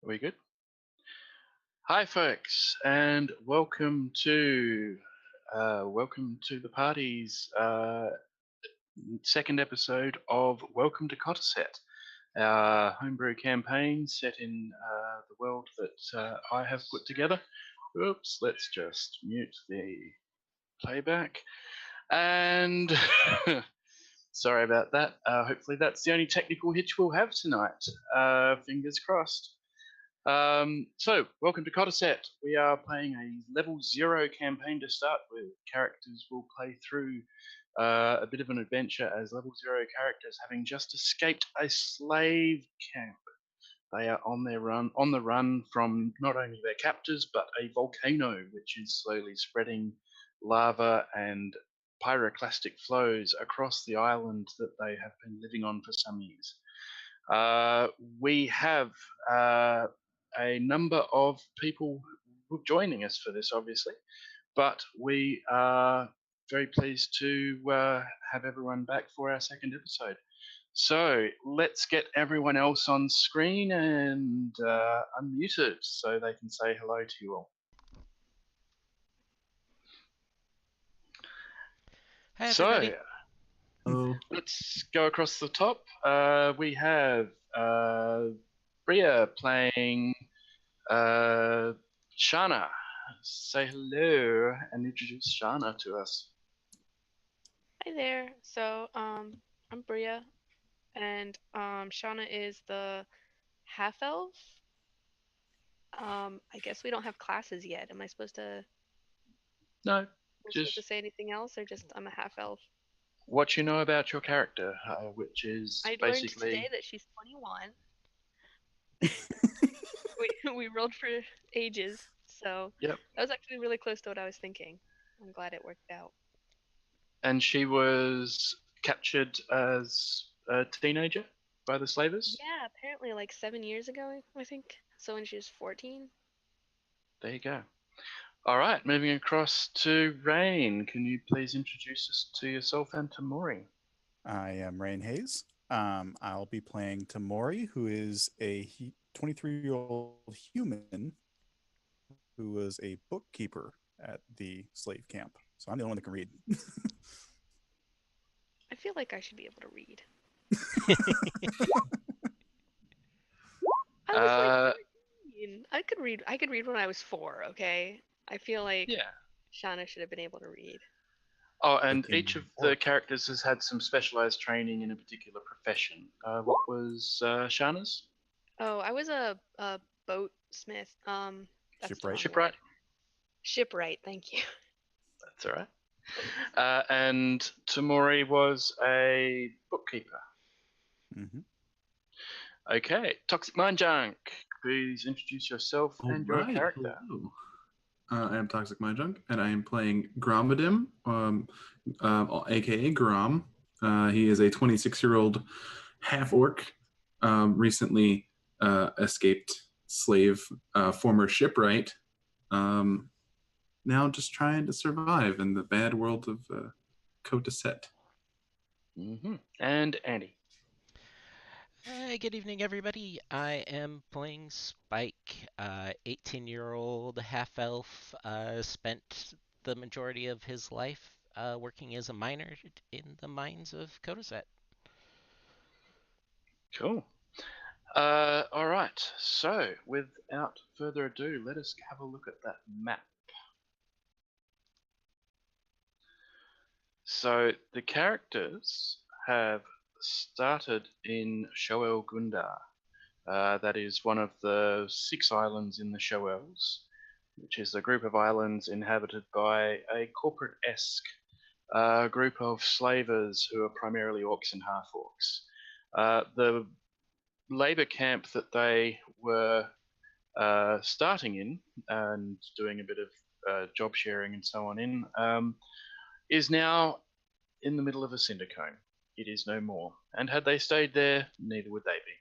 we good? Hi, folks, and welcome to the party's second episode of Welcome to Kotiset, our homebrew campaign set in the world that I have put together. Oops, let's just mute the playback. And sorry about that. Hopefully, that's the only technical hitch we'll have tonight. Fingers crossed. So, welcome to Kotiset. We are playing a level 0 campaign to start with. Characters will play through a bit of an adventure as level 0 characters, having just escaped a slave camp. They are on the run from not only their captors but a volcano which is slowly spreading lava and pyroclastic flows across the island that they have been living on for some years. We have a number of people joining us for this, obviously, but we are very pleased to have everyone back for our second episode. So let's get everyone else on screen and unmuted so they can say hello to you all. Hi, So everybody. let's go across the top. We have Bria playing Shana. Say hello and introduce Shana to us. Hi there. I'm Bria, and Shauna is the half elf. I guess we don't have classes yet. Am I supposed to? No, Am I supposed to just say anything else, or just I'm a half elf? what you know about your character, which is I learned basically. today that she's 21. we rolled for ages, so Yep. that was actually really close to what I was thinking. I'm glad it worked out. And she was captured as a teenager by the slavers. Yeah, apparently like 7 years ago, I think. So when she was 14. There you go. All right, moving across to Rain. Can you please introduce us to yourself and to Maury? I am Rain Hayes. I'll be playing Tamori, who is a 23-year-old human who was a bookkeeper at the slave camp. So I'm the only one that can read. I feel like I should be able to read. I was like 14. I could read when I was 4, okay? I feel like Yeah. Shauna should have been able to read. Oh, and each of the characters has had some specialized training in a particular profession. What was Shana's? Oh, I was a boat smith. That's the wrong Shipwright. word. Shipwright, thank you. That's all right. And Tamori was a bookkeeper. Mm-hmm. Okay, Toxic Mind Junk. Please introduce yourself and your character. Hello. I am Toxic Mind Junk, and I am playing Gromadim, aka Grom. He is a 26-year-old half-orc, recently escaped slave, former shipwright. Now just trying to survive in the bad world of Kotiset. Mm-hmm. And Andy. Good evening, everybody. I am playing Spike, 18-year-old half-elf, spent the majority of his life working as a miner in the mines of Kotiset. Cool. All right, so without further ado, let us have a look at that map. So the characters have started in Shoel Gundar. That is one of the 6 islands in the Shoels, which is a group of islands inhabited by a corporate-esque group of slavers who are primarily orcs and half-orcs. The labor camp that they were starting in and doing a bit of job sharing and so on in is now in the middle of a cinder cone. It is no more. And had they stayed there, neither would they be.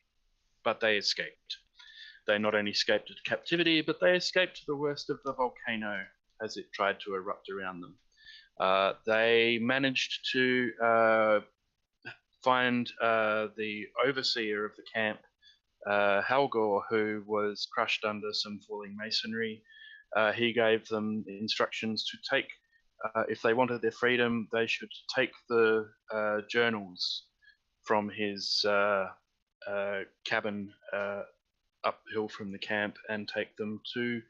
But they escaped. They not only escaped captivity, but they escaped the worst of the volcano as it tried to erupt around them. They managed to find the overseer of the camp Halgor, who was crushed under some falling masonry. He gave them instructions to take, if they wanted their freedom, they should take the journals from his cabin uphill from the camp and take them to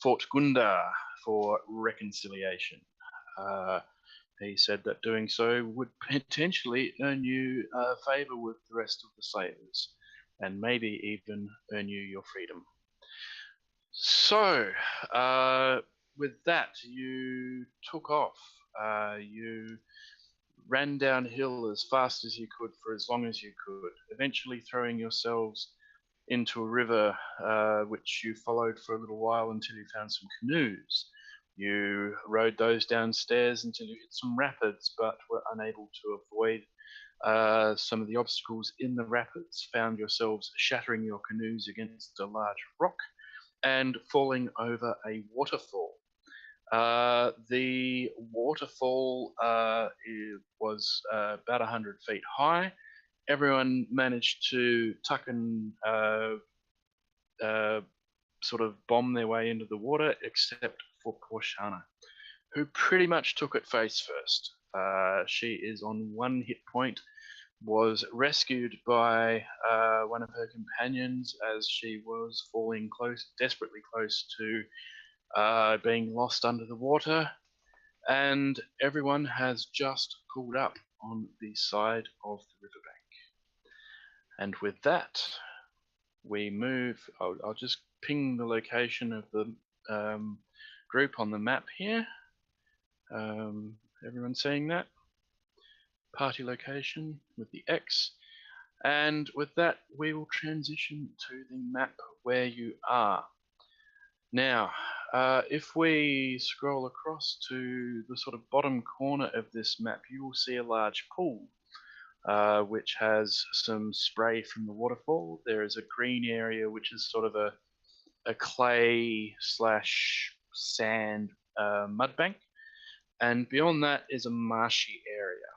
Fort Gunda for reconciliation. He said that doing so would potentially earn you favor with the rest of the slavers, and maybe even earn you your freedom. So, with that, you took off. You ran downhill as fast as you could for as long as you could, eventually throwing yourselves into a river, which you followed for a little while until you found some canoes. You rode those downstairs until you hit some rapids, but were unable to avoid some of the obstacles in the rapids, found yourselves shattering your canoes against a large rock and falling over a waterfall. The waterfall was about 100 feet high. Everyone managed to tuck and sort of bomb their way into the water, except for poor Shana, who pretty much took it face first. She is on 1 hit point, was rescued by one of her companions as she was falling desperately close to being lost under the water, and everyone has just pulled up on the side of the riverbank. And with that, we move. I'll just ping the location of the group on the map here. Everyone seeing that? Party location with the X. And with that, we will transition to the map where you are. Now, if we scroll across to the sort of bottom corner of this map, you will see a large pool, which has some spray from the waterfall. There is a green area, which is sort of a clay slash sand mud bank. And beyond that is a marshy area.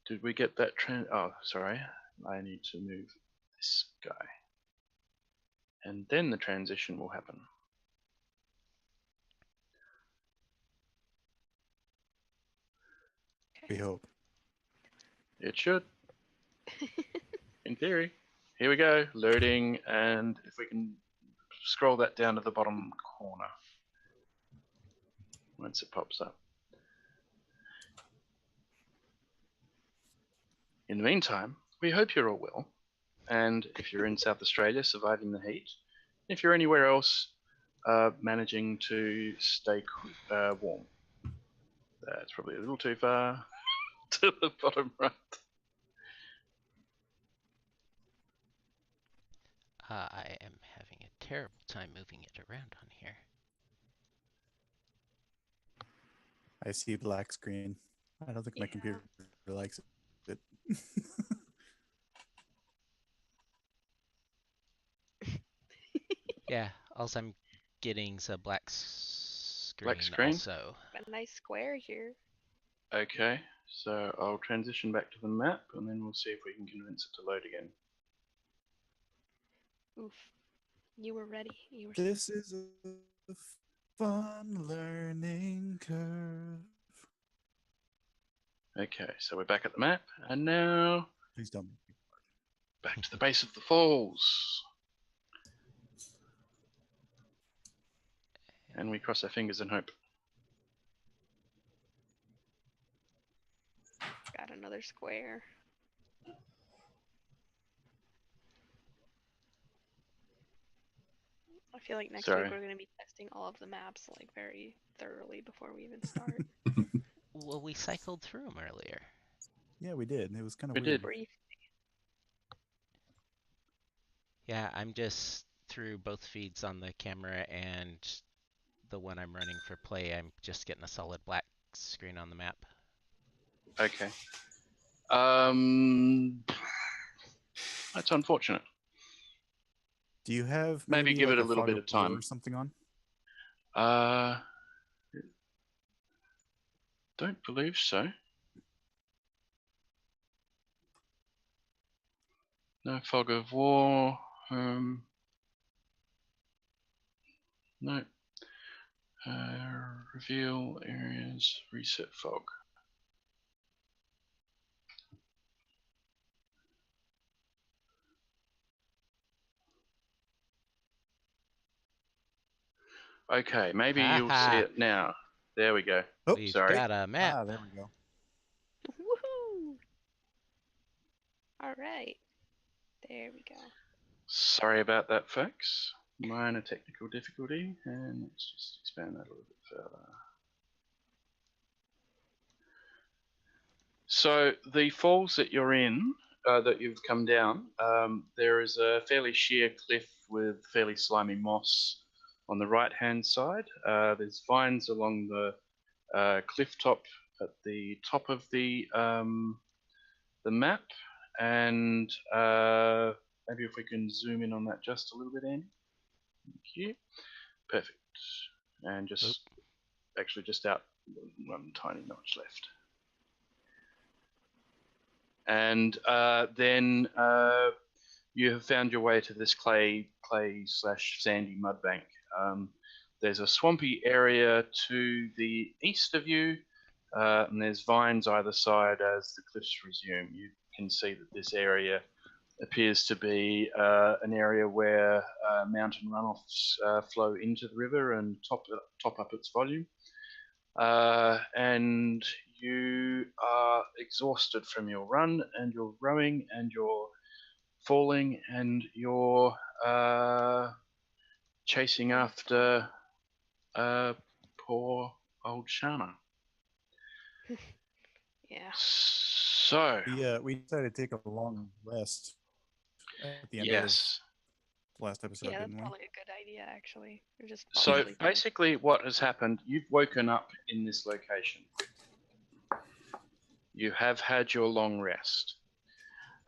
Did we get that oh, sorry. I need to move this guy. And then the transition will happen. We hope. It should. In theory. Here we go. Loading, and if we can scroll that down to the bottom corner once it pops up. In the meantime, we hope you're all well, and if you're in South Australia, surviving the heat. If you're anywhere else, managing to stay warm. That's probably a little too far to the bottom right. I am having a terrible time moving it around on here. I see black screen. I don't think my computer likes it. Yeah, also I'm getting a black screen, Black screen? also. A nice square here. Okay, so I'll transition back to the map, and then we'll see if we can convince it to load again. Oof. You were ready. You were. This is a fun learning curve. Okay, so we're back at the map, and now Please don't. back to the base of the falls. And we cross our fingers and hope. Got another square. I feel like next week we're going to be testing all of the maps like very thoroughly before we even start. Well, we cycled through them earlier. Yeah, we did. It was kind of We weird. did. Brief. Yeah, I'm just through both feeds on the camera and the one I'm running for play. I'm just getting a solid black screen on the map. Okay. That's unfortunate. Do you have Maybe give like it a little bit of time. or something on? Don't believe so. No fog of war. No. Reveal areas. Reset fog. Okay, maybe you'll see it now. There we go. Oh, We've sorry. got a map. there we go. Woohoo! All right. There we go. Sorry about that, folks. Minor technical difficulty, and let's just expand that a little bit further. So the falls that you're in, that you've come down, there is a fairly sheer cliff with fairly slimy moss on the right-hand side. There's vines along the cliff top at the top of the map, and maybe if we can zoom in on that just a little bit, Andy. Thank you. Perfect. And just actually just out one tiny notch left. And then you have found your way to this clay slash sandy mud bank. There's a swampy area to the east of you, and there's vines either side as the cliffs resume. You can see that this area appears to be an area where mountain runoffs flow into the river and top up its volume. And you are exhausted from your run and your rowing and your falling and your chasing after poor old Shana. Yeah. So We decided to take a long rest at the end yes. of last episode, Yeah, that's didn't we? probably a good idea, actually. Or just So possibly fun. basically what has happened, you've woken up in this location. You have had your long rest.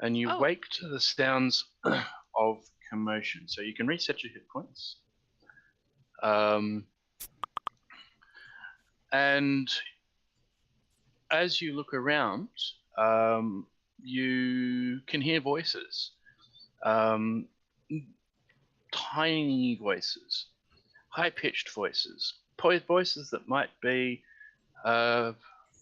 And you wake to the sounds of commotion. So you can reset your hit points. And as you look around, you can hear voices. Tiny voices, high-pitched voices, voices that might be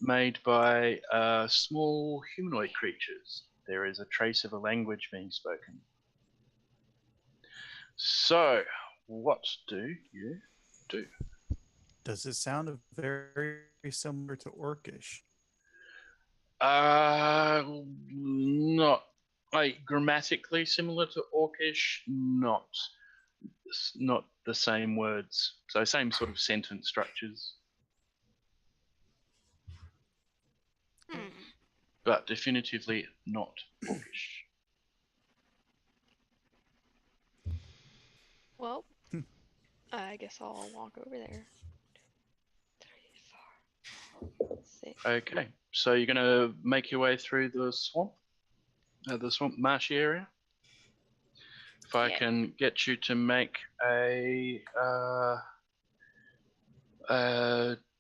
made by small humanoid creatures. There is a trace of a language being spoken. So, what do you do? Does it sound very similar to Orcish? Not like grammatically similar to Orcish, not the same words. So same sort of sentence structures. But definitively not Orcish. Well, I guess I'll walk over there. 3, 4, 6. Okay, so you're going to make your way through the swamp marshy area. If I can get you to make a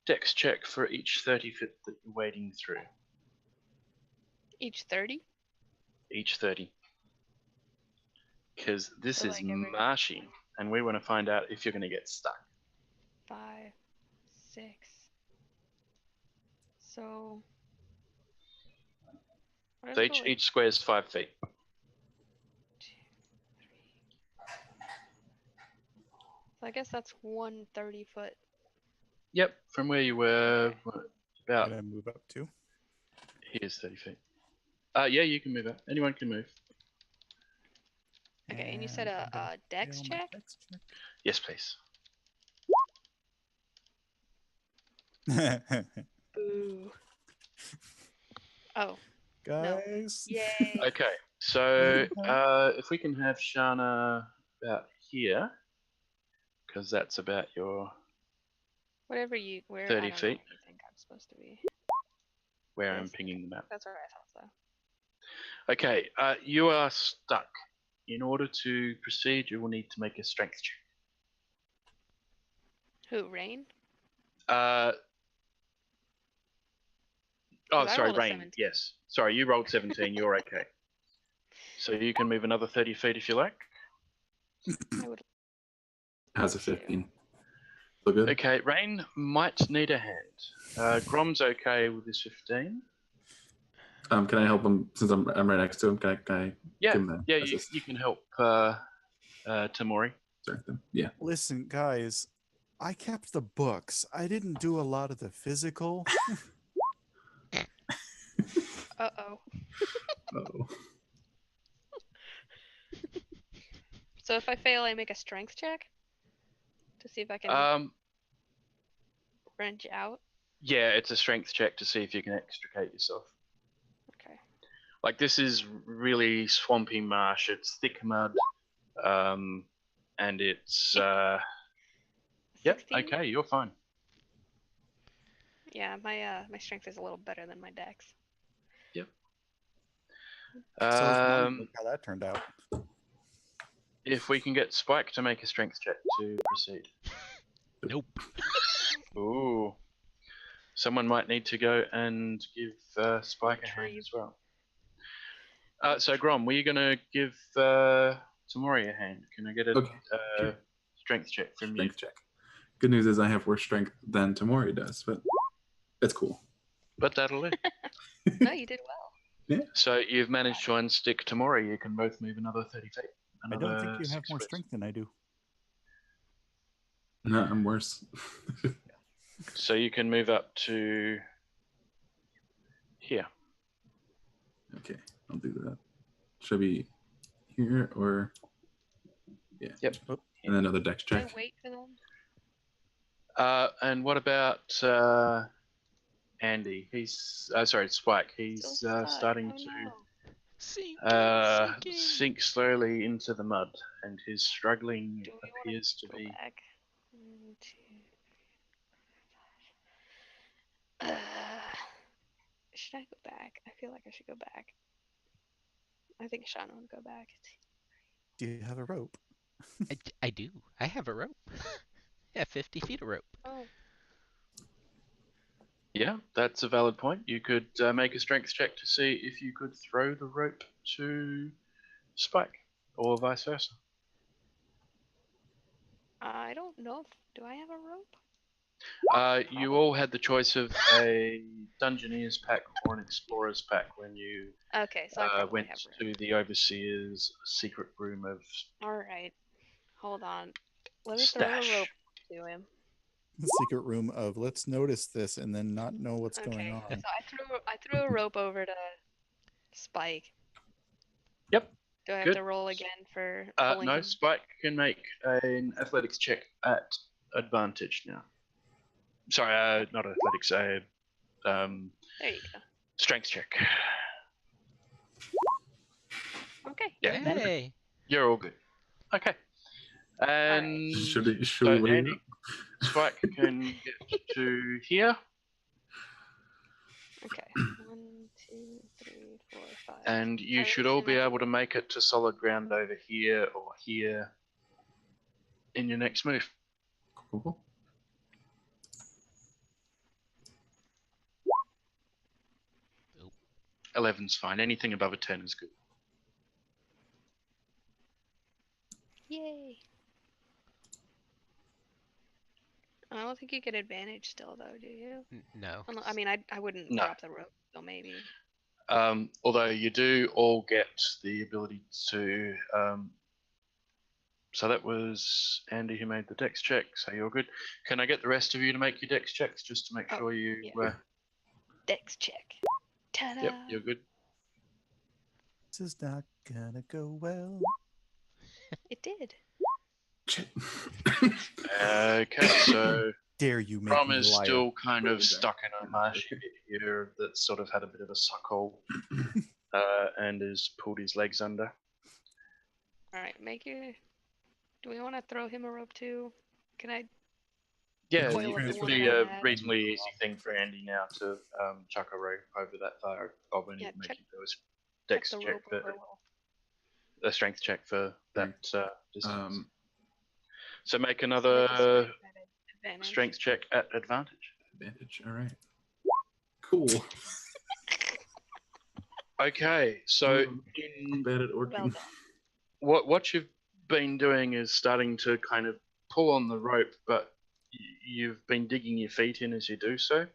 dex check for each 30 foot that you're wading through. Each 30? Each 30. Because this So, is like, every marshy, and we want to find out if you're going to get stuck. 5, 6. So Each square is 5 feet. 2, 3. So I guess that's 130 foot. Yep, from where you were, about Can I move up too? here's 30 feet. Yeah, you can move up. Anyone can move. Okay, and you said a dex Fail my check? dex Yes, please. check. Boo. Oh, Guys. yay. Okay, so if we can have Shana about here, because that's about your Where 30 I don't know feet. where you think I'm supposed to be. Where I'm Yes. pinging the map. That's where I thought so. Okay, you are stuck. In order to proceed, you will need to make a strength check. Who, Rain? Oh, I sorry, rolled a Rain. 17. Yes. Sorry, you rolled 17. You're okay. So you can move another 30 feet if you like. I would. Has a love to. 15. So good. Okay, Rain might need a hand. Grom's okay with his 15. Can I help him since I'm right next to him? Can I Yeah, give him an yeah, assist? you can help Tamori. Sorry, then. Yeah. Listen, guys, I kept the books. I didn't do a lot of the physical. Uh-oh. Oh. So if I fail, I make a strength check to see if I can wrench out. Yeah, it's a strength check to see if you can extricate yourself. Okay. Like, this is really swampy marsh. It's thick mud, and it's yep. 16? Okay, you're fine. Yeah, my strength is a little better than my dex. Yep. So let's not look how that turned out. If we can get Spike to make a strength check to proceed. Nope. Ooh. Someone might need to go and give Spike a hand Retrieve. as well. So Grom, were you going to give Tamori a hand? Can I get a Okay. Sure. strength check from Strength check. Good news is I have worse strength than Tamori does, but it's cool. you? But that'll do. No, you did well. So you've managed to unstick Tamori. You can both move another 30 feet. I don't think you have 6 more feet. strength than I do. No, I'm worse. So you can move up to here. Okay, I'll do that. Should I be here or yeah? Yep. And then another dex Can I check. wait for them? And what about Andy? He's sorry, Spike. He's Still stuck. starting Oh, to no. Sinking. sink slowly into the mud, and his struggling Do we appears to go be. back? 1, 2, 3, 4, 5. Should I go back? I feel like I should go back. I think Sean would go back. Do you have a rope? I do. I have a rope. Yeah, 50 feet of rope. Oh, Yeah, that's a valid point. You could make a strength check to see if you could throw the rope to Spike, or vice versa. I don't know. Do I have a rope? You all had the choice of a Dungeoneer's pack or an Explorer's pack when you Okay, so I probably went have to rope. the Overseer's secret room of All right, hold on. Let me throw the stash. rope to him. The secret room of let's notice this and then not know what's going Okay, on. so I threw a rope over to Spike. Yep. Do I have Good. to roll again for pulling No, him? Spike can make an athletics check at advantage now. Sorry, not athletics, There you go. strength check. Okay. Yeah, Hey. you're all good. Okay. And Should we so wait? Andy, Spike can get to here, Okay. 1, 2, 3, 4, 5. and you I should really all shouldn't be have to able to make it to solid ground over here or here in your next move. Cool. 11's fine. Anything above a 10 is good. Yay. I don't think you get advantage still, though, do you? No. I mean, I wouldn't No. drop the rope, so maybe. Although you do all get the ability to. So that was Andy who made the dex check, so you're good. Can I get the rest of you to make your dex checks just to make Oh, sure you. yeah. Dex check. Ta-da! Yep, you're good. This is not gonna go well. It did. Shit. Okay, so Dare you make Brom me is liar? still kind of Okay. stuck in a marshy bit here that's sort of had a bit of a suckhole and has pulled his legs under. Alright, do we want to throw him a rope too? Can I? Yeah, Coil you up can the be one I a had. reasonably easy thing for Andy now to chuck a rope over that far. I'll only Yeah, make chuck- you do a Chuck dex the check rope for over Will. a strength check for that distance. So make So another make a strength at advantage. strength check at advantage. Advantage. All right. Cool. Okay, so I'm in bad at orking. Well done. what you've been doing is starting to kind of pull on the rope, but you've been digging your feet in as you do so,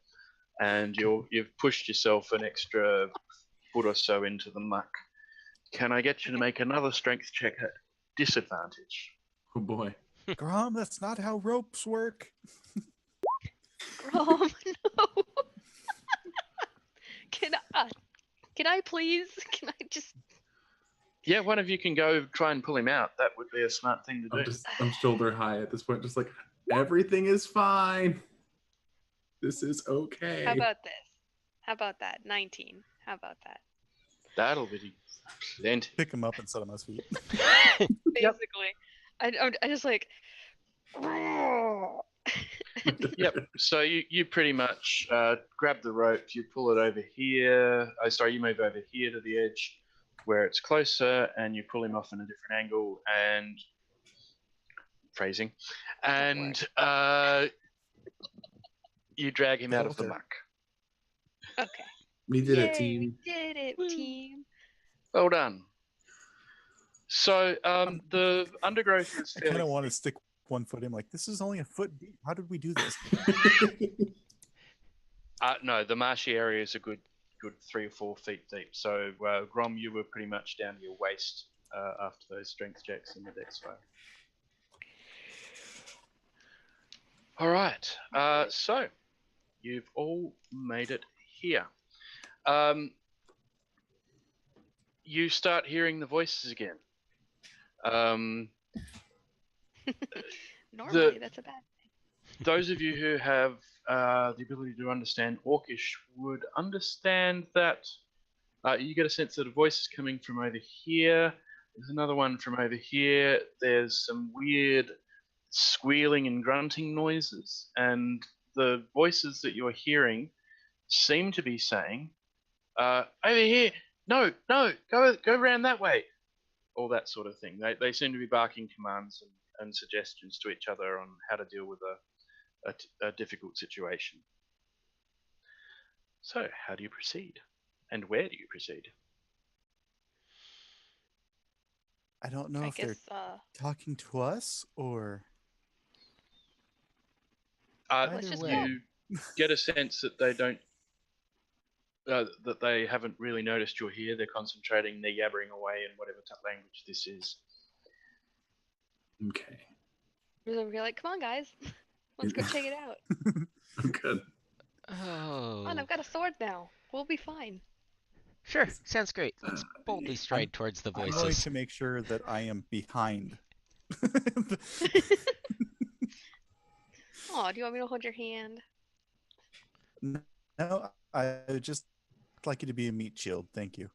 and you've pushed yourself an extra foot or so into the muck. Can I get you to make another strength check at disadvantage? Oh boy. Grom, that's not how ropes work. Grom, no. Can I please? Can I just? Yeah, one of you can go try and pull him out. That would be a smart thing to do. I'm shoulder high at this point, just like everything is fine. This is okay. How about this? How about that? 19. How about that? That'll be plenty. Pick him up and set him on his feet. Basically, I just like. Yep. So you pretty much grab the rope, you pull it over here. Oh, sorry, you move over here to the edge where it's closer, and you pull him off in a different angle and phrasing, and you drag him out of the Okay. muck. Okay. We did it, Yay, team. we did it, Woo. team. Well done. So the undergrowth is I kind fairly. of want to stick one foot in. Like, this is only a foot deep. How did we do this? No, the marshy area is a good 3 or 4 feet deep. So Grom, you were pretty much down to your waist after those strength checks and the dex fire. All right. So you've all made it here. You start hearing the voices again. Normally, that's a bad thing. Those of you who have the ability to understand Orcish would understand that you get a sense that a voice is coming from over here. There's another one from over here. There's some weird squealing and grunting noises, and the voices that you're hearing seem to be saying, "Over here, no, go around that way," all that sort of thing. They seem to be barking commands and suggestions to each other on how to deal with a difficult situation. So, how do you proceed? And where do you proceed? I don't know I if they're guess. talking to us or Let's either just way. You get a sense that they don't, that they haven't really noticed you're here. They're concentrating, they're yabbering away in whatever language this is. Okay. We're like, come on, guys, let's go check it out. I'm good. Oh. Come on, I've got a sword now. We'll be fine. Sure, sounds great. Let's boldly stride towards the I'm going voices. to make sure that I am behind. Oh, do you want me to hold your hand? No, I would just like you to be a meat shield. Thank you.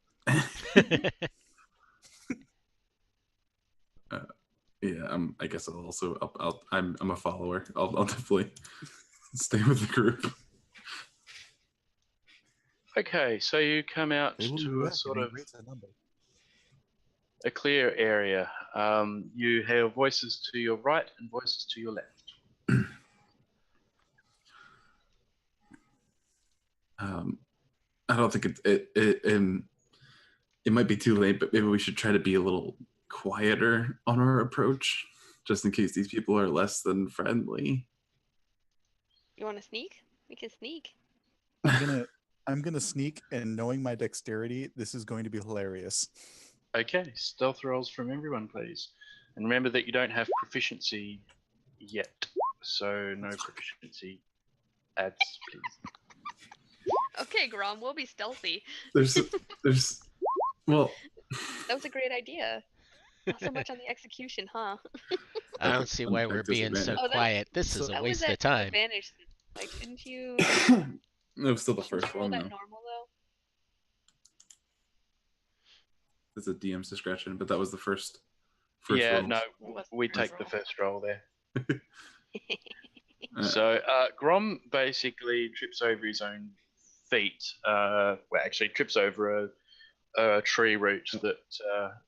Yeah, I guess I'll also. I'm a follower. I'll definitely stay with the group. Okay, so you come out They will be to a back sort in of great number. a clear area. You hear voices to your right and voices to your left. I don't think it might be too late, but maybe we should try to be a little quieter on our approach, just in case these people are less than friendly. You want to sneak? We can sneak. I'm gonna sneak, and knowing my dexterity, this is going to be hilarious. Okay, stealth rolls from everyone, please. And remember that you don't have proficiency yet, so no proficiency adds, please. Okay, Grom, we'll be stealthy. There's well, That was a great idea. Not so much on the execution, huh? I don't see why we're being so Oh, that- quiet. This is so- a That was waste at of time. advantage. Like, didn't you? it was still the Didn't first you roll one that though. normal though? It's a DM's discretion, but that was the first Yeah, roll. no, What's the we first take the roll? first roll there. Uh, So Grom basically trips over his own feet. Well, actually trips over a tree root that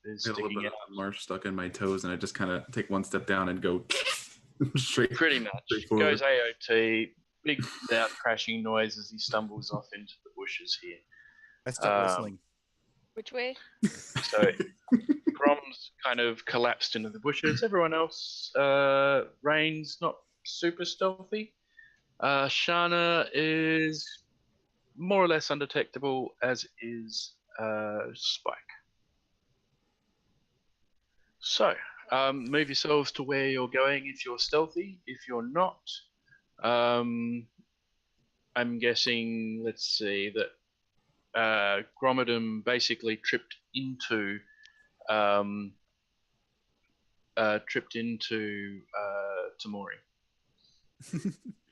is I had a little sticking bit out. of marsh stuck in my toes, and I just kind of take one step down and go straight. Pretty much. Straight forward. Goes AOT, big loud crashing noise as he stumbles off into the bushes here. I start Um, whistling. Which way? So Grom's kind of collapsed into the bushes. Everyone else, Rain's not super stealthy. Shana is more or less undetectable, as is Spike. So, move yourselves to where you're going if you're stealthy. If you're not, I'm guessing, let's see, that Gromidum basically tripped into Tamori.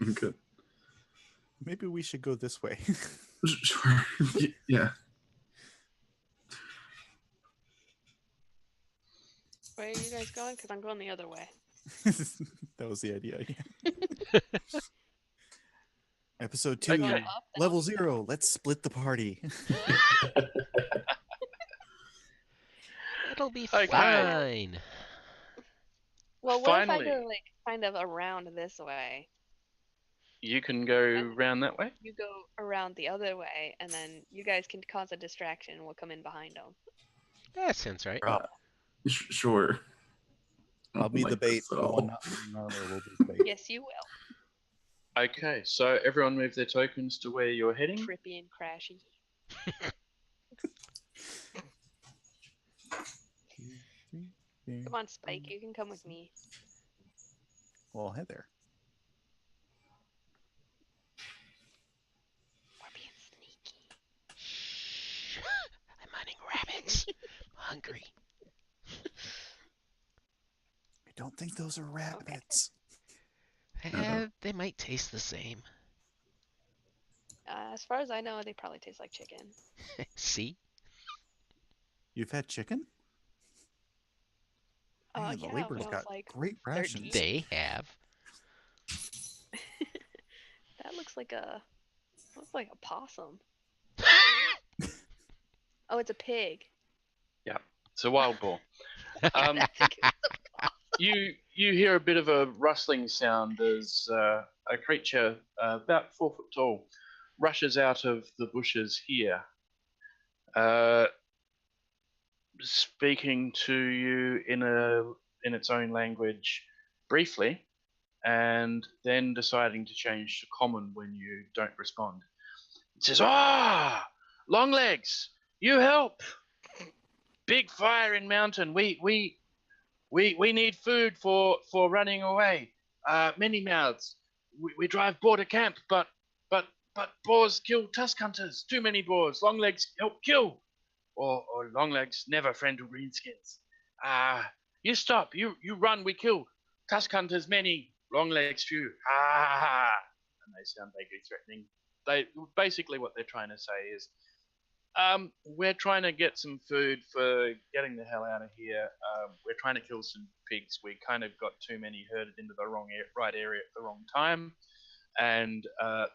Okay. Maybe we should go this way. Sure. Yeah. Where are you guys going? Because I'm going the other way. That was the idea. Yeah. Episode 2, Okay. Up, then level I'll- 0. Let's split the party. It'll be Okay. fine. Well, what if I Finally. go like kind of around this way? You can go round that way. You go around the other way, and then you guys can cause a distraction, and we'll come in behind them. That sounds right. Sure. I'll be the Like bait. this The at one all. not wearing armor will be the bait. Yes, you will. Okay, so everyone move their tokens to where you're heading. Trippy and crashy. Come on, Spike. You can come with me. Well, hey there. We're being sneaky. Shh. I'm hunting rabbits. I'm hungry. I don't think those are rabbits. They might taste the same. As far as I know, they probably taste like chicken. See? You've had chicken? Man, the Yeah, labor's when I was got like great 13. rations. They have. That looks like a possum. Oh, it's a pig. It's a wild boar. Um, I think it's a you hear a bit of a rustling sound as a creature about 4 foot tall rushes out of the bushes here, speaking to you in its own language briefly, and then deciding to change to common when you don't respond. It says, "Ah, Longlegs, you help! Big fire in mountain. We need food for running away. Many mouths. We drive boar to camp, but boars kill tusk hunters. Too many boars. Longlegs help kill. Or Longlegs never friend to greenskins. You stop. You run. We kill. Tusk hunters many. Longlegs few. And they sound vaguely threatening. They basically what they're trying to say is, we're trying to get some food for getting the hell out of here. We're trying to kill some pigs. We kind of got too many herded into the right area at the wrong time, and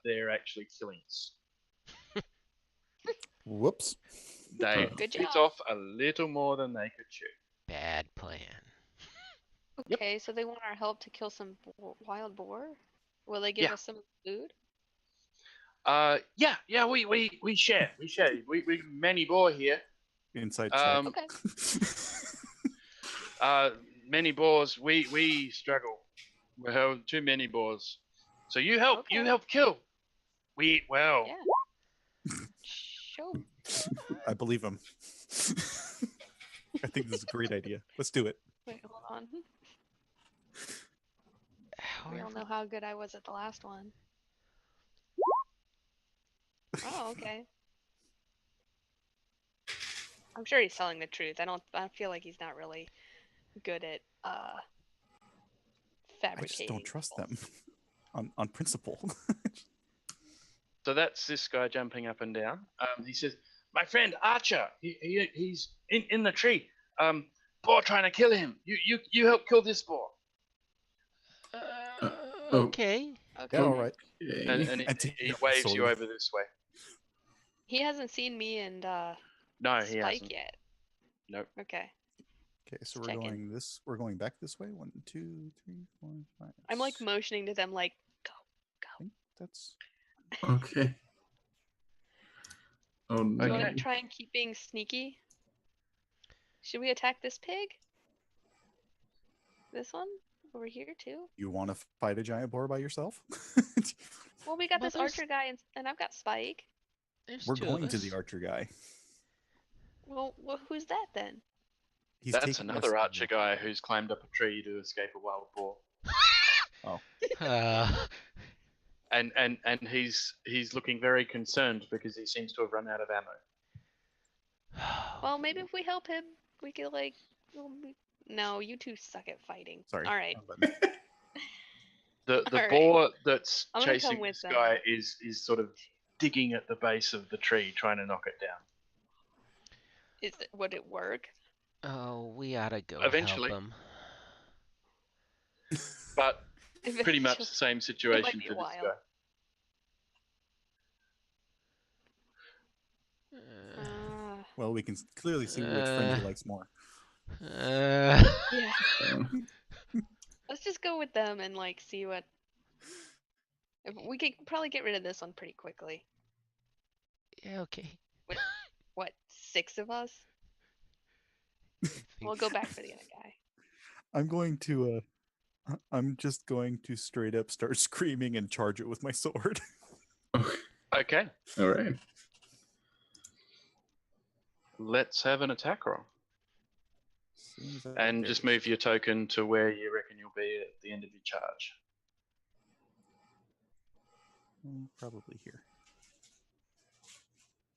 they're actually killing us. Whoops. They Good bit job. off a little more than they could chew. Bad plan. Yep. Okay, so they want our help to kill some wild boar? Will they give Yeah. us some food? Yeah, we share. We many boar here. Inside check. Um, Okay. Many boars. We struggle. We have too many boars. So you help. You Okay. help kill. Yeah. Show. I believe him. I think this is a great idea. Let's do it. Wait, hold on. We all However, know how good I was at the last one. Oh, okay. I'm sure he's telling the truth. I feel like he's not really good at I fabricating. just don't trust people. them on principle. So that's this guy jumping up and down. He says, "My friend Archer. He's in the tree. Boar trying to kill him. You help kill this boar." okay. Okay. Yeah, all right. And I take he out the waves you sword. over this way. He hasn't seen me and No, he Spike hasn't. yet. Nope. Okay. Okay, so Just we're checking. going this. We're going back this way. 1, 2, 3, 4, 5. I'm like motioning to them like, go. I think that's Okay. Oh no. Do you want Okay. to try and keep being sneaky? Should we attack this pig? This one? Over here too? You want to fight a giant boar by yourself? Well, we got Well, this there's- archer guy and I've got Spike. There's We're two going of to us. the archer guy. Well, who's that then? He's That's taking another us- archer guy who's climbed up a tree to escape a wild boar. Uh, And he's looking very concerned because he seems to have run out of ammo. Well, maybe if we help him, we could like. No, you two suck at fighting. Sorry. All right. The Alright. boar that's I'm gonna chasing come with this them. guy is sort of digging at the base of the tree, trying to knock it down. Would it work? oh, we ought to go Eventually. help him. But pretty much Eventually. the same situation be a for this while. guy. Well, we can clearly see which friend he likes more. Uh, Yeah. Uh, Let's just go with them and like see what. If we could probably get rid of this one pretty quickly. yeah, okay. What, 6 of us? We'll go back for the other guy. I'm just going to straight up start screaming and charge it with my sword. Okay, all right. let's have an attack roll. As soon as I And get just there. move your token to where you reckon you'll be at the end of your charge. Probably here.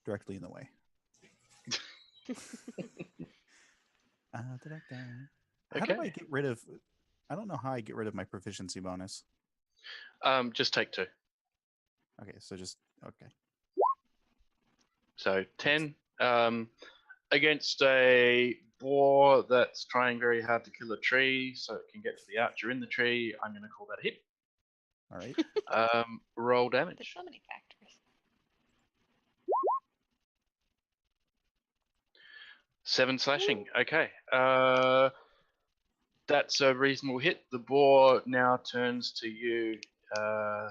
Directly in the way. Da-da-da. How do I Okay. get rid of... I don't know how I get rid of my proficiency bonus. Just take 2. Okay, so just... Okay. So 10 against a boar that's trying very hard to kill a tree so it can get to the archer in the tree. I'm going to call that a hit. All right. Roll There's damage. so many factors. 7 slashing. Okay. That's a reasonable hit. The boar now turns to you,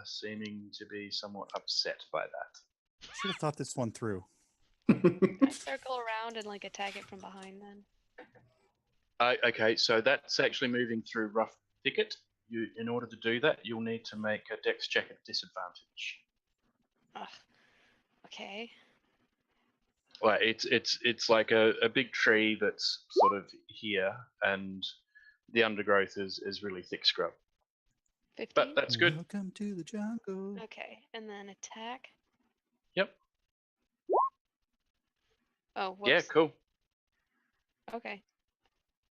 seeming to be somewhat upset by that. Should have thought this one through. I circle around and like attack it from behind then. Okay, so that's actually moving through rough thicket. In order to do that, you'll need to make a dex check at disadvantage. Ugh. Okay. Well, it's like a big tree that's sort of here, and the undergrowth is really thick scrub. 15? But that's good. Welcome to the jungle. Okay, and then attack. Yep. Oh, whoops. Yeah, cool. Okay.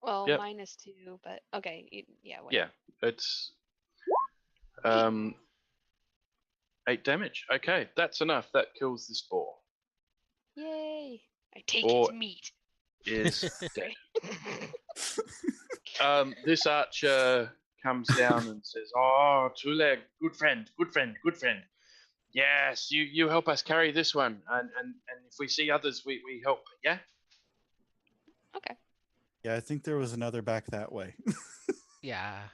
Well, Yep. -2, but okay. Yeah, Yeah, whatever. it's 8 damage. Okay, that's enough. That kills this boar. Yay! I take Or- its meat. Is dead. Sorry. This archer comes down and says, "Oh, Tuleg, good friend, good friend, good friend. Yes, you help us carry this one, and if we see others, we help. Yeah." Okay. Yeah, I think there was another back that way Yeah.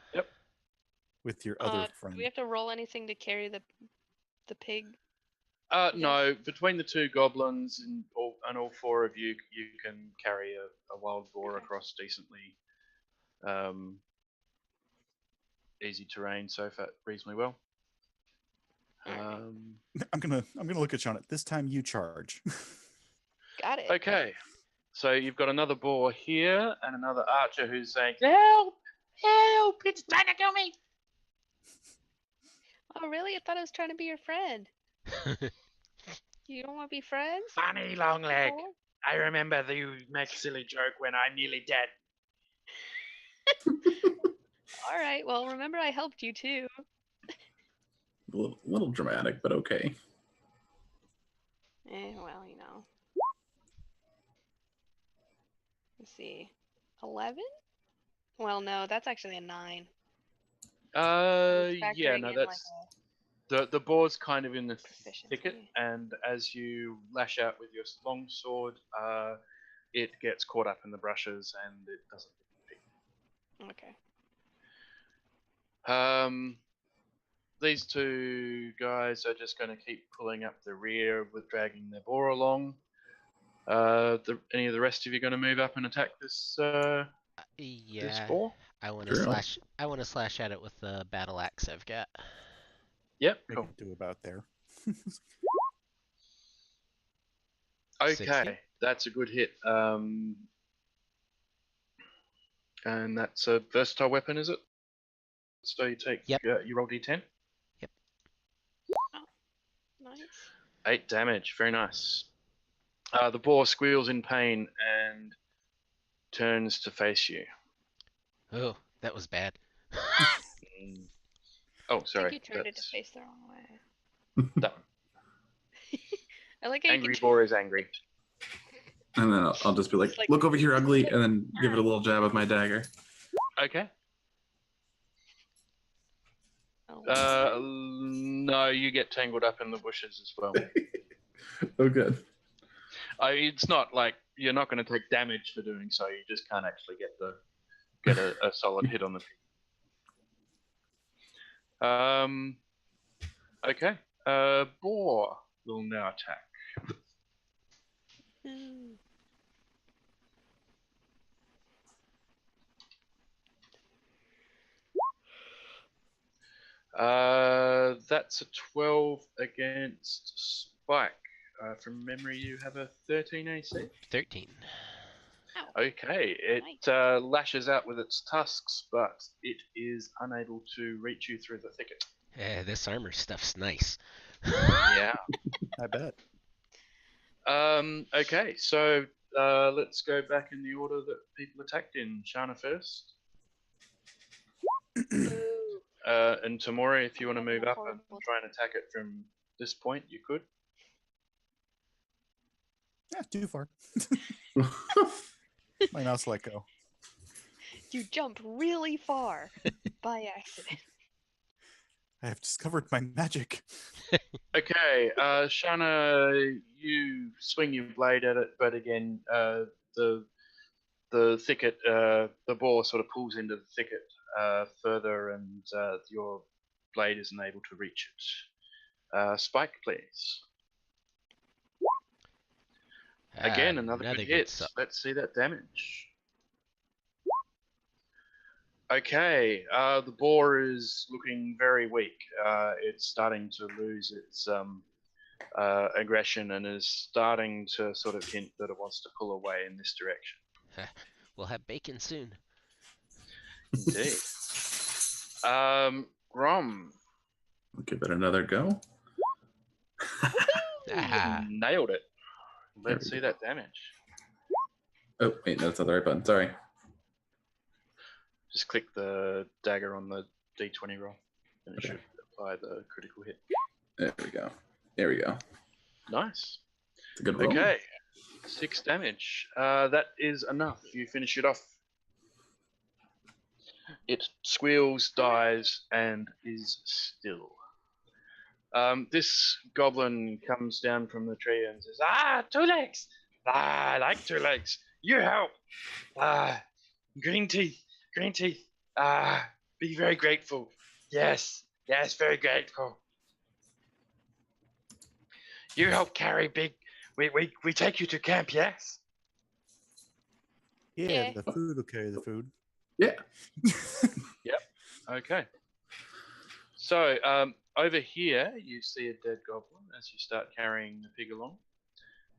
with your other Do friend. we have to roll anything to carry the pig? No, between the 2 goblins and all 4 of you, you can carry a wild boar Okay. across decently easy terrain so far, reasonably well. Alright. I'm gonna look at Sean. This time you charge. Got it. Okay, so you've got another boar here and another archer who's saying, "Help! Help! It's trying to kill me!" Oh, really? I thought I was trying to be your friend. You don't want to be friends? Funny long leg. Oh. I remember you make silly joke when I'm nearly dead. All right. Well, remember I helped you too. A little dramatic, but okay. Well, you know. Let's see. 11? Well, no, that's actually a 9. Yeah, Factoring no, in, that's like, the boar's kind of in the proficiency. thicket, and as you lash out with your long sword, it gets caught up in the brushes and it doesn't. Okay. These 2 guys are just going to keep pulling up the rear with dragging their boar along. Any of the rest of you going to move up and attack this this Yeah, boar? I want to Sure. slash. I want to slash at it with the battle axe I've got. Yep. Make Cool. it do about there. Okay, 60. that's a good hit. And that's a versatile weapon, is it? So you take. Yep. You roll d10. Nice. 8 damage. Very nice. The boar squeals in pain and turns to face you. Oh, that was bad. Mm. Oh, I sorry. think you turned it to That's face the wrong way. that one. I like how you Angry can boar is angry. And then I'll just be like, It's like- look over here, ugly, and then give it a little jab with my dagger. Okay. Oh, No, you get tangled up in the bushes as well. Oh, good. It's not like you're not going to take damage for doing so. You just can't actually get a solid hit on the pig. Okay. Boar will now attack. no. That's a 12 against Spike. From memory, you have a 13 AC. 13. Okay, it lashes out with its tusks, but it is unable to reach you through the thicket. This armor stuff's nice. Yeah. I bet. Okay, so let's go back in the order that people attacked in. Shana first. And Tamori, if you want to move up and try and attack it from this point, you could. Yeah, too far. My mouse let go. You jumped really far by accident. I have discovered my magic. Okay, Shana, you swing your blade at it, but again, the thicket, the boar sort of pulls into the thicket further, and your blade isn't able to reach it. Spike, please. Again, another good hit. suck. Let's see that damage. Okay, the boar is looking very weak. It's starting to lose its aggression and is starting to sort of hint that it wants to pull away in this direction. We'll have bacon soon. Indeed. Grom. I'll give it another go. Ah, Nailed it. There Let's we see that damage. Oh, wait, no, that's not the right button. Sorry. Just click the dagger on the d20 roll, and it Okay. should apply the critical hit. There we go. There we go. Nice. It's a good roll. Okay. 6 damage. That is enough. You finish it off. It squeals, dies, and is still. This goblin comes down from the tree and says, Two Legs! I like Two Legs. You help! Green teeth, green teeth. Be very grateful. Yes, very grateful. You help carry big. We take you to camp, yes? Yeah, Yeah. the food will carry the food. Yeah. Okay. So, over here, you see a dead goblin as you start carrying the pig along.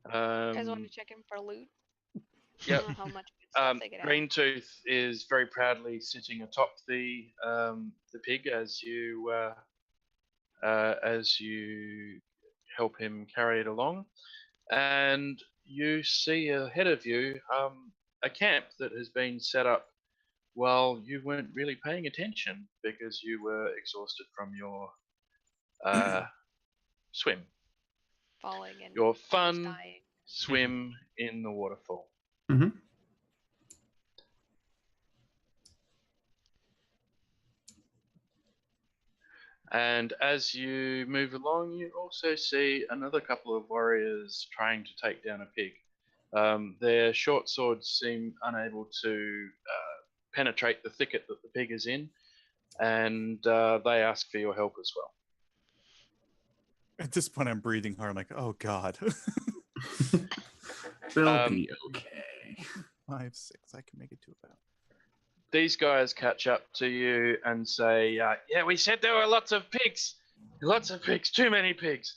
You guys want to check in for loot? I Yep. don't know how much good stuff they could have. Green Tooth is very proudly sitting atop the pig as you help him carry it along, and you see ahead of you a camp that has been set up while you weren't really paying attention because you were exhausted from your swim, Falling and your almost fun dying. swim in the waterfall. Mm-hmm. And as you move along, you also see another couple of warriors trying to take down a pig. Their short swords seem unable to penetrate the thicket that the pig is in, and they ask for your help as well. At this point, I'm breathing hard. I'm like, oh god. They'll be okay. 5, 6. I can make it to about. These guys catch up to you and say, yeah, we said there were lots of pigs. Lots of pigs. Too many pigs.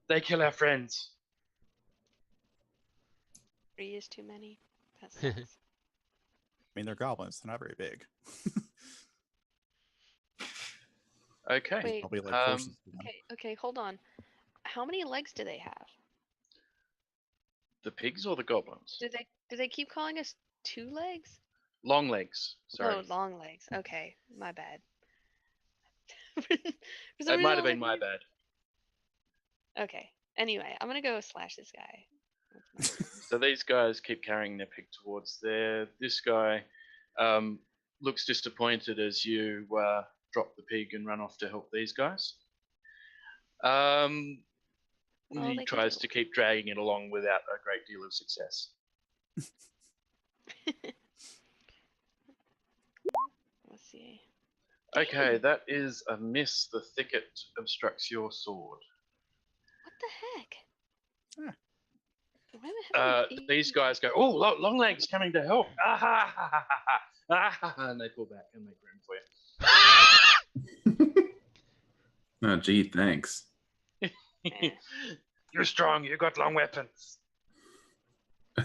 They kill our friends. 3 is too many. That sucks. I mean, they're goblins. They're not very big. Okay. Wait, Probably like forces to them. okay, hold on. How many legs do they have? The pigs or the goblins? Do they keep calling us 2 legs? Long legs. Sorry. Oh, long legs. Okay, my bad. For some It might reason, have I'm been my like, bad. okay. Anyway, I'm gonna go slash this guy. So these guys keep carrying their pig towards there. This guy looks disappointed as you drop the pig and run off to help these guys. Well, He they can tries do to keep dragging it along without a great deal of success. Let's see. Okay, Dang, that is a miss. The thicket obstructs your sword. what the heck? Huh. Why the hell? These guys go, oh, long legs coming to help. Ah, ha, ha, ha, ha, ah, ha, ha, and they pull back and make room for you. Oh, gee, thanks. Eh. You're strong. You got long weapons.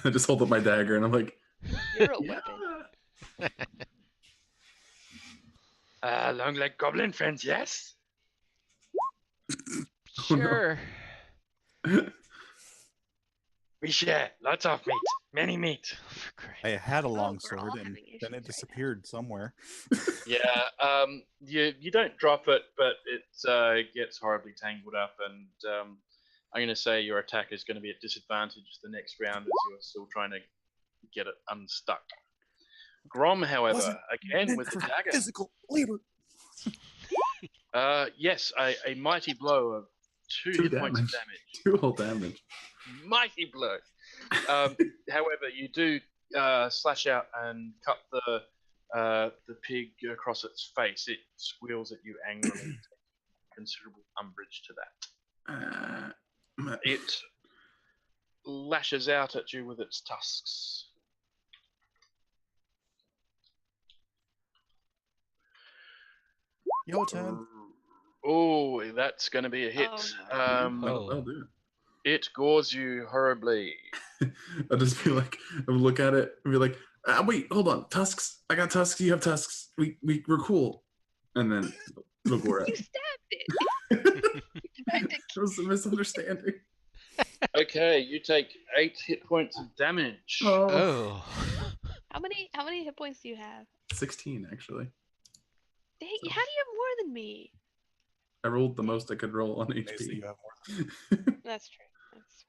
I just hold up my dagger and I'm like, You're a yeah. weapon. Long leg goblin friends, yes? Oh, no. Sure. We share lots of meat, many meat. For Christ. I had a long we're all sword and having issues then right it now. disappeared somewhere. Yeah, you don't drop it, but it gets horribly tangled up, and I'm going to say your attack is going to be at disadvantage the next round as you're still trying to get it unstuck. Grom, however, Wasn't again meant with the for dagger. physical labor. Yes, a mighty blow of 2 2 hit points of damage. damage. 2 whole damage. Mighty blow. However, you do slash out and cut the pig across its face. It squeals at you angrily, taking considerable umbrage to that. It lashes out at you with its tusks. Your turn. Oh, that's going to be a hit. Oh, Oh. That'll do. It gores you horribly. I'll just be like, I'll look at it and be like, wait, hold on, tusks. I got tusks. You have tusks. We're cool. And then it'll gore You it. stabbed it. It was a misunderstanding. Okay, you take 8 hit points of damage. Oh. Oh. How many hit points do you have? 16, actually. Dang, how do you have more than me? I rolled the most I could roll on Amazed that HP. you have more. That's true. That's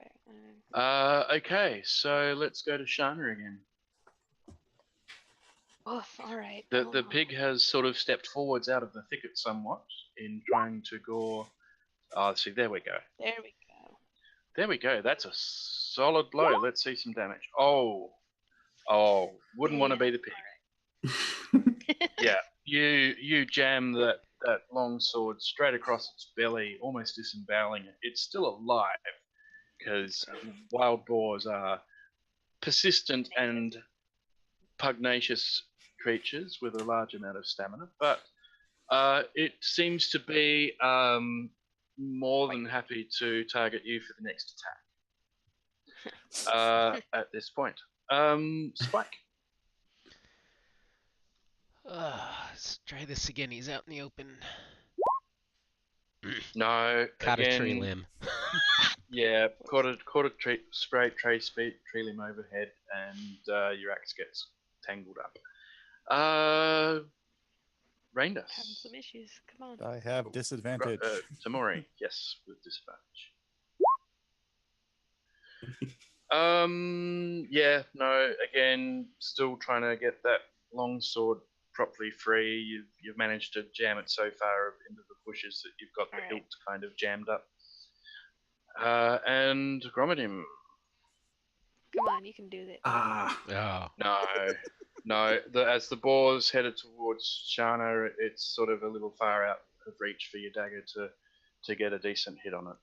fair. Okay, so let's go to Shana again. Oof, all right. The pig has sort of stepped forwards out of the thicket somewhat in trying to gore. Oh, see, there we go. There we go. There we go. That's a solid blow. Let's see some damage. Oh, wouldn't want to be the pig. Yeah, you jam that long sword straight across its belly, almost disemboweling it. It's still alive because wild boars are persistent and pugnacious creatures with a large amount of stamina, but it seems to be more than happy to target you for the next attack at this point. Spike. Let's try this again. He's out in the open. No, Caught a again, tree limb. Yeah, caught a tree limb overhead, and your axe gets tangled up. Rain Having dust. some issues. Come on. I have disadvantage. Tamori, yes, with disadvantage. Yeah, no, again, still trying to get that long sword properly free. You've managed to jam it so far into the bushes that you've got the Alright. hilt kind of jammed up. And Gromadim. Come on, you can do this. Oh. No. As the boar's headed towards Shana, it's sort of a little far out of reach for your dagger to get a decent hit on it.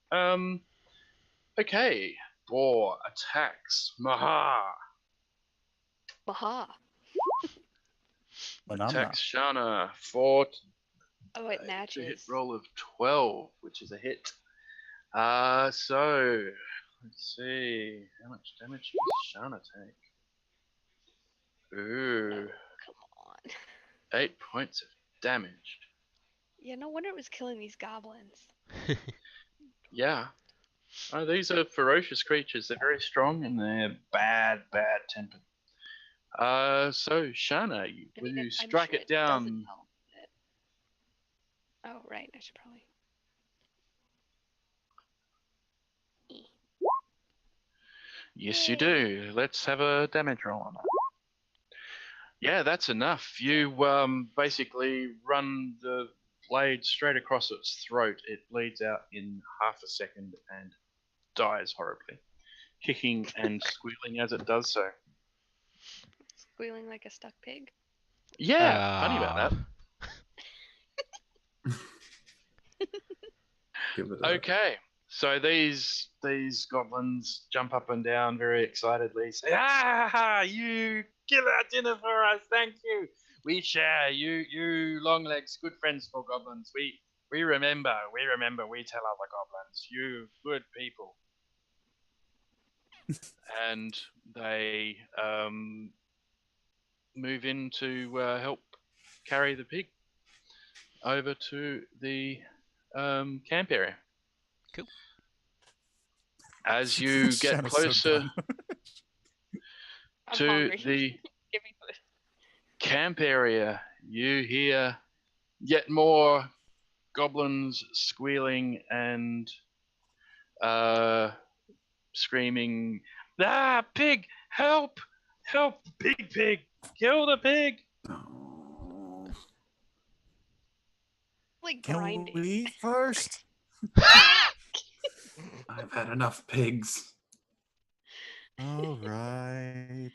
Okay, boar attacks Maha. Baha. Phenomena. Attacks Shana for Oh, it to hit matches. roll of 12, which is a hit. So let's see, how much damage does Shana take? Ooh, Come on. 8 points of damage. Yeah, no wonder it was killing these goblins. Yeah. These are ferocious creatures. They're very strong and they're bad tempered. So Shana, I will mean, you I'm strike sure it doesn't down? help it. Oh, right. I should probably. Yes, you Yay. do. Let's have a damage roll on that. Yeah, that's enough. You basically run the blade straight across its throat. It bleeds out in half a second and dies horribly, kicking and squealing as it does so. Squealing like a stuck pig. Yeah, funny about that. Give it a Okay, so these goblins jump up and down very excitedly, say, "Ah, you kill our dinner for us, thank you. We share. You long legs, good friends for goblins. We remember. We tell other goblins. You good people." And they move in to help carry the pig over to the camp area. Cool. As you get Shanna's so closer done. I'm to hungry. the Give me food. camp area, you hear yet more goblins squealing and screaming, "Ah, pig! Help! Help! Pig! Kill the pig!" oh. Like Can grinding. we eat first? I've had enough pigs. All right.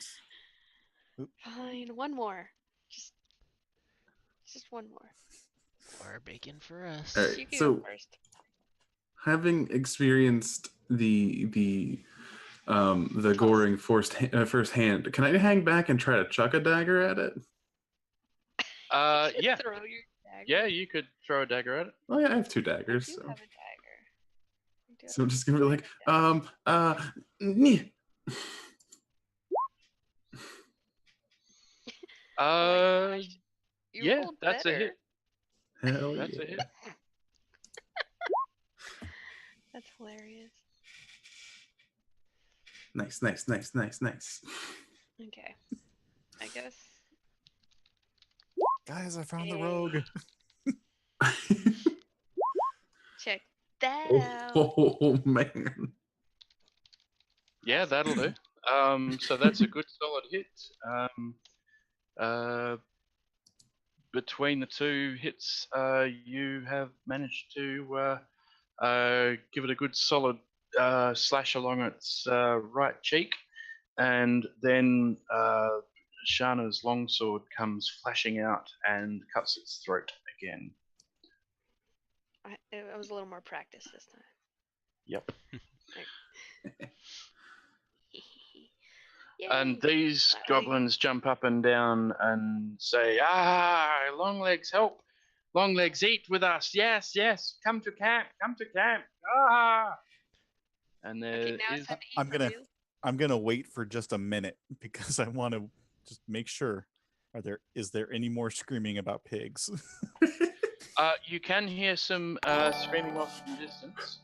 Fine. One more. Just one more. More bacon for us. All right, You can so go first. having experienced the goring firsthand, can I hang back and try to chuck a dagger at it? Yeah, Throw your dagger. yeah, you could throw a dagger at it. Oh yeah, I have 2 I do daggers. have So. a dagger. I do So have I'm just gonna be like, meh. Oh my gosh. You Yeah, rolled that's better. a hit. Hell That's yeah. a hit. That's hilarious. Nice. Okay. I guess. Guys, I found the rogue. Check that out. Oh man. Yeah, that'll do. So that's a good solid hit. Between the 2 hits, you have managed to give it a good solid slash along its right cheek, and then Shana's longsword comes flashing out and cuts its throat again. I was a little more practiced this time. Yep. Yay. And these I- goblins jump up and down and say, "Ah, Longlegs, help! Longlegs, eat with us! Yes, come to camp! Ah!" And there Okay, now is it's time to eat. I'm gonna wait for just a minute because I want to just make sure. Is there any more screaming about pigs? you can hear some screaming off in the distance.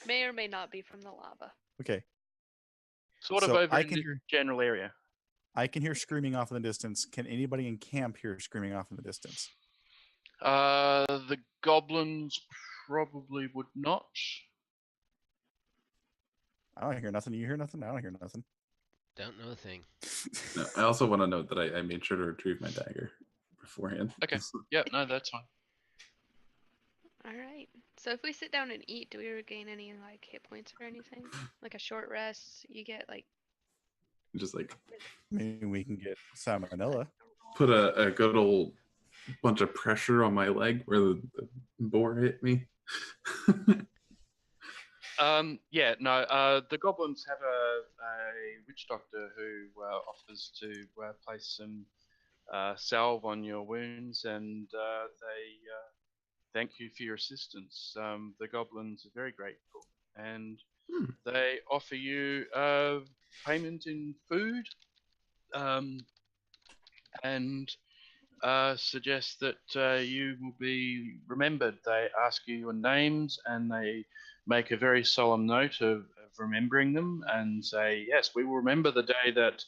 May or may not be from the lava. Okay. Sort of So over I in can the hear general area. I can hear screaming off in the distance. Can anybody in camp hear screaming off in the distance? The goblins probably would not. I don't hear nothing. You hear nothing? I don't hear nothing. Don't know a thing. No, I also want to note that I made sure to retrieve my dagger beforehand. Okay. Yep, no, that's fine. All right. So if we sit down and eat, do we regain any like hit points or anything? Like a short rest, you get like. Just like Maybe we can get salmonella. put a good old bunch of pressure on my leg where the boar hit me. Yeah, no. The goblins have a witch doctor who offers to place some salve on your wounds, and they thank you for your assistance. The goblins are very grateful, and they offer you payment in food, and suggest that you will be remembered. They ask you your names, and they make a very solemn note of remembering them, and say, "Yes, we will remember the day that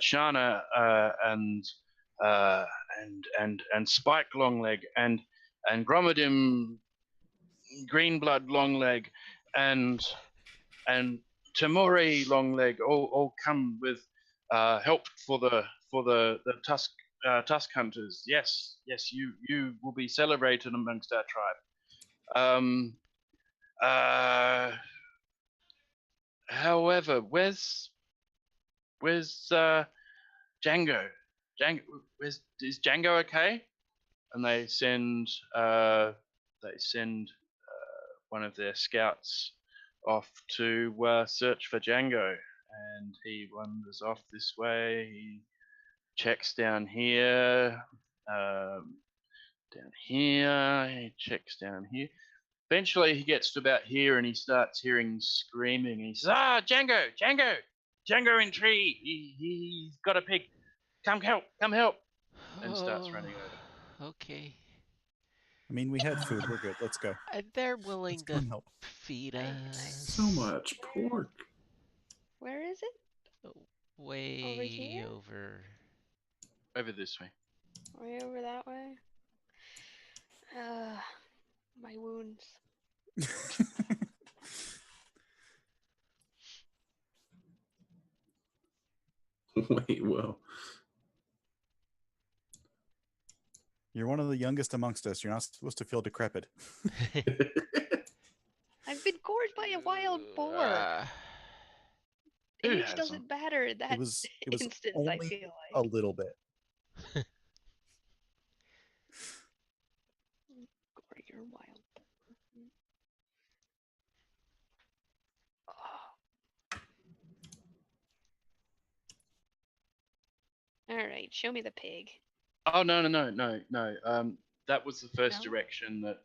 Shana uh, and Spike Longleg and Gromodim Greenblood Longleg and and Tamori Longleg all come with help for the tusk hunters. Yes, yes, you will be celebrated amongst our tribe. Um, uh, however, where's Django? Django, is Django okay? And they send one of their scouts off to search for Django, and he wanders off this way. He checks down here, down here. He checks down here. Eventually, he gets to about here, and he starts hearing screaming. And he says, "Ah, Django, Django, Django in tree. He's got a pig. Come help, come help!" And starts running over. Okay. I mean, we had food. We're good. Let's go. They're willing Let's go to and help. feed Nice, us. nice. So much pork. Where is it? Way here? Over this way. Way over that way. My wounds. Wait, whoa. You're one of the youngest amongst us. You're not supposed to feel decrepit. I've been gorged by a wild boar. Who Age hasn't? doesn't matter in that It was instance, only I feel a like. little bit. Or you're wild boar. Oh. Alright, show me the pig. Oh no. That was the first No? direction that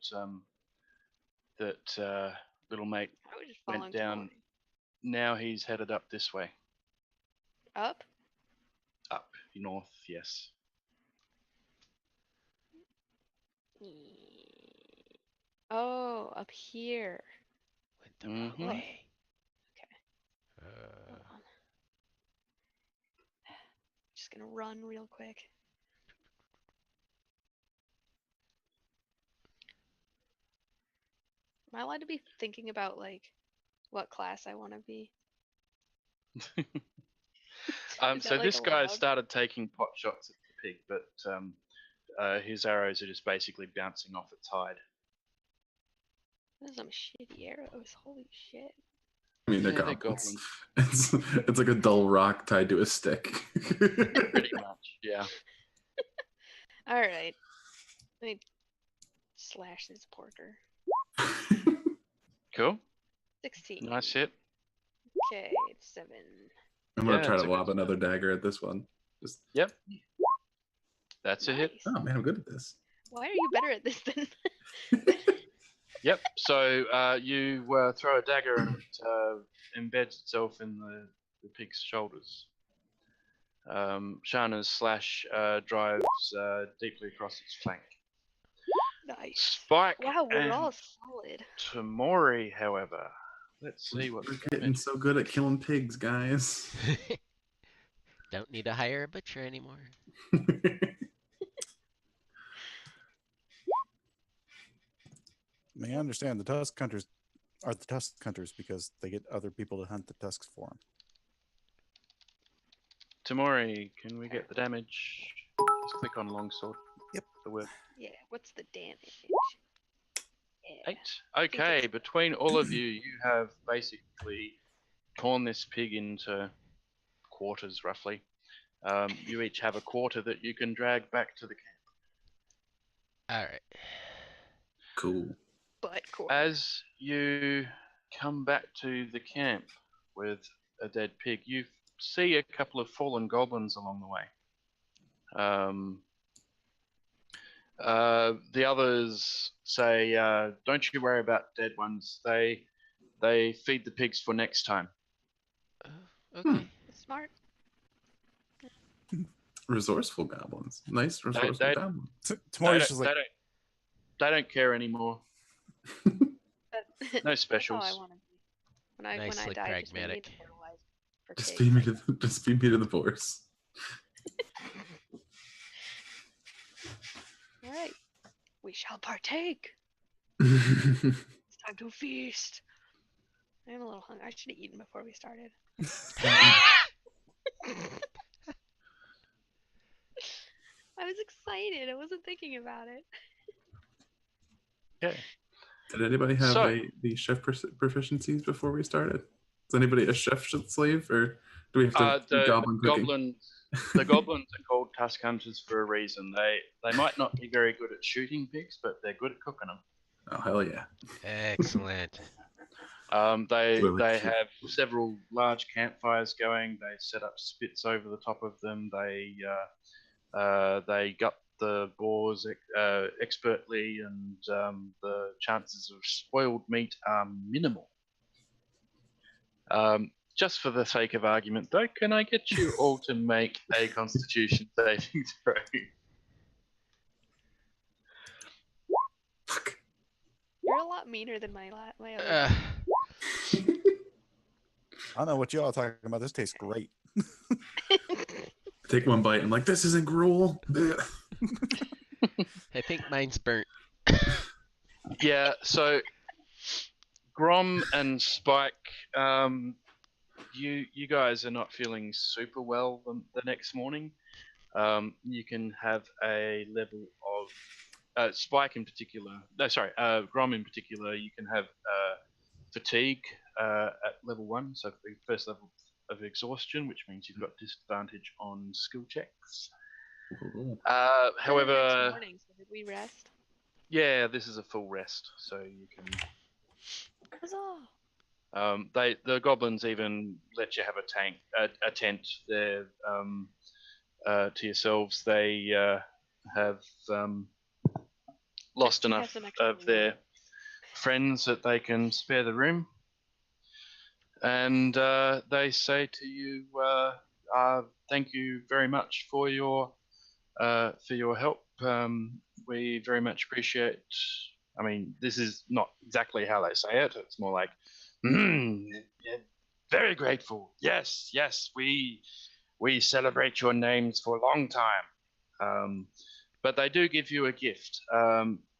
little mate I was just went following down. Tamori. Now he's headed up this way. Up? Up north, yes. Oh, up here. Went the wrong Mhm. way. Okay. Hold on. Just gonna run real quick. Am I allowed to be thinking about like what class I want to be? Is So that, like, this guy allowed? started taking pot shots at the pig, but his arrows are just basically bouncing off its hide. Those are some shitty arrows. Holy shit. I mean, they're Yeah, they're goblins. goblins. It's like a dull rock tied to a stick. Pretty much, yeah. Alright. Let me slash this porker. Cool. 16. Nice hit. Okay, 7. I'm gonna Yeah, try it's to a good lob another dagger at this one. Just Yep. That's a hit. Nice. oh man, I'm good at this. Why are you better at this than? Yep. So you throw a dagger and it embeds itself in the pig's shoulders. Shana's slash drives deeply across its flank. Nice. Spike Wow, we're and all solid. Tamori, however, let's see what We're getting so good at killing pigs, guys. Don't need to hire a butcher anymore. I mean, I understand the tusk hunters are the tusk hunters because they get other people to hunt the tusks for them. Tamori, can we get the damage? Just click on longsword. Yep. The word Yeah, what's the damage? Yeah. 8. Okay, between all of you, you have basically torn this pig into quarters, roughly. You each have a quarter that you can drag back to the camp. All right. Cool. Butt quarter. As you come back to the camp with a dead pig, you see a couple of fallen goblins along the way. The others say, "Don't you worry about dead ones. They feed the pigs for next time." Okay. Smart. Resourceful goblins. Nice resourceful they- goblins. Tomorrow's just like, They don't care anymore. That, No That's how I specials. want to be. When I Nicely die, just make me pragmatic. immortalized for Just pigs. feed me to the force. All right, we shall partake. It's It's time to feast. I'm a little hungry. I should have eaten before we started. I was excited. I wasn't thinking about it. Okay. Did anybody have So- the chef proficiencies before we started? Is anybody a chef slave, or do we have to do The goblin cooking? goblins are called tusk hunters for a reason. They might not be very good at shooting pigs, but they're good at cooking them. Oh hell yeah! Excellent. They Well, they sure. have several large campfires going. They set up spits over the top of them. They gut the boars expertly, and the chances of spoiled meat are minimal. Just for the sake of argument, though, can I get you all to make a Constitution saving throw? Fuck. You're a lot meaner than my other. Uh, I don't know what y'all are talking about. This tastes great. Take one bite and like, this isn't gruel. I think mine's burnt. Yeah, so Grom and Spike, you guys are not feeling super well the next morning. You can have a level of Spike in particular. No, sorry, Grom in particular. You can have fatigue at level 1, so the first level of exhaustion, which means you've got disadvantage on skill checks. However, Next morning, so did we rest? yeah, this is a full rest, so you can. Huzzah! The goblins even let you have a tent there to yourselves. They have lost Just to have enough some extra of their room. friends that they can spare the room, and they say to you, "Thank you very much for your help. We very much appreciate." I mean, this is not exactly how they say it. It's more like, yeah, "Very grateful. Yes, yes, we celebrate your names for a long time." But they do give you a gift.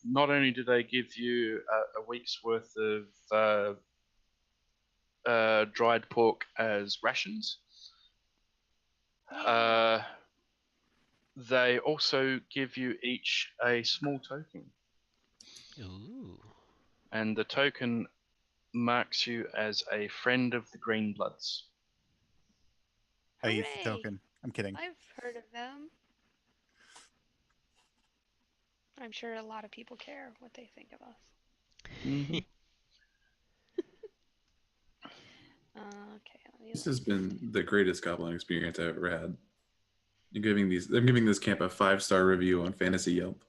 Not only do they give you a week's worth of dried pork as rations, they also give you each a small token. Ooh. And the token marks you as a friend of the Greenbloods. I eat the Hooray! token. I'm kidding. I've heard of them. I'm sure a lot of people care what they think of us. Mm-hmm. Okay, let me This look. has been the greatest goblin experience I've ever had. I'm giving this camp a 5-star review on Fantasy Yelp.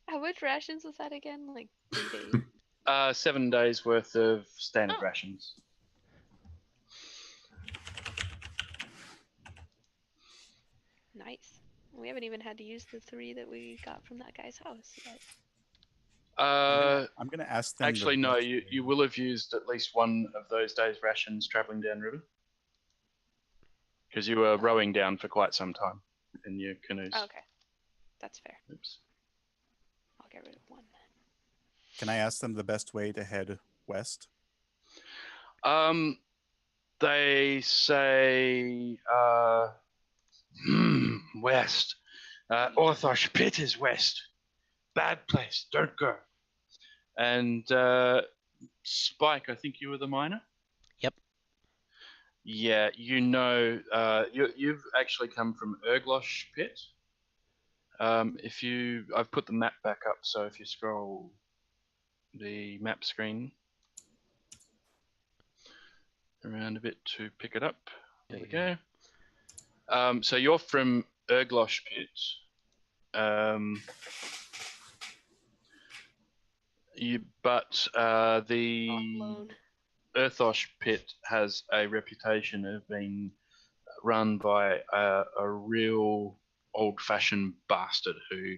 How much rations was that again? Like 3 days? 7 days worth of standard Oh. rations. Nice. We haven't even had to use the 3 that we got from that guy's house yet. I'm gonna ask them. Actually, the no. best You way. will have used at least one of those days' rations traveling downriver, because you were rowing down for quite some time in your canoes. Oh, okay, that's fair. Oops. I'll get rid of 1 then. Can I ask them the best way to head west? They say west. Orthosh Pit is west. Bad place. Don't go. And Spike, I think you were the miner. Yep. Yeah, you know, you've actually come from Erglosh Pit. I've put the map back up, so if you scroll the map screen around a bit to pick it up, there we go. So you're from Erglosh Pit. But the Alone. Earthosh Pit has a reputation of being run by a real old-fashioned bastard who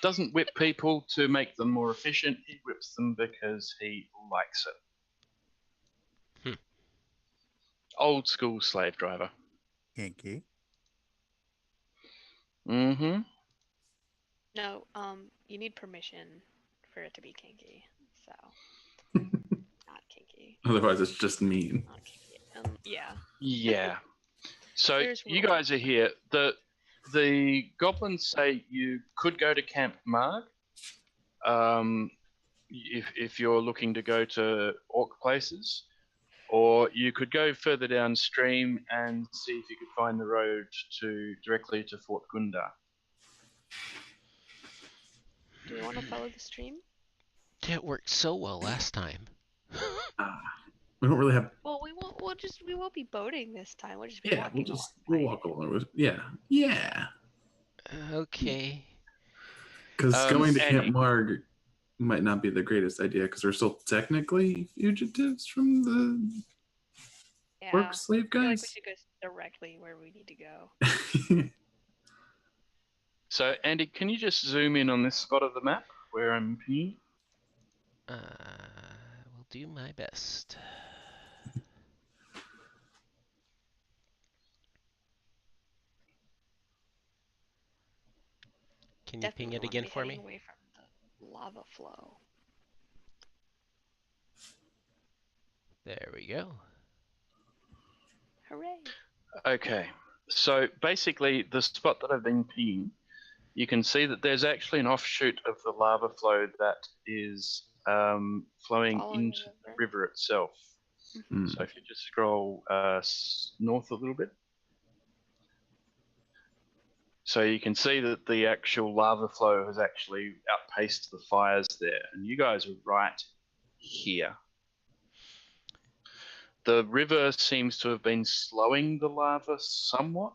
doesn't whip people to make them more efficient. He whips them because he likes it. Old school slave driver. Kinky. Mm-hmm. No, you need permission for it to be kinky. So, not kinky. Otherwise, it's just mean. Not kinky. Yeah. Yeah. So There's you rules. guys are here. The goblins say you could go to Camp Marg. If you're looking to go to orc places, or you could go further downstream and see if you could find the road directly to Fort Gundar. Do we want to follow the stream? It worked so well last time. We don't really have. Well, we won't be boating this time. We'll just be Yeah, walking we'll along. walk along with. Yeah. Okay. Because going to Andy. Camp Marg might not be the greatest idea because we're still technically fugitives from the Yeah. orc slave I feel like we guys. should go directly where we need to go. So Andy, can you just zoom in on this spot of the map where I'm pinging? Will do my best. Can you ping Definitely it wanna again be for heading me? away from the lava flow. There we go. Hooray! Okay. So basically, the spot that I've been pinging, you can see that there's actually an offshoot of the lava flow that is flowing Following into the the river itself. Hmm. So if you just scroll north a little bit. So you can see that the actual lava flow has actually outpaced the fires there. And you guys are right here. The river seems to have been slowing the lava somewhat,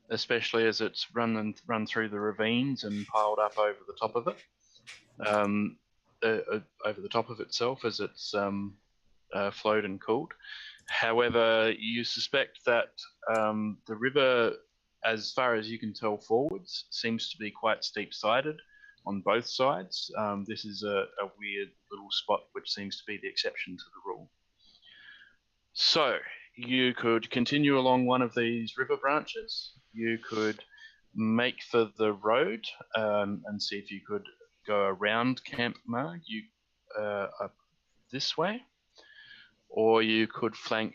especially as it's run through the ravines and piled up over the top of it, over the top of itself as it's flowed and cooled. However, you suspect that the river, as far as you can tell forwards, seems to be quite steep-sided on both sides. This is a weird little spot which seems to be the exception to the rule. So you could continue along one of these river branches. You could make for the road and see if you could go around Camp Marg up this way, or you could flank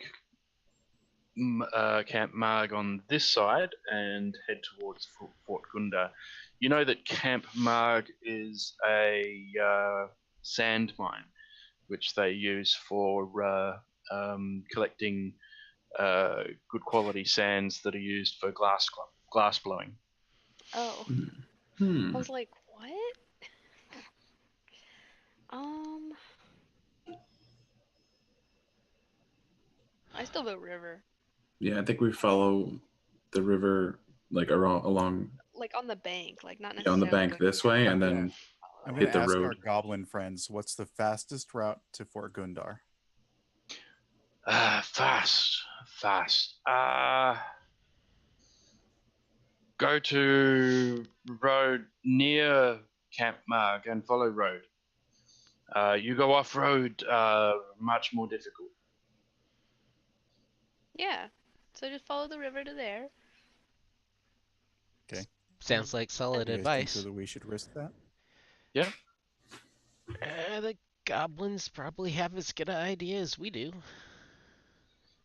Camp Marg on this side and head towards Fort Gundar. You know that Camp Marg is a sand mine, which they use for collecting good quality sands that are used for glass blowing. Oh, Hmm. I was like, what? I still vote river. Yeah, I think we follow the river like along Like on the bank, like not on necessarily the bank going this way, and down. then I'm hit going the to ask road. our goblin friends, what's the fastest route to Fort Gundar? Fast. Go to road near Camp Marg and follow road. You go off road, much more difficult. Yeah. So just follow the river to there. Okay. Sounds like solid You guys think advice. that we should risk that? Yeah. The goblins probably have as good an idea as we do.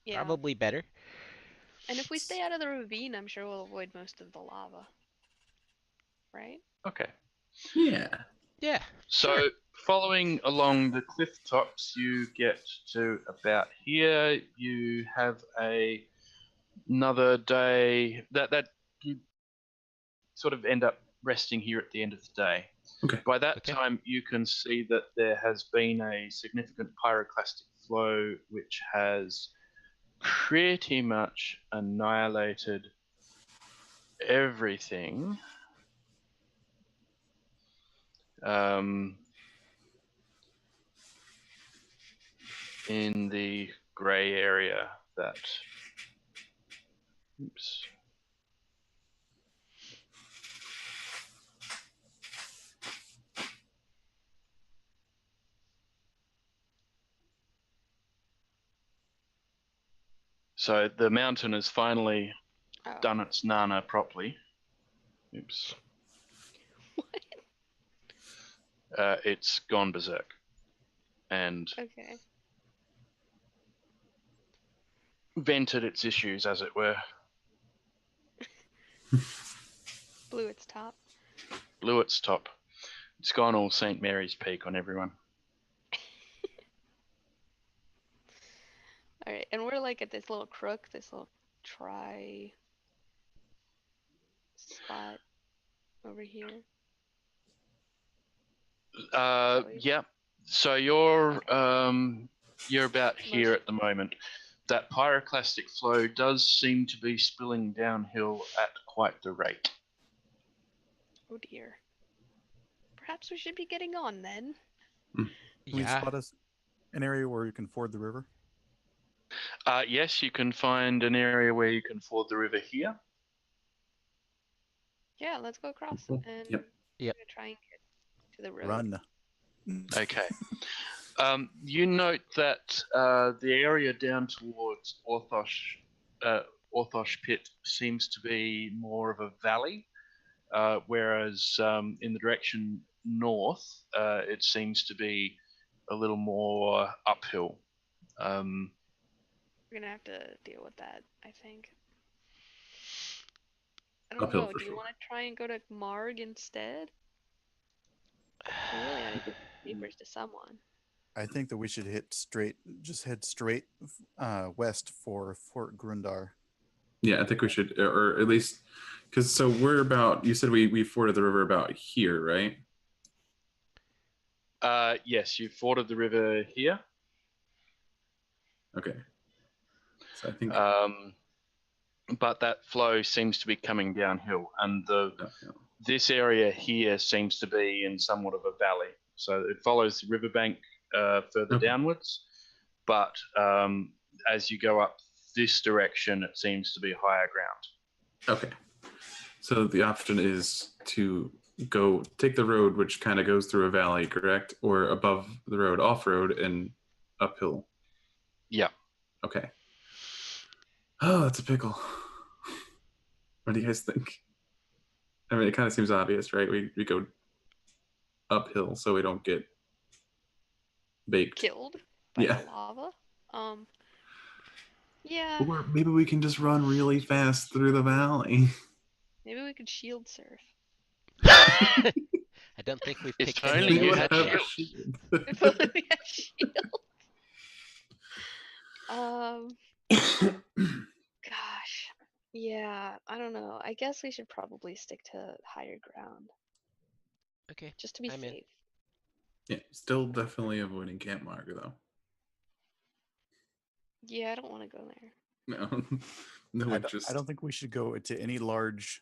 Yeah. Probably better. And if we stay out of the ravine, I'm sure we'll avoid most of the lava. Right? Okay. Yeah. Yeah. So sure. following along the cliff tops, you get to about here. You have another day. sort of end up resting here at the end of the day. Okay. By that Okay. time, you can see that there has been a significant pyroclastic flow which has pretty much annihilated everything. In the grey area that. Oops. So the mountain has finally Oh. done its nana properly. Oops. What? It's gone berserk. And Okay. vented its issues, as it were. Blew its top. Blew its top. It's gone all St. Mary's Peak on everyone. Alright, and we're like at this little crook, this little tri spot over here. Yeah. So you're about here at the moment. That pyroclastic flow does seem to be spilling downhill at quite the rate. Oh dear. Perhaps we should be getting on then. Can we Yeah. spot us an area where you can ford the river? Yes, you can find an area where you can ford the river here. Yeah, let's go across Cool. and Yep. we're Yep. gonna try and get to the road. Run. Okay. You note that the area down towards Orthosh Pit seems to be more of a valley, whereas in the direction north, it seems to be a little more uphill. We're gonna have to deal with that, I think. I don't Uphill know. for Do you sure. want to try and go to Marg instead? We really gotta get papers to someone. I think that we should head straight west for Fort Grundar. Yeah, I think we should, or at least, because so we're about. You said we forded the river about here, right? Yes, you forded the river here. Okay. So I think. But that flow seems to be coming downhill, and Yeah. this area here seems to be in somewhat of a valley. So it follows the riverbank further Okay. downwards, but as you go up this direction, it seems to be higher ground. Okay. So the option is to go take the road, which kind of goes through a valley, correct? Or above the road, off road and uphill. Yeah. Okay. Oh, that's a pickle. What do you guys think? I mean, it kind of seems obvious, right? We go uphill so we don't get baked. Killed by Yeah. the lava. Yeah. Or maybe we can just run really fast through the valley. Maybe we could shield surf. I don't think we've If picked any only of you those had up shields. yet. If only we had shield. Gosh. Yeah, I don't know. I guess we should probably stick to higher ground. Okay. Just to be I'm in. safe. Yeah, still definitely avoiding Camp Mark though. Yeah, I don't want to go there. No, no interest. I don't think we should go into any large,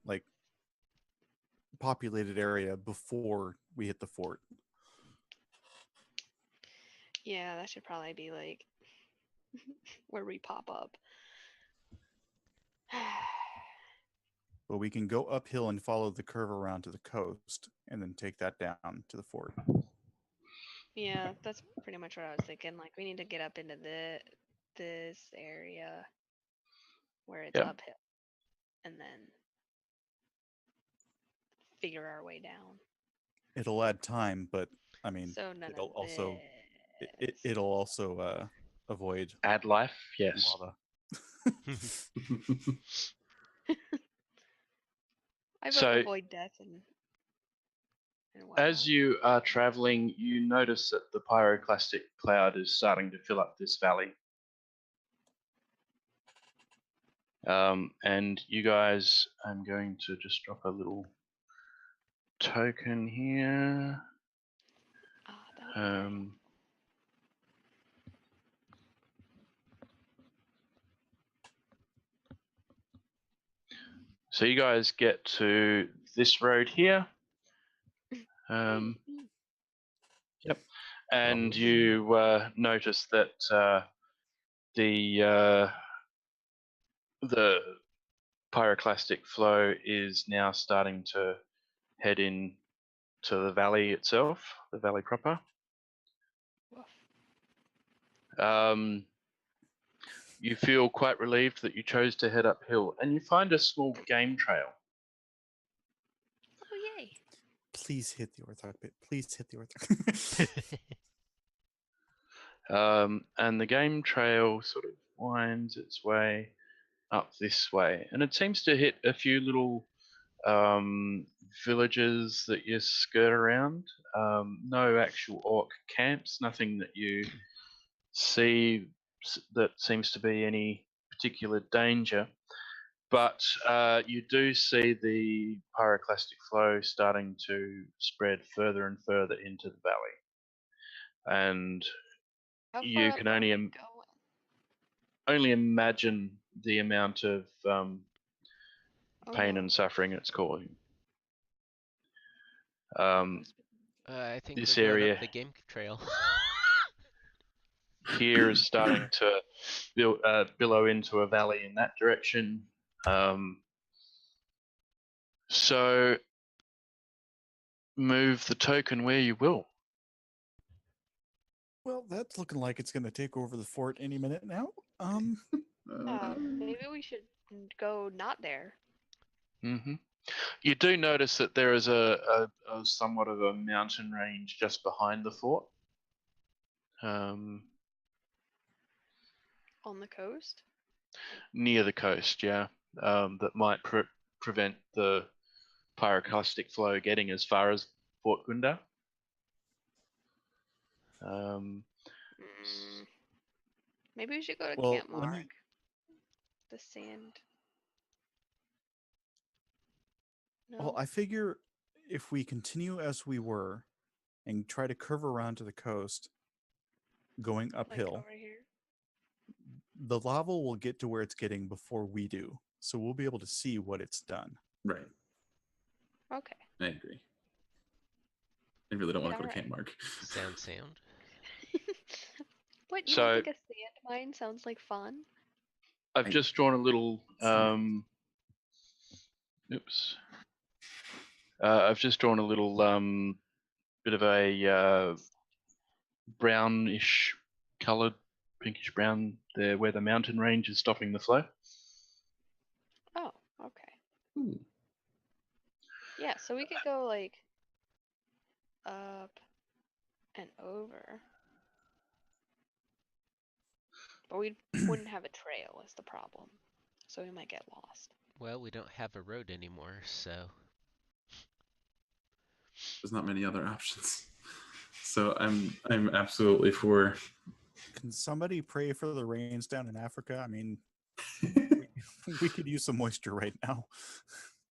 like, populated area before we hit the fort. Yeah, that should probably be like where we pop up. But we can go uphill and follow the curve around to the coast and then take that down to the fort. Yeah, that's pretty much what I was thinking. Like, we need to get up into this area where it's Yep. uphill, and then figure our way down. It'll add time, but I mean, So none it'll of also this. it'll also avoid Add life, yes. lava. I vote So- avoid death and whatnot. As you are traveling, you notice that the pyroclastic cloud is starting to fill up this valley. And you guys, I'm going to just drop a little token here. That would be great. So you guys get to this road here. Yep. And you notice that the pyroclastic flow is now starting to head in to the valley itself, the valley proper. You feel quite relieved that you chose to head uphill, and you find a small game trail. Oh, yay. Please hit the orthoc bit. Please hit the orthoc. And the game trail sort of winds its way up this way, and it seems to hit a few little villages that you skirt around. No actual orc camps, nothing that you see that seems to be any particular danger. But you do see the pyroclastic flow starting to spread further and further into the valley. And How you far can up are only we only imagine the amount of pain no. and suffering it's causing. I think This we're going area up the game trail. here is starting to billow into a valley in that direction. So move the token where you will. Well, that's looking like it's going to take over the fort any minute now. Maybe we should go not there. Mm-hmm. You do notice that there is a somewhat of a mountain range just behind the fort. On the coast? Near the coast, yeah. That might prevent the pyroclastic flow getting as far as Fort Gunda. Maybe we should go to Well, Camp let me- Mark. The sand. No? Well, I figure if we continue as we were and try to curve around to the coast, going Like uphill, over here? the lava will get to where it's getting before we do. So we'll be able to see what it's done. Right. Okay. I agree. I really don't want to go to Alright. Camp Mark. Sound. What, you So- don't think a sand mine sounds like fun? I've just drawn a little. Oops. I've just drawn a little bit of a brownish coloured, pinkish brown there, where the mountain range is stopping the flow. Oh, okay. Ooh. Yeah, so we could go like up and over. But we wouldn't have a trail is the problem. So we might get lost. Well, we don't have a road anymore, so There's not many other options. So I'm absolutely for. Can somebody pray for the rains down in Africa? I mean, we could use some moisture right now.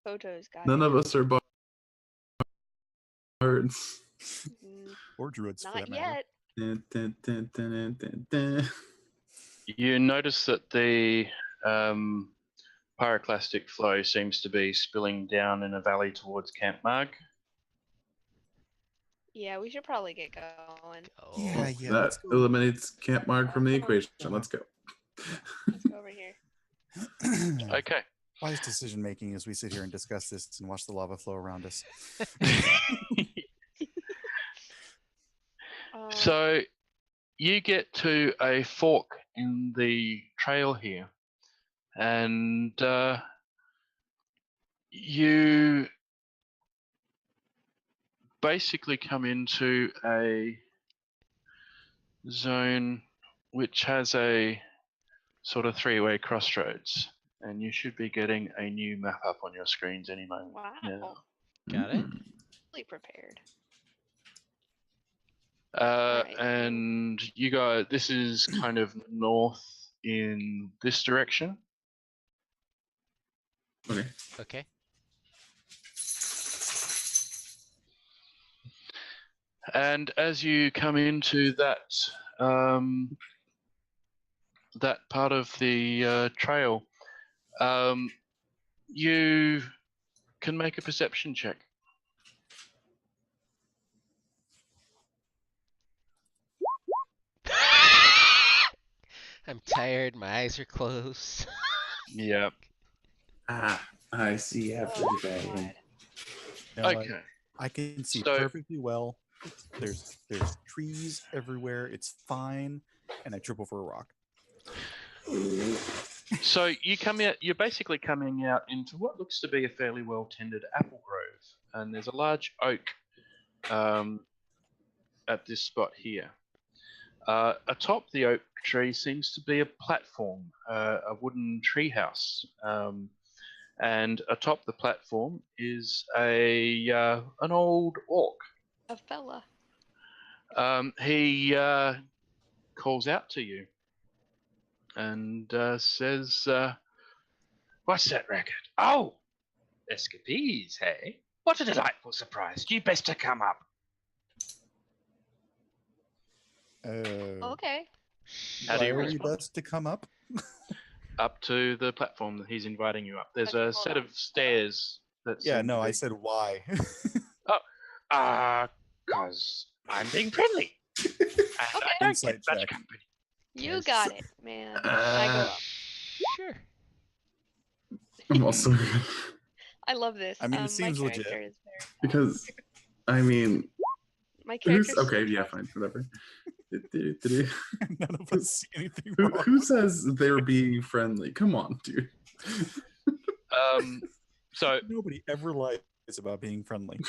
Photos, got None it. of us are bards. Or druids, for Not that matter. yet. Dun, dun, dun, dun, dun, dun. You notice that the pyroclastic flow seems to be spilling down in a valley towards Camp Marg. Yeah, we should probably get going. Yeah, oh, That let's go. eliminates Camp Mark from the Come on. equation. Let's go. Let's go over here. Okay. Wise decision making as we sit here and discuss this and watch the lava flow around us. So you get to a fork in the trail here, and you basically come into a zone which has a sort of three-way crossroads, and you should be getting a new map up on your screens any moment Wow. now. got it. Fully prepared. And you guys, this is kind of north in this direction. Okay. Okay. And as you come into that that part of the trail, you can make a perception check. I'm tired. My eyes are closed. Yeah. I see Oh, everything. God. No, Okay. I can see So- perfectly well. There's trees everywhere. It's fine, and I trip over a rock. So you come out. You're basically coming out into what looks to be a fairly well-tended apple grove, and there's a large oak at this spot here. Atop the oak tree seems to be a platform, a wooden treehouse, and atop the platform is an old orc. A fella. He calls out to you and says, "What's that racket? Oh, escapees, hey? What a delightful surprise! You best to come up." Okay. How do Why you are we respond? best to come up? Up to the platform that he's inviting you up. There's Okay, a hold set on, of hold on. stairs that Yeah, seem no, to I be. said why. Cause I'm being friendly, and I Okay. don't Insight get much check. company. You Yes. got it, man. I go up. Sure. I'm also I love this. I mean, it my seems character legit. is very because I mean, my who's character's okay? so Yeah, trusty. fine, whatever. None of us see anything Who, wrong. who with says they're being friendly? Come on, dude. So it. Nobody ever lies about being friendly.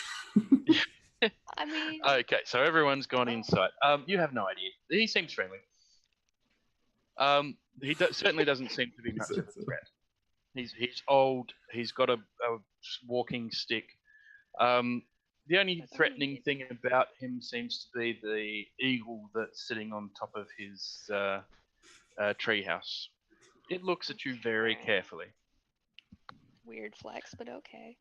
I mean, okay, so everyone's gone Oh. inside. You have no idea. He seems friendly. He certainly doesn't seem to be much of a threat. He's old. He's got a walking stick. The only That's threatening amazing. thing about him seems to be the eagle that's sitting on top of his treehouse. It looks at you very carefully. weird flex, but okay.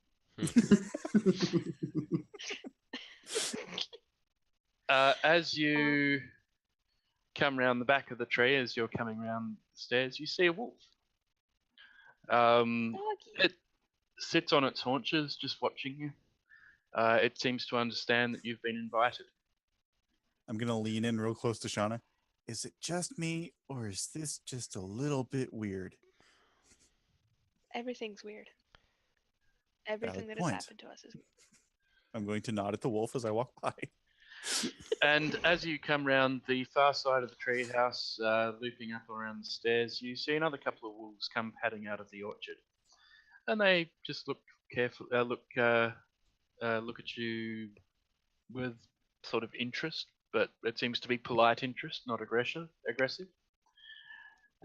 As you come round the back of the tree, as you're coming round the stairs, you see a wolf. Doggy. It sits on its haunches, just watching you. It seems to understand that you've been invited. I'm gonna lean in real close to Shauna. Is it just me, or is this just a little bit weird? Everything's weird. Everything that point. has happened to us is I'm going to nod at the wolf as I walk by. And as you come round the far side of the treehouse, looping up around the stairs, you see another couple of wolves come padding out of the orchard, and they just look careful, look at you with sort of interest, but it seems to be polite interest, not aggressive.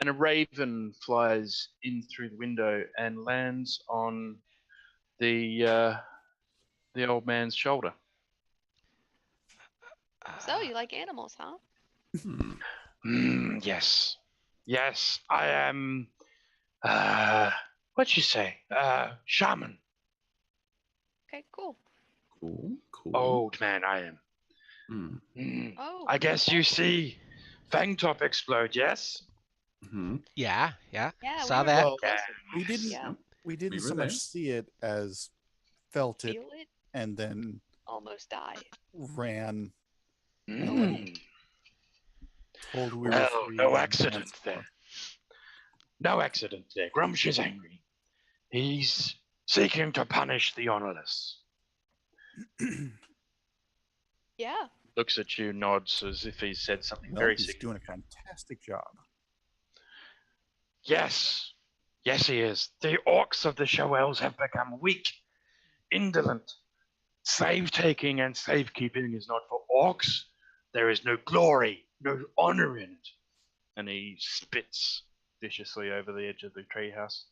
And a raven flies in through the window and lands on the old man's shoulder. So you like animals, huh? Yes, yes, I am. What'd you say? Shaman. Okay, cool. Cool. Old man, I am. Oh. I guess you see Fangtop explode, yes? Mm-hmm. Yeah. Yeah, Saw we were that. Well, closer. we didn't. Yeah. We didn't We were so much there. see it as felt it, Feel it. and then Almost die. ran Away. told we were Well, free. no and accident once there. more. No accident there. Grumsh is angry. He's seeking to punish the honorless. Yeah. Looks at you, nods as if he said something Well, very he's doing significant. a fantastic job. Yes. Yes, he is. The orcs of the Shoels have become weak, indolent. Slave-taking and slave-keeping is not for orcs. There is no glory, no honor in it. And he spits viciously over the edge of the treehouse.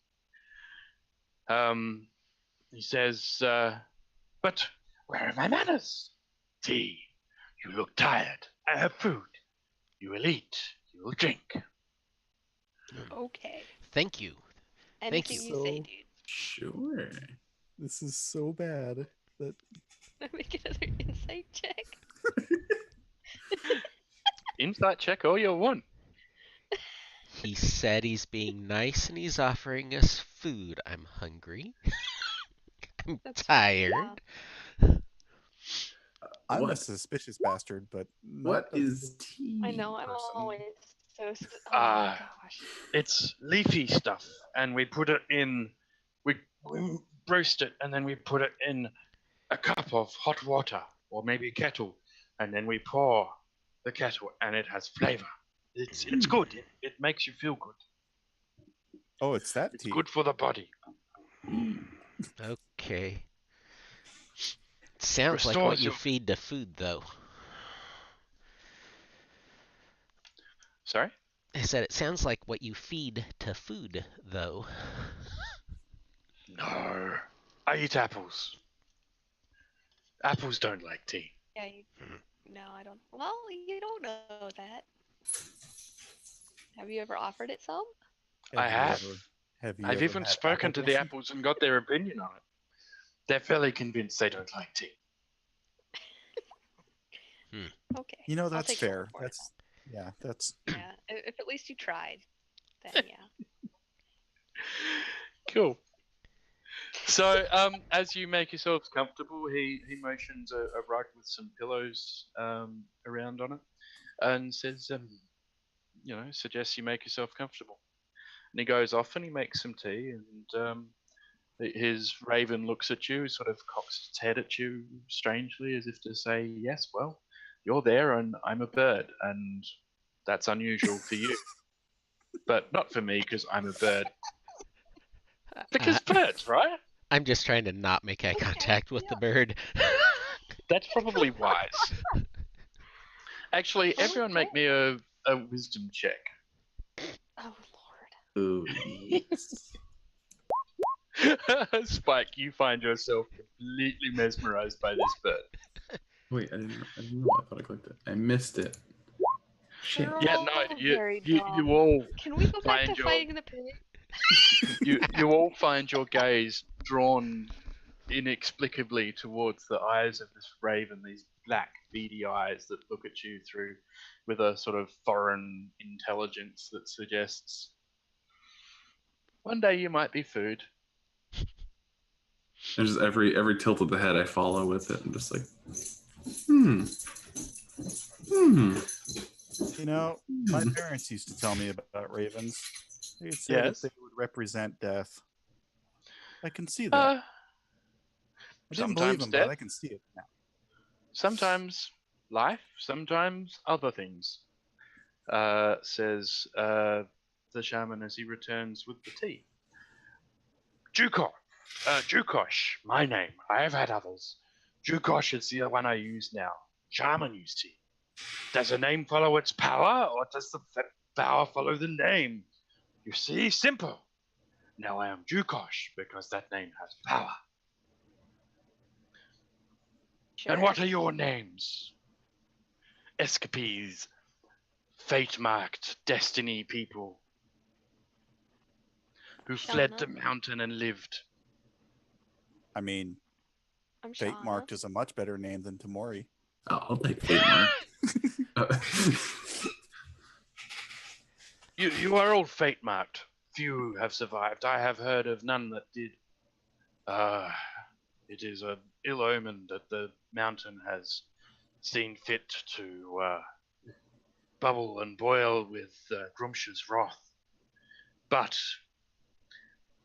He says, but where are my manners? Tea. You look tired. I have food. You will eat. You will drink. Okay. Thank you. Anything you. you say, So- dude. Sure. This is so bad that Make another insight check. Insight check all you want. He said he's being nice and he's offering us food. I'm hungry. I'm That's tired. I'm a What? suspicious bastard, but What is tea? I know. I'm person? always so. Oh Ah. gosh. It's leafy stuff, and we put it in. We roast it, and then we put it in a cup of hot water, or maybe a kettle, and then we pour the kettle, and it has flavor. It's good. It makes you feel good. oh, it's that It's tea. good for the body. Okay. Sounds like Restores what you your- feed to food, though. Sorry? I said it sounds like what you feed to food, though. No. I eat apples. Apples don't like tea. Yeah. No, I don't. Well, you don't know that. Have you ever offered it some? I you have. ever- have you I've ever even had spoken apple to the blossom? apples and got their opinion on it. They're fairly convinced they don't like tea. Okay. You know, I'll that's take your fair. word for it. That's Yeah. If at least you tried, then yeah. Cool. So, as you make yourselves comfortable, he motions a rug with some pillows around on it, and says, suggests you make yourself comfortable. And he goes off and he makes some tea, and his raven looks at you, sort of cocks its head at you strangely, as if to say, "Yes, well, you're there, and I'm a bird, and that's unusual for you, but not for me because I'm a bird." Because birds, right? I'm just trying to not make eye Okay, contact with the yeah. bird. That's probably wise. Actually, everyone make me a wisdom check. Oh Lord. Oh, yes. Spike, you find yourself completely mesmerized by this bird. Wait, I didn't know. I thought I clicked it. I missed it. Shit. They're Yeah, all no, very you dumb. all Can we go back find to your fighting the pig? you all find your gaze drawn inexplicably towards the eyes of this raven, these black beady eyes that look at you through with a sort of foreign intelligence that suggests one day you might be food. And just every tilt of the head I follow with it. I'm just like, hmm. you know, my parents used to tell me about ravens. They'd say Yes. that they would represent death. I can see that. Uh, I didn't believe sometimes him, death. but I can see it now. Sometimes life, sometimes other things, says the shaman as he returns with the tea. Jukosh, my name. I have had others. Jukosh is the one I use now. Shaman, you see. Does a name follow its power, or does the power follow the name? You see, simple. Now I am Jukosh because that name has power. Sure. And what are your names? Escapees, fate-marked destiny people who fled the Shauna. mountain and lived. I mean, I'm Fate Shauna. Marked is a much better name than Tamori. I'll take Fate Mark. You are all fate-marked. Few have survived. I have heard of none that did. It is an ill omen that the mountain has seen fit to bubble and boil with Grumsh's wrath. But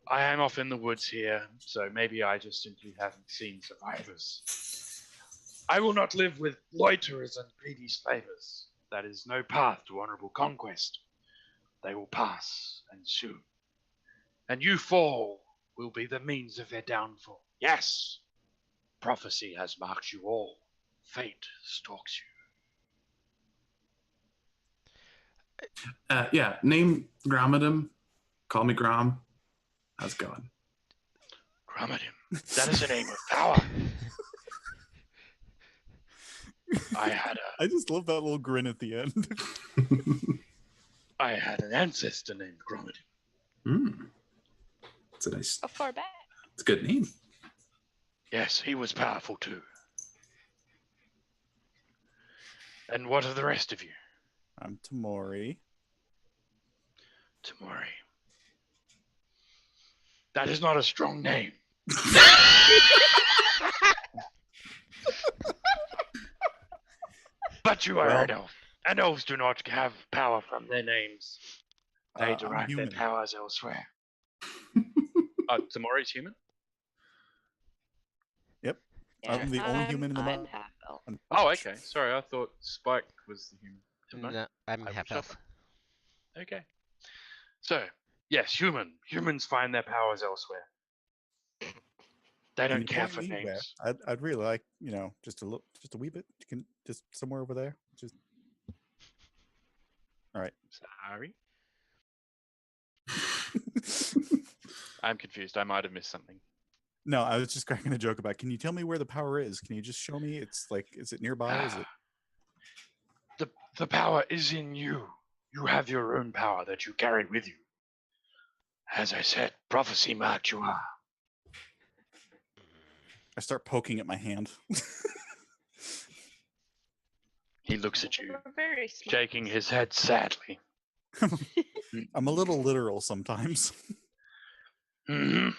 I am off in the woods here, so maybe I just simply haven't seen survivors. I will not live with loiterers and greedy slavers. That is no path to honorable conquest. They will pass, and soon. And you four will be the means of their downfall. Yes, prophecy has marked you all. Fate stalks you. Yeah, name Gromadum. Call me Grom. How's it going? Gramadim. That is a name of power. I just love that little grin at the end. I had an ancestor named Gramadim. Hmm. It's a nice, How far back? it's a good name. Yes, he was powerful too. And what of the rest of you? I'm Tamori. Tamori. That is not a strong name. But you are an elf. And elves do not have power from their names. They I'm derive their human. powers elsewhere. Tamori's human? Yep. Yeah, I'm the only human in the I'm bunch. half elf. Oh, okay. Sorry, I thought Spike was the human. Never mind. No, I'm I half will elf. suffer. Okay. So, yes, humans find their powers elsewhere. They Can don't you care point for me where? names. I'd really like, just a little, just a wee bit. You can just somewhere over there. Just all right. Sorry. I'm confused. I might have missed something. No, I was just cracking a joke about. Can you tell me where the power is? Can you just show me? It's like, is it nearby? Is it? The power is in you. You have your own power that you carry with you. As I said, prophecy marked you are. I start poking at my hand. He looks at you, We're very smart. shaking his head sadly. I'm a little literal sometimes. Hmm.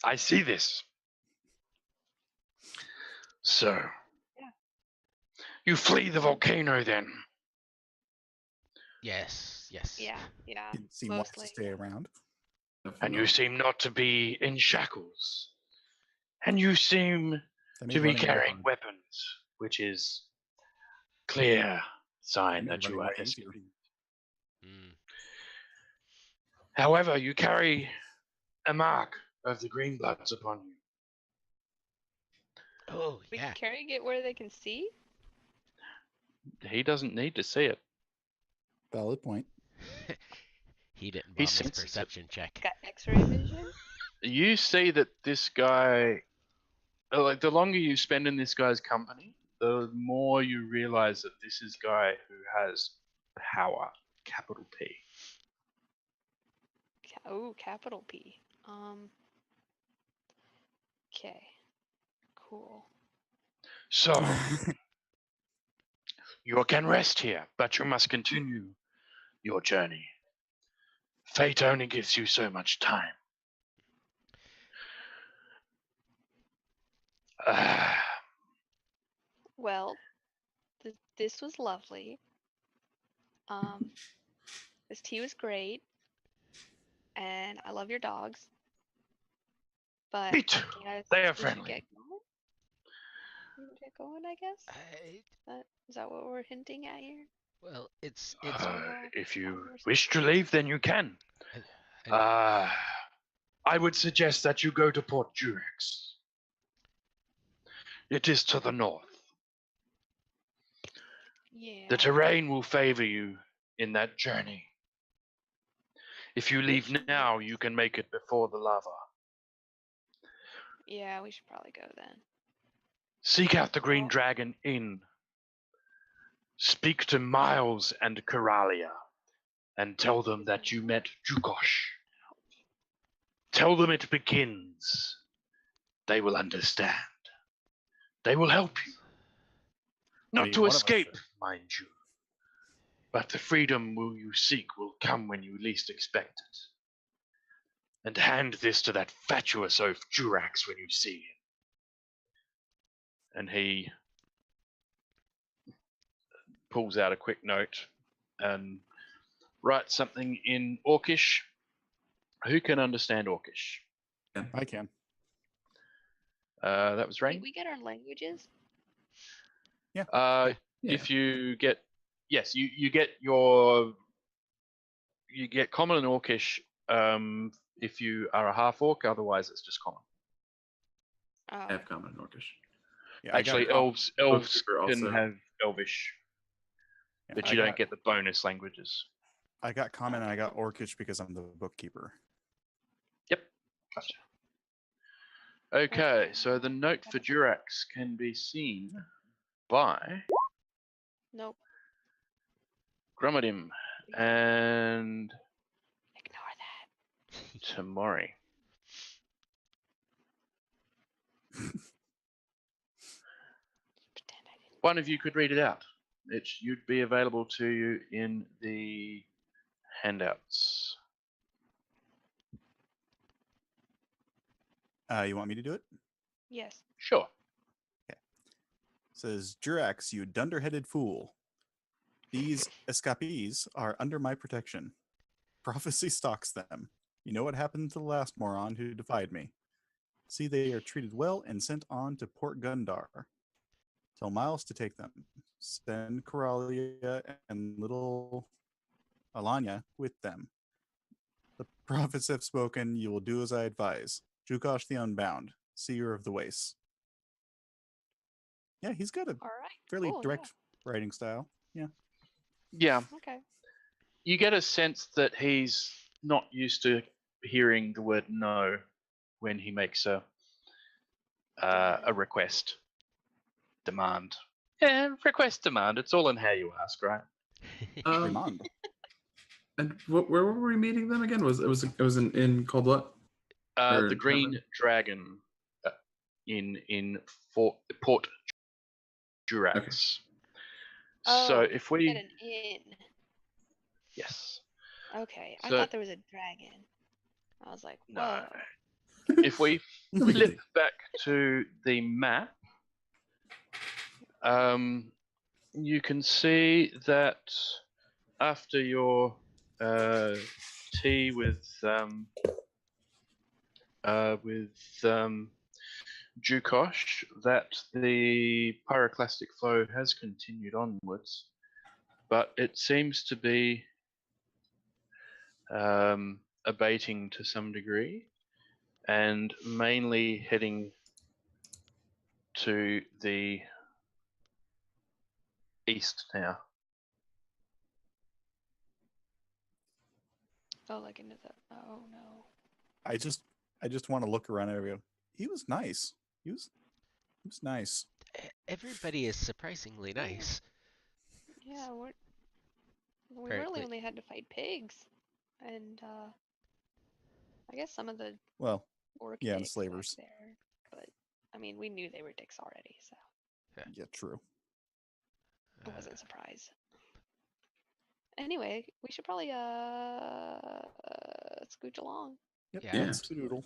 I see this. So, Yeah. you flee the volcano then. Yes. Yeah, yeah. Didn't seem wise to Mostly. stay around. And you seem not to be in shackles. And you seem That made to be running way carrying hard. weapons, which is clear sign Made that you running are way easier. escaping. Mm. However, you carry a mark of the green bloods upon you. Oh, We yeah. can carry it where they can see. He doesn't need to see it. Valid point. He didn't He bomb his senses it. perception check. Got X-ray vision. You see that this guy, like the longer you spend in this guy's company, the more you realize that this is a guy who has power, capital P. Oh, capital P. Okay. Cool. So, you can rest here, but you must continue your journey. Fate only gives you so much time. Well, this was lovely. This tea was great, and I love your dogs. But Me too. I guess They are we should friendly. get going. We should get going, I guess. Is that what we're hinting at here? Well, it's If you wish to leave, then you can. I- I would suggest that you go to Port Jurex. It is to the north. Yeah. The terrain will favor you in that journey. If you leave now, you can make it before the lava. Yeah, we should probably go then. Seek out the Green Well- Dragon Inn. Speak to Miles and Coralia and tell them that you met Jukosh. Tell them it begins. They will understand. They will help you. Not Maybe to one of us escape, should. mind you. But the freedom you seek will come when you least expect it. And hand this to that fatuous oaf Jurax when you see him. And he pulls out a quick note and writes something in Orcish. Who can understand Orcish? I can. That was Did Rain. we get our languages? Yeah. If you get, yes, you get common and Orcish. If you are a half orc, otherwise it's just common. Oh. I have common and Orcish. Yeah, I got Actually, common. elves Bookkeeper can also. have Elvish, Yeah, but I you don't got- get the bonus languages. I got common and I got Orcish because I'm the bookkeeper. Yep. Gotcha. Okay, so the note for Jurax can be seen by Nope. Grummadim and Ignore that. Tamori. one of you could read it out. You'd be available to you in the handouts. You want me to do it? Yes. Sure. It says, Jurax, you dunderheaded fool. These escapees are under my protection. Prophecy stalks them. You know what happened to the last moron who defied me. See, they are treated well and sent on to Port Gundar. Tell Miles to take them. Send Coralia and little Alanya with them. The prophets have spoken. You will do as I advise. Jukosh the Unbound, seer of the wastes. Yeah, he's got a All right. fairly cool, direct writing style. Yeah. Yeah. Yeah. Okay. You get a sense that he's not used to hearing the word no when he makes a request, demand. Yeah, request, demand. It's all in how you ask, right? Remand. And where were we meeting them again? It was in called what? The Green Dragon in Port Jurax. Okay. So Oh, if at we an inn. yes, Okay. I So- thought there was a dragon. I was like, no. whoa. If we flip back to the map, you can see that after your tea with Jukosh, that the pyroclastic flow has continued onwards, but it seems to be abating to some degree, and mainly heading to the east now. Oh, like into the. Oh no. I just want to look around and go, he was nice. He was nice. Everybody is surprisingly nice. Yeah, we Very really cle- only had to fight pigs, and I guess some of the Well, orc yeah, and dicks back slavers. there. But I mean, we knew they were dicks already, so Yeah, true. I wasn't surprised. Anyway, we should probably scooch along. Yep. Yeah. Yeah. Let's doodle.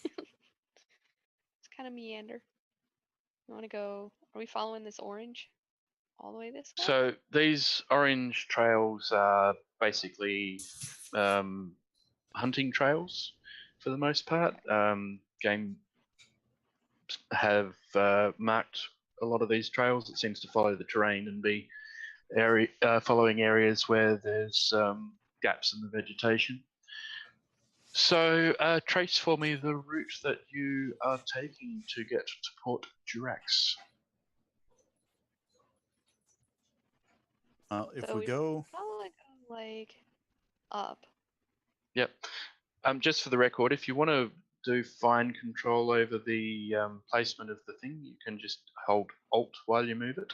It's kind of meander. You want to go? Are we following this orange all the way this way? So these orange trails are basically hunting trails for the most part. Game have marked a lot of these trails. It seems to follow the terrain and be following areas where there's gaps in the vegetation. So trace for me the route that you are taking to get to Port Jurax. If So we we go, probably go like up. Yep. Just for the record, if you want to do fine control over the placement of the thing, you can just hold Alt while you move it,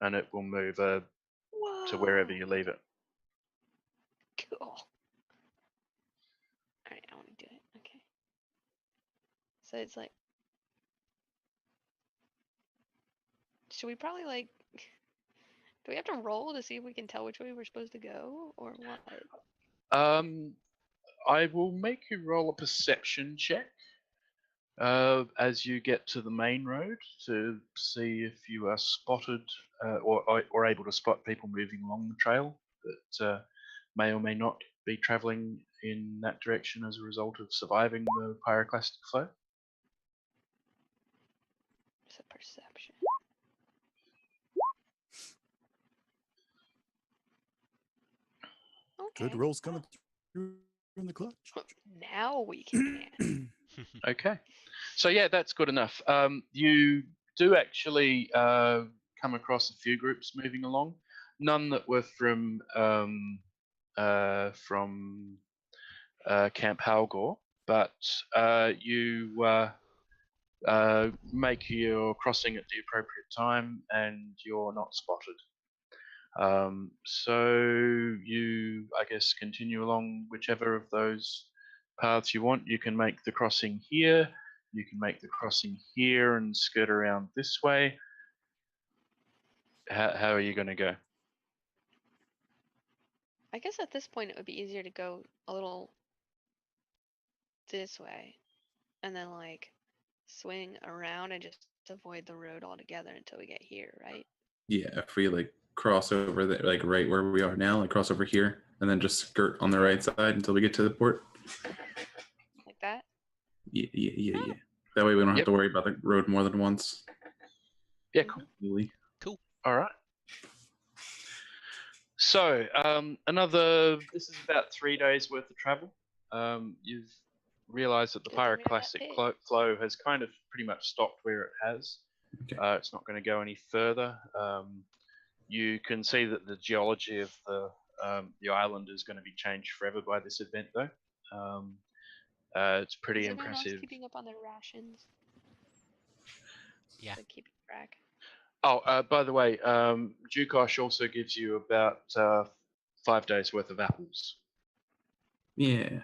and it will move to wherever Whoa. you leave it. Cool. Alright, I want to do it. Okay. So it's like. Should we probably like. Do we have to roll to see if we can tell which way we're supposed to go, or what? I will make you roll a perception check as you get to the main road to see if you are spotted or able to spot people moving along the trail that may or may not be travelling in that direction as a result of surviving the pyroclastic flow. It's a perception. Okay. good rolls coming through in the clutch. Now we can. Okay, so yeah, that's good enough. You do actually come across a few groups moving along, none that were from Camp Halgor, but you make your crossing at the appropriate time and you're not spotted. So you, I guess, continue along whichever of those paths you want. You can make the crossing here, you can make the crossing here and skirt around this way, How are you going to go? I guess at this point it would be easier to go a little this way and then like swing around and just avoid the road altogether until we get here, right? Yeah, if we like cross over the, like right where we are now, like cross over here, and then just skirt on the right side until we get to the port. Like that? Yeah. That way we don't have Yep. to worry about the road more than once. Yeah, cool. Really. Cool. All right. So this is about 3 days worth of travel. You've realised that the Good thing we got pyroclastic paid. flow has kind of pretty much stopped where it has. Okay. It's not going to go any further. You can see that the geology of the island is going to be changed forever by this event, though. It's pretty Is anyone else impressive. keeping up on their rations? Yeah. Like keeping track. Oh, by the way, Dukosh also gives you about 5 days worth of apples, Yeah.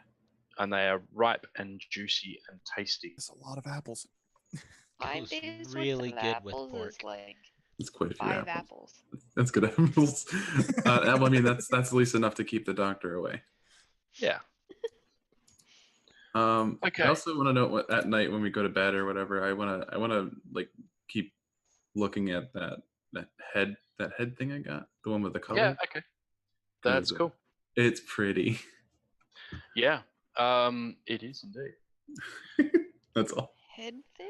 and they are ripe and juicy and tasty. There's a lot of apples. 5 Goes days really worth of good with apples pork. is like It's quite a few 5 apples. apples. That's good apples. I mean, that's at least enough to keep the doctor away. Yeah. Okay. I also want to know what at night when we go to bed or whatever. I wanna like keep looking at that head thing I got, the one with the color. Yeah. Okay. That's cool. It's pretty. Yeah. It is indeed. That's all. Head thing?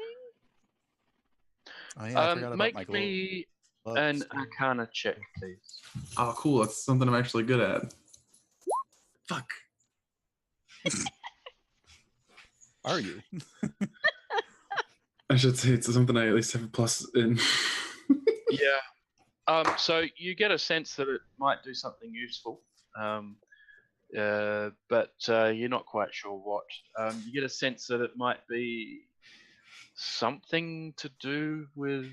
Oh yeah, I forgot about my Make gloves. me an Arcana check, please. Oh, cool. That's something I'm actually good at. Fuck. Are you? I should say it's something I at least have a plus in. Yeah. So you get a sense that it might do something useful, but you're not quite sure what. You get a sense that it might be something to do with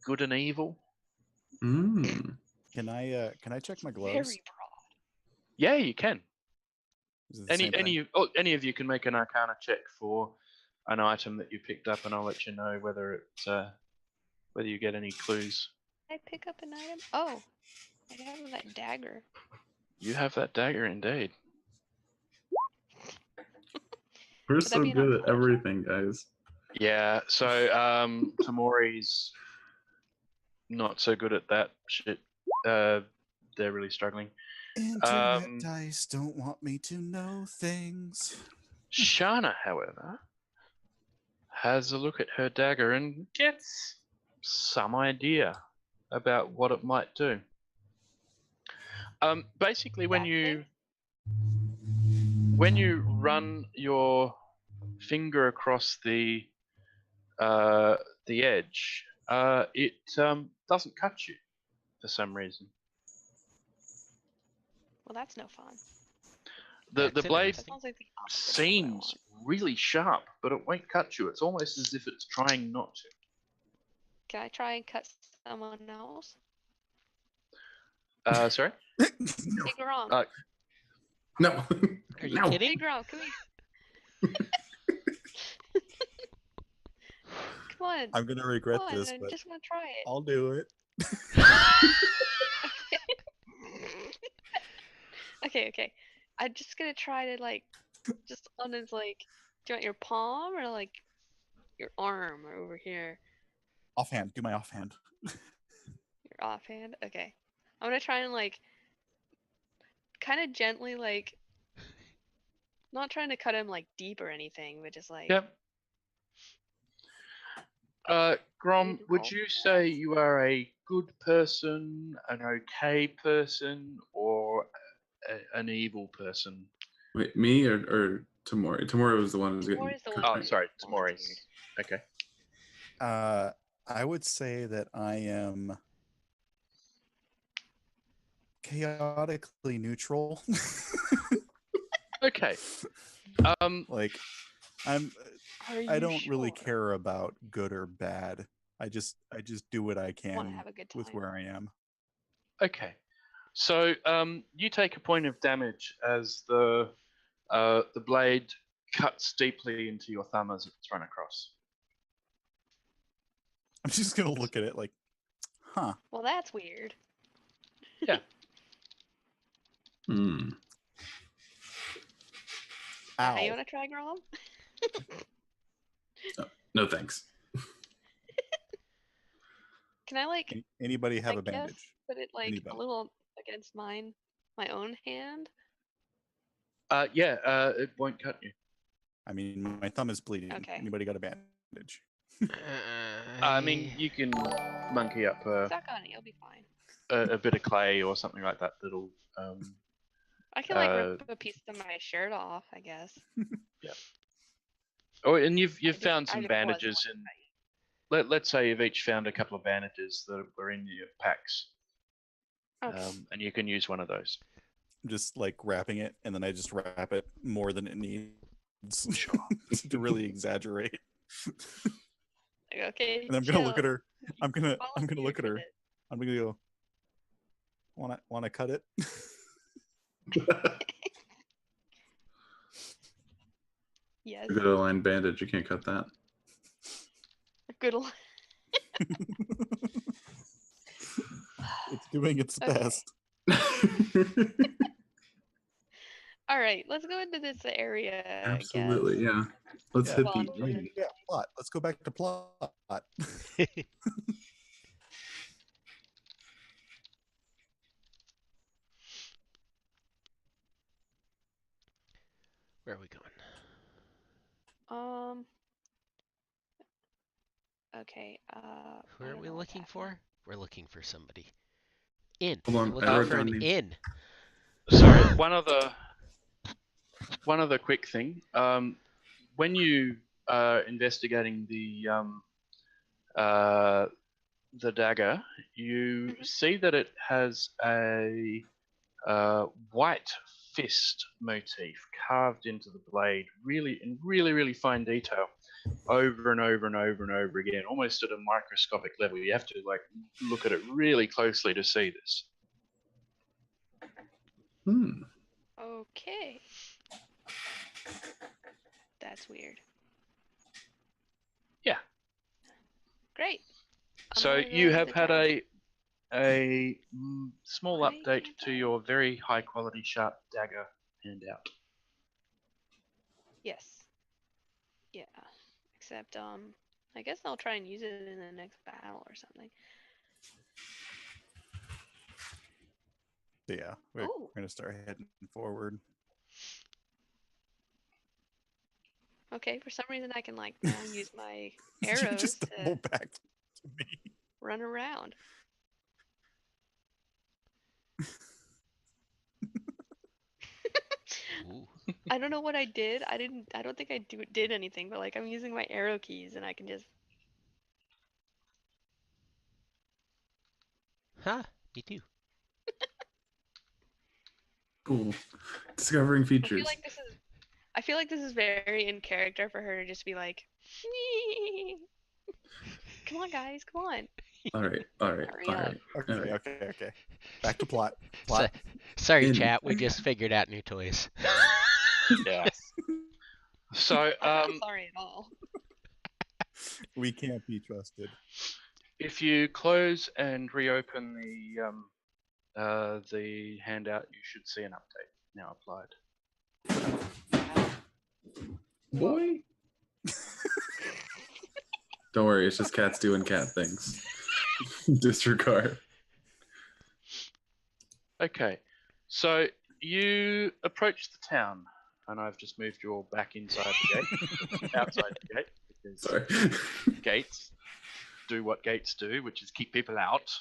good and evil. Mm. Can I check my gloves? Very broad. Yeah, you can. Is it the same thing? Any of you can make an Arcana check for an item that you picked up, and I'll let you know whether you get any clues. Did I pick up an item? Oh, I have that dagger. You have that dagger, indeed. We're Would that so be an good at Arcana check? everything, guys. Yeah. So Tamori's not so good at that shit. They're really struggling. Internet dice don't want me to know things. Shana, however, has a look at her dagger and gets some idea about what it might do. Basically, when you run your finger across the edge, it doesn't cut you for some reason. Well, that's no fun. The That's blade interesting. That sounds like the opposite of what I seems want. really sharp, but it won't cut you. It's almost as if it's trying not to. Can I try and cut someone else? Sorry? No. Hey, Grom. No. Are you No. Hey, kidding? Grom, come here. Come on. I'm gonna regret Come on, this, I but just want to try it. I'll do it. Okay. I'm just gonna try to like, just on his like, do you want your palm or like your arm or over here? Offhand. Do my offhand. Your offhand? Okay. I'm gonna try and like, kind of gently like, not trying to cut him like deep or anything, but just like. Yep. Grom, to would roll you for say you are a good person, an okay person, or an evil person? Wait, me or Tamori? Tamori was the one who was getting. Tamori's the one Oh, weird. sorry, The one that's Tamori's. Okay. I would say that I am chaotically neutral. Okay. Like Are I you don't really sure? care about good or bad. I just do what I Want to can have a good time. with where I am. Okay. So you take a point of damage as the blade cuts deeply into your thumb as it's run across. I'm just gonna look at it like, Huh. Well, that's weird. Hmm. Now Ow. you want to try Grom? No thanks. Can I like? Anybody have I a guess bandage? put it like Anybody? a little against my own hand. It won't cut you. I mean, my thumb is bleeding. Okay. Anybody got a bandage? I mean, you can monkey up Suck on it, you'll be fine. a bit of clay or something like that. That'll. I can like rip a piece of my shirt off, I guess. Oh, and you've I found just some wasn't bandages wanting in. Let's say you've each found a couple of bandages that were in your packs, Okay. and you can use one of those. Just like wrapping it, and then I just wrap it more than it needs. Sure. To really exaggerate. Like, okay. And I'm gonna look at chill. her. I'm gonna Volunteered look at for her. this. I'm gonna go. Wanna cut it? Yes. A good aligned bandage. You can't cut that. Good. It's doing its Okay. best. All right, let's go into this area. Absolutely, I guess. yeah. Let's Yeah. hit Well, the I'm A. Yeah, plot. Let's go back to plot. Where are we going? Okay. Who I are don't we know what's looking happening. for? We're looking for somebody. Inn. Hold on, We're I looking wrote for down an names. inn. Sorry, one other quick thing. When you are investigating the dagger, you Mhm. see that it has a white fist motif carved into the blade, really in really fine detail, over and over and over and over again, almost at a microscopic level. You have to like look at it really closely to see this. Hmm. Okay. That's weird. Yeah. Great. So gonna go you to have the had town. a small Why update can't to I? your very high quality sharp dagger handout. Yes. Yeah. Except I guess I'll try and use it in the next battle or something. So yeah, we're Ooh. gonna start heading forward. Okay. For some reason, I can like now use my You arrows just double to back to me. run around. Ooh. I don't know what I did. I don't think I did anything, but like I'm using my arrow keys and I can just. Huh, me too. Cool. Discovering I feel features. like this is. I feel like this is very in character for her to just be like, "Come on, guys, come on, All right. hurry up." Okay. Back to plot. So, sorry, In. chat. We just figured out new toys. Yes. So I'm not sorry at all. We can't be trusted. if you close and reopen the handout, you should see an update now applied. Boy. Don't worry, it's just cats doing cat things. Disregard. Okay, so you approach the town, and I've just moved you all back inside the gate, outside the gate, because Sorry. gates do what gates do, which is keep people out.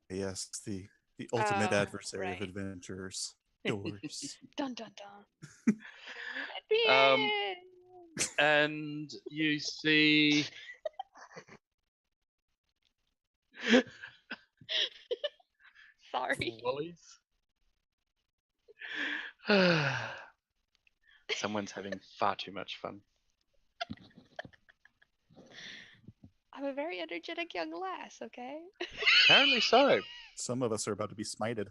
Yes, the ultimate adversary of right. adventurers. Doors. Dun dun dun. Let me Um, in. And you see Sorry. lollies. Someone's having far too much fun. I'm a very energetic young lass. Okay. Apparently so. Some of us are about to be smited.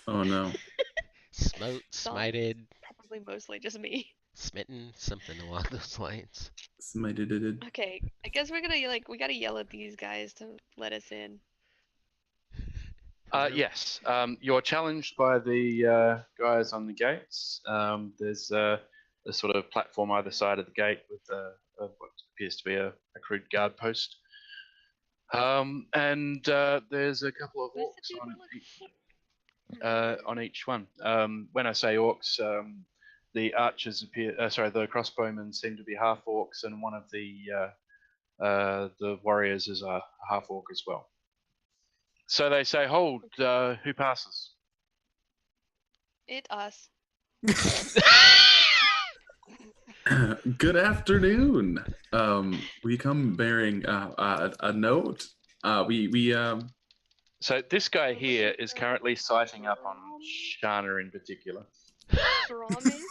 Oh no. Smote, Some. smited. Probably mostly just me. Smitten, something along those lines. Smited. Okay, I guess we're gonna we gotta yell at these guys to let us in. Yes, you're challenged by the guys on the gates. There's a sort of platform either side of the gate with what appears to be a crude guard post. And there's a couple of Who's the orcs dude on we're looking for? on each one. When I say orcs, the archers appear. The crossbowmen seem to be half orcs, and one of the warriors is a half orc as well. So they say, "Hold, who passes?" It us. Good afternoon. We come bearing a note. We So this guy We're here looking is for currently sighting up on Drame? Shana in particular. Drame?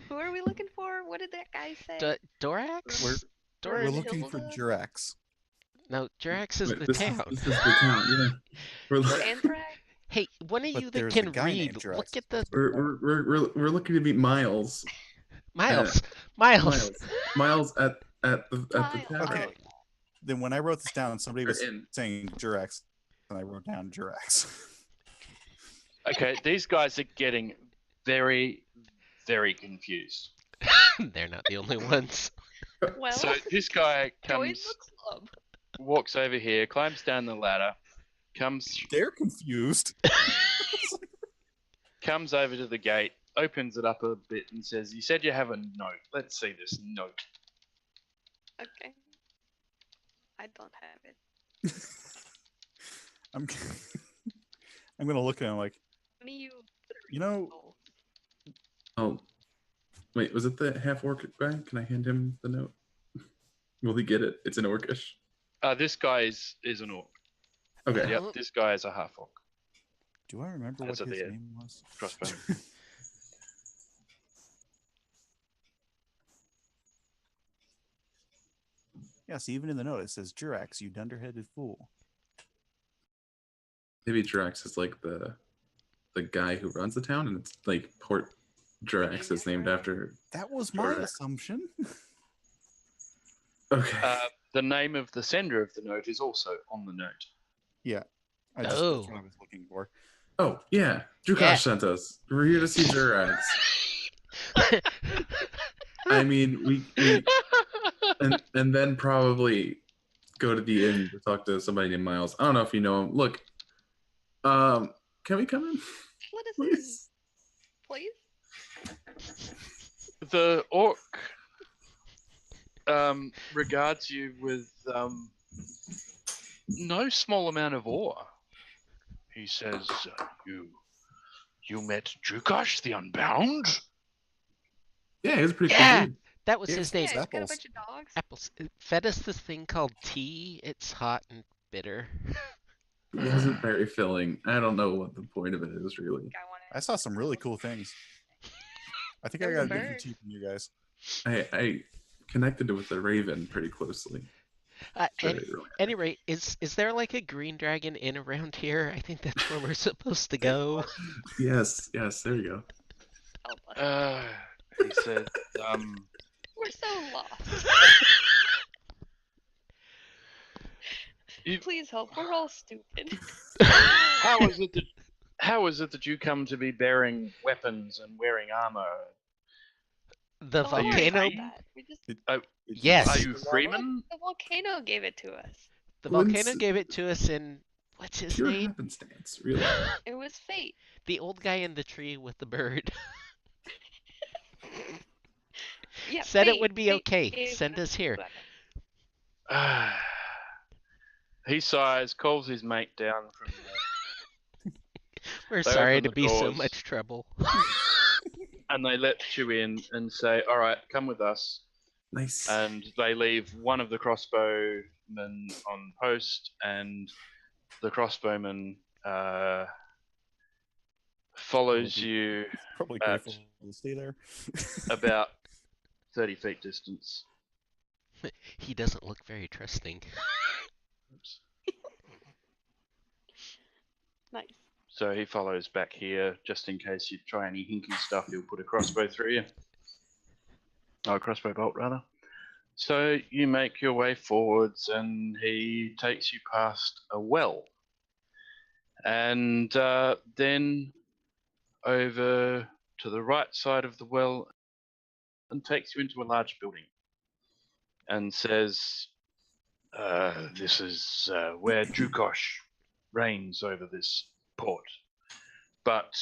Who are we looking for? What did that guy say? Dorax? We're Dorax? looking for Hilda? Jurax. No, Jerax is wait, the this town. Is the town. Yeah. We're Anthrax? Hey, one of But you that there's a can guy read, named Jurax look at that's the supposed to be there. we're looking to meet Miles. Miles. Miles. Miles at the Miles. tavern. Okay. Then when I wrote this down, somebody was In. saying Jurax, and I wrote down Jurax. Okay, these guys are getting very, very confused. They're not the only ones. Well, So this guy join comes, the club. walks over here, climbs down the ladder, comes They're confused. over to the gate, opens it up a bit, and says, "You said you have a note. Let's see this note." Okay. I don't have it. I'm I'm gonna look at him like, One of you. you know, Oh, wait, was it the half orc guy? Can I hand him the note? Will he get it? It's in orcish. This guy is an orc. Okay. Yep, this guy is a half orc. do I remember That's what at his the end. name was? Crossbow. Yes, even in the note it says Jurax, you dunderheaded fool. Maybe Drax is like the guy who runs the town, and it's like Port Drax is named after. That was my Jurax. assumption. Okay. The name of the sender of the note is also on the note. Yeah. That's what I was looking for. Oh yeah, Drukash Yeah. sent us. We're here to see Jurax. I mean, we and then probably go to the inn to talk to somebody named Miles. I don't know if you know him. Look, can we come in? Let us Please. in. Please? The orc regards you with no small amount of awe. He says, "You met Drukash the Unbound?" Yeah, he was a pretty Yeah. cool dude. That was Yeah, his Yeah, name. he's got a Apples. bunch of dogs. Apples. It fed us this thing called tea. It's hot and bitter. It wasn't very filling. I don't know what the point of it is really. I want I saw some really cool things. I think There I was a got a different bird. tea from you guys. I connected it with the Raven pretty closely. Any rate, is there like a green dragon inn around here? I think that's where we're supposed to go. Yes, there you go. Help us. He said, We're so lost. Please help. We're all stupid. how is it that you come to be bearing weapons and wearing armor? The Don't worry about volcano. that. We just Yes. Are you freemen? the volcano gave it to us. The volcano gave it to us in what's his Pure name? happenstance, really. It was fate. The old guy in the tree with the bird. Yeah. Said it fate. would be Fate okay. gave Send us here. weapons. He sighs, calls his mate down from We're They sorry open to the be so doors. much trouble. and they let you in and say, "All right, come with us." Nice. And they leave one of the crossbowmen on post, and the crossbowman follows you Probably at grateful to stay there. about 30 feet distance. He doesn't look very trusting. Oops. Nice. So he follows back here, just in case you try any hinky stuff, he'll put a crossbow through you. crossbow bolt rather. So you make your way forwards, and he takes you past a well, and then over to the right side of the well, and takes you into a large building, and says, "This is where Jukosh reigns over this port, but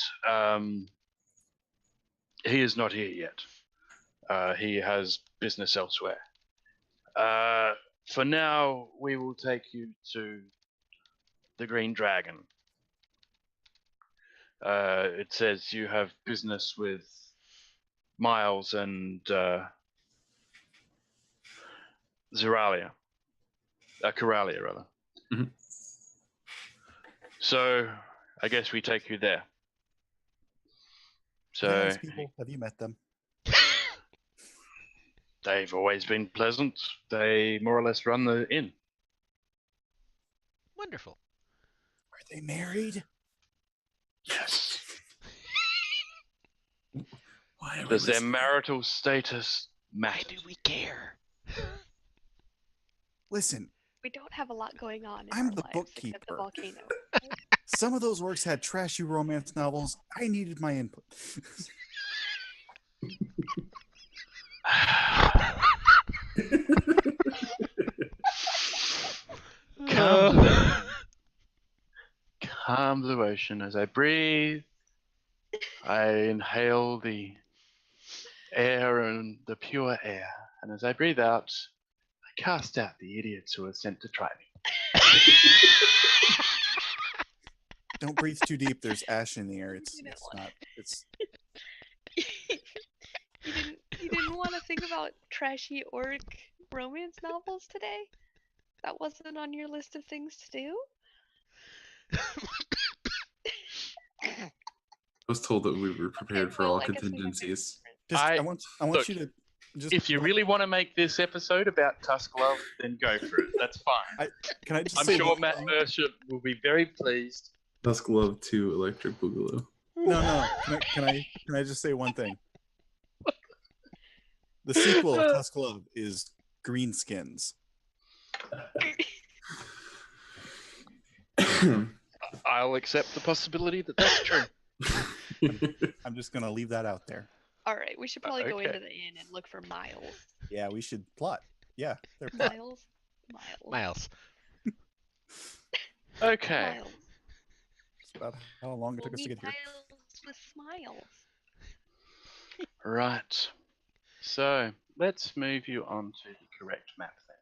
he is not here yet. He has business elsewhere. For now, we will take you to the Green Dragon. It says you have business with Miles and Zeralia. Coralia, rather. Mhm. So, I guess we take you there." Are they So, nice people? Have you met them? they've always been pleasant. They more or less run the inn. Wonderful. Are they married? Yes. Why are we Does their listening? marital status Why matter? do we care? Listen, We don't have a lot going on in I'm our the lives except the bookkeeper. volcano. some of those orcs had trashy romance novels. I needed my input. Calm the ocean. Calm the ocean. As I breathe, I inhale the air and the pure air. And as I breathe out, I cast out the idiots who are sent to try me. Don't breathe too deep. There's ash in the air. It's not. It's You didn't want to think about trashy orc romance novels today? That wasn't on your list of things to do? I was told that we were prepared for well, all I guess we have contingencies. just. I- I want look, you to just. If you really want to make this episode about Tusk Love, then go for it. That's fine. Can I just I'm say sure one Matt thing? Mercer will be very pleased. Dusk Love 2 Electric Boogaloo. No. Can I just say one thing? The sequel of Tusk Love is Greenskins. I'll accept the possibility that that's true. I'm just gonna leave that out there. All right, we should probably go Okay. into the inn and look for Miles. Yeah, we should plot. Yeah, they're plot. Miles. Miles. Okay. Miles. That's about how long it took us to get here. Miles with smiles. Right. So let's move you on to the correct map then.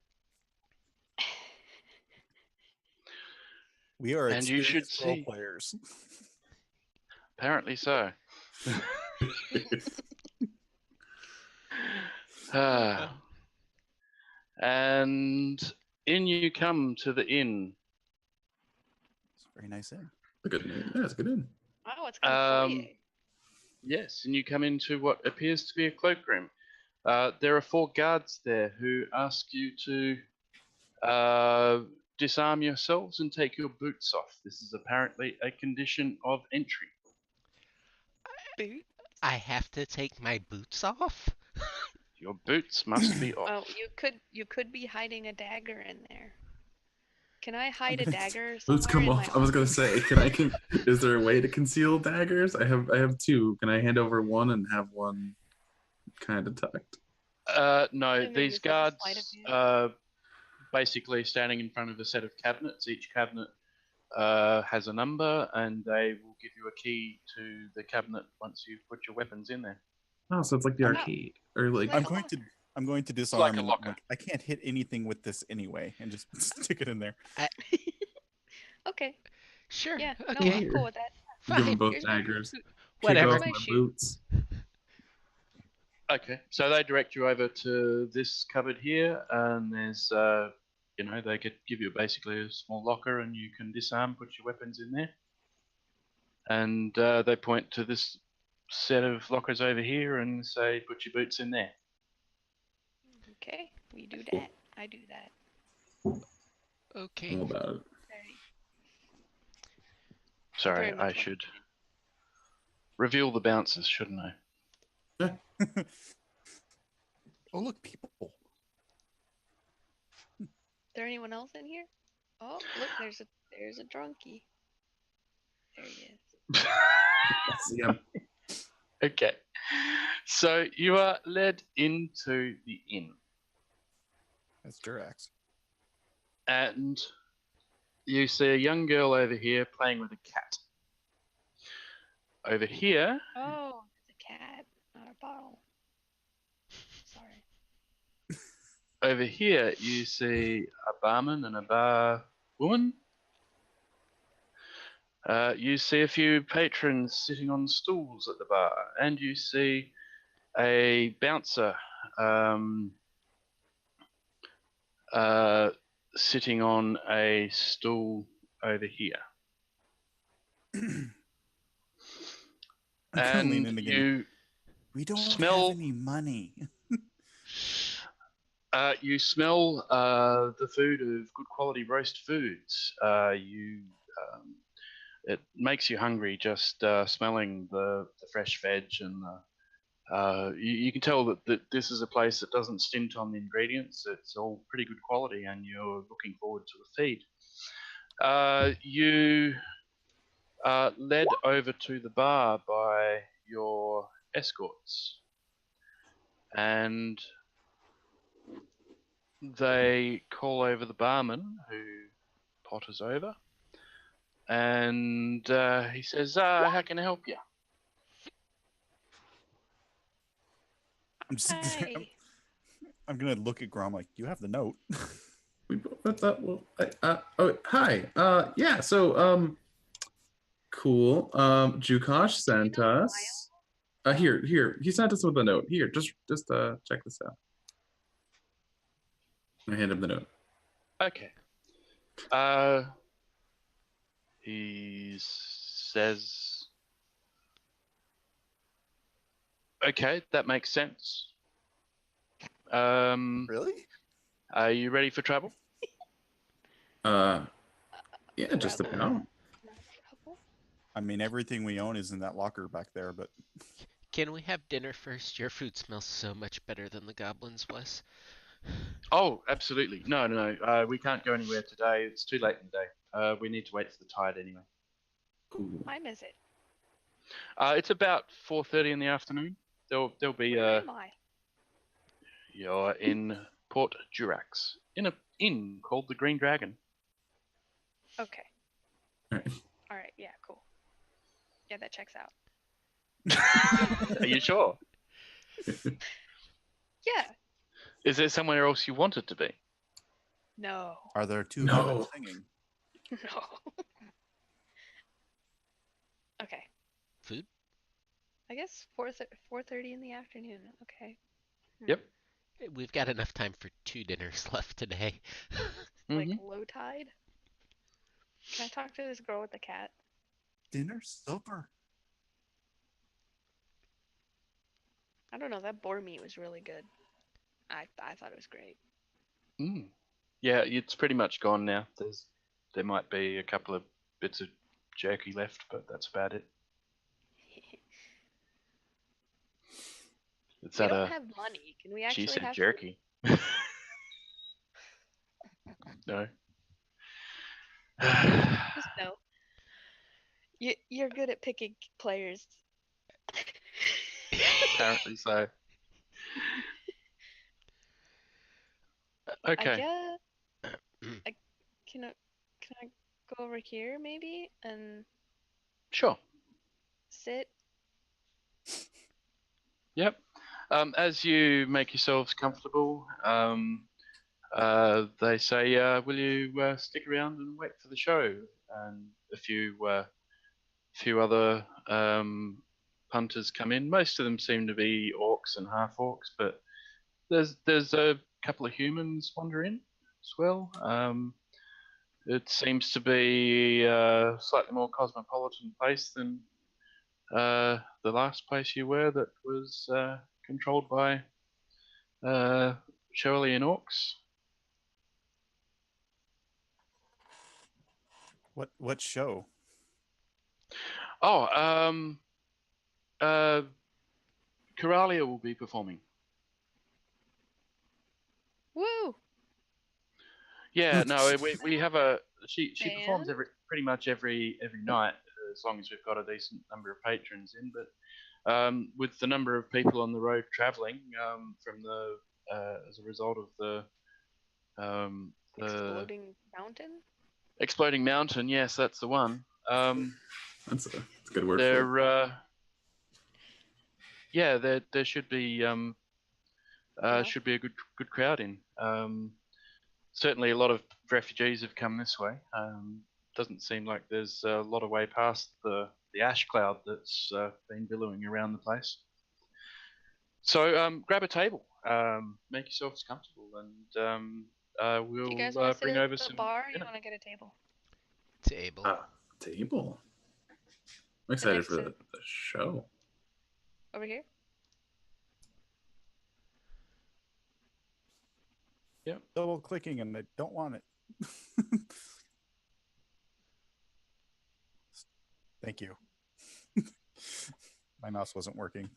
We are And you should experienced role see. players. Apparently so. And in you come to the inn. It's a very nice inn. A good name. Yeah, it's a good name. Oh, it's kind of pretty. Yes, and you come into what appears to be a cloakroom. There are 4 guards there who ask you to disarm yourselves and take your boots off. This is apparently a condition of entry. Boot? I have to take my boots off? Your boots must be off. Oh, you could be hiding a dagger in there. Can I hide a gonna- dagger somewhere? Let's come in off. my I was gonna office? say, is there a way to conceal daggers? I have 2. Can I hand over one and have one kind of tucked? No, Maybe these it's like a guards sleight of hand. are basically standing in front of a set of cabinets. Each cabinet has a number, and they will give you a key to the cabinet once you've put your weapons in there. Oh, so it's like the Oh. arcade, or like Like- I'm going to like disarm a and locker. like, I can't hit anything with this anyway, and just stick it in there. Okay. Sure. Yeah. No, Okay. I'm cool with that. give them Fine. both Here's my daggers. boot. Whatever. Kick off My my shoe. boots. Okay, so they direct you over to this cupboard here, and there's, they could give you basically a small locker, and you can disarm, put your weapons in there. And they point to this set of lockers over here and say, put your boots in there. Okay, we do that. I do that. Okay. All about it. Alright. Sorry, Very much I like- should reveal the bouncers, shouldn't I? Oh, look, people. Is there anyone else in here? Oh, look, there's a drunkie. There he is. See him. Okay. So you are led into the inn, That's Durax. and you see a young girl over here playing with a cat. Over here, Oh, it's a cat, not a bottle. Sorry. over here, you see a barman and a bar woman. You see a few patrons sitting on stools at the bar, and you see a bouncer sitting on a stool over here. I'm gonna lean And in again. you We don't smell- have any money. you smell the food of good quality roast foods. It makes you hungry just smelling the fresh veg and you can tell that this is a place that doesn't stint on the ingredients. It's all pretty good quality, and you're looking forward to the feed. You are led over to the bar by your escorts, and they call over the barman who potters over, and he says, "How can I help you?" I'm just Hi. I'm gonna look at Grom like, you have the note. We both that's well. Oh, hi. Yeah. So, cool. Jukosh sent us. Here. He sent us with a note. Here, just check this out. I hand him the note. Okay. He says, "Okay, that makes sense. Really? Are you ready for travel?" Yeah, just Rebel. about. Rebel? I mean, everything we own is in that locker back there, but Can we have dinner first? Your food smells so much better than the goblins, Wes. Oh, absolutely. No. We can't go anywhere today. It's too late in the day. We need to wait for the tide anyway. Cool. What time is it? It's about 4:30 in the afternoon. There'll be Where am I? you're in Port Durax in a inn called the Green Dragon. Okay. Alright. All right. Yeah. Cool. Yeah, that checks out. Are you sure? Yeah. Is there somewhere else you want it to be? No. are there two No. women singing? No. Okay. Food? I guess 4:30 in the afternoon. Okay. Yep. We've got enough time for 2 dinners left today. Like Mhm. low tide. Can I talk to this girl with the cat? Dinner supper. I don't know. That boar meat was really good. I thought it was great. Mm. Yeah, it's pretty much gone now. There might be a couple of bits of jerky left, but that's about it. It's We at don't a have money. Can we she actually said have food? jerky. No. Just no. You're good at picking players. Apparently so. I Okay. guess can I go over here maybe and Sure. sit? Yep. As you make yourselves comfortable, they say, "Will you stick around and wait for the show?" And a few other punters come in. Most of them seem to be orcs and half orcs, but there's a couple of humans wander in as well. It seems to be a slightly more cosmopolitan place than the last place you were, that was controlled by Shirley and orcs. What show? Oh, uh, Coralia will be performing. Yeah, no, we have a she performs Band? pretty much every night as long as we've got a decent number of patrons in. But with the number of people on the road travelling from the as a result of the Exploding mountain? exploding mountain, yes, that's the one. That's a good word for it. There yeah, there should be Enough? should be a good crowd in. Certainly, a lot of refugees have come this way. Doesn't seem like there's a lot of way past the ash cloud that's been billowing around the place. So grab a table, make yourselves comfortable, and Do you guys we'll want to sit bring at over the some bar or you dinner. want to get a table? Table. Table. I'm The excited next for to- the show. Over here? Yep. Double clicking and I don't want it. Thank you. My mouse wasn't working.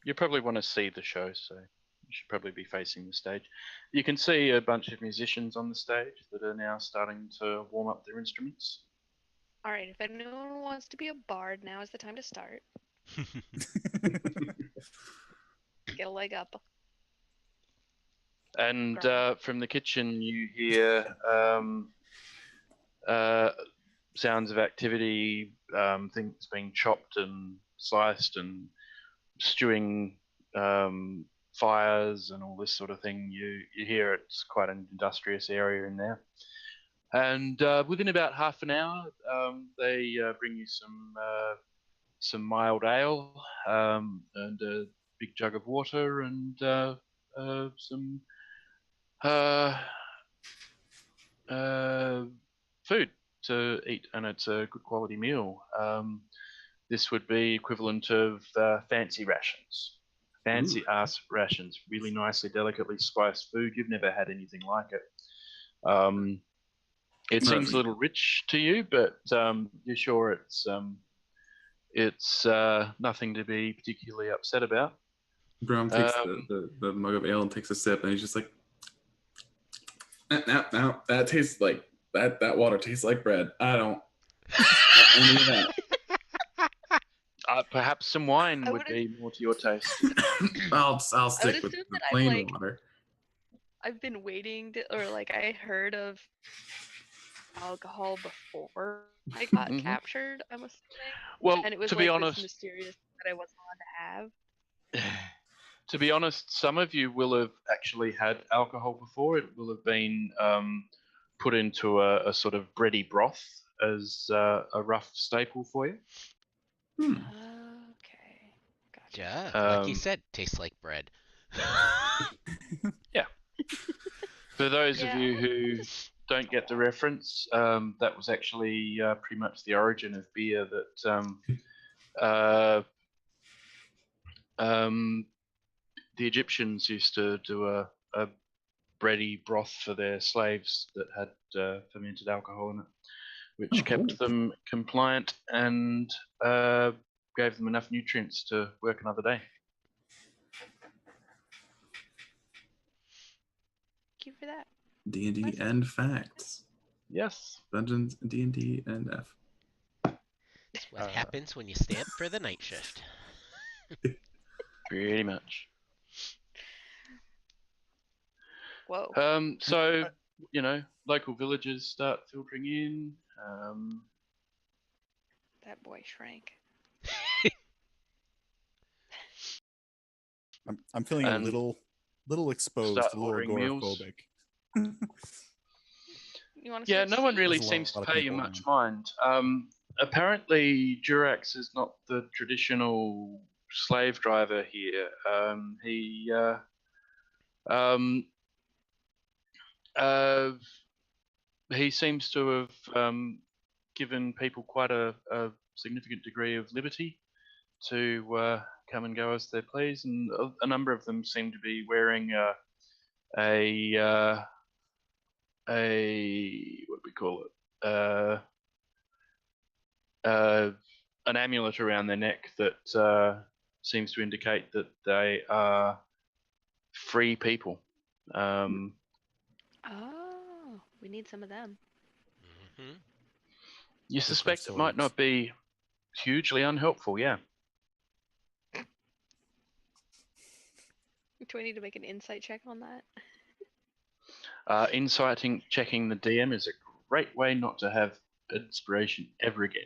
You probably want to see the show, so you should probably be facing the stage. You can see a bunch of musicians on the stage that are now starting to warm up their instruments. All right, if anyone wants to be a bard, now is the time to start. Get a leg up. And Grind. from the kitchen, you hear sounds of activity, things being chopped and sliced and stewing, fires and all this sort of thing. You hear it's quite an industrious area in there. And within about half an hour, they bring you some mild ale and a big jug of water and some food to eat, and it's a good quality meal. This would be equivalent of fancy rations, fancy ass rations, really nicely, delicately spiced food. You've never had anything like it. It seems a little rich to you, but you're sure it's nothing to be particularly upset about. Brom takes the mug of ale and takes a sip, and he's just like, now that tastes like that water tastes like bread. I don't any of that. Perhaps some wine I would would've- be more to your taste. I'll stick with assume the that I've, plain like- water. I've been waiting to, or like I heard of alcohol before I got Mhm. captured, I'm assuming. Well, And it was to like be this honest, mysterious that I wasn't allowed to have. to be honest, some of you will have actually had alcohol before. It will have been put into a sort of bready broth as a rough staple for you. Okay. Gotcha. Yeah, like you said, tastes like bread. For those of Yeah, you who don't get the reference, that was actually pretty much the origin of beer that the Egyptians used to do a bready broth for their slaves that had fermented alcohol in it, which kept them compliant and gave them enough nutrients to work another day. Thank you for that. D&D Nice. and facts. Yes. Dungeons, D&D, and F. That's what happens when you stay up for the night shift. Pretty much. Whoa. So, you know, local villagers start filtering in. That boy shrank. I'm feeling a And little exposed, start a little ordering meals. agoraphobic. You want to Yeah, switch no one seats? really There's a seems to lot of pay you people much mind. Apparently, Durax is not the traditional slave driver here. He seems to have given people quite a significant degree of liberty to come and go as they please, and a number of them seem to be wearing a what do we call it? An amulet around their neck that seems to indicate that they are free people. Oh, We need some of them. Hmm. You Different suspect it might swords. not be hugely unhelpful, yeah. Do I need to make an insight check on that? Checking the DM is a great way not to have inspiration ever again.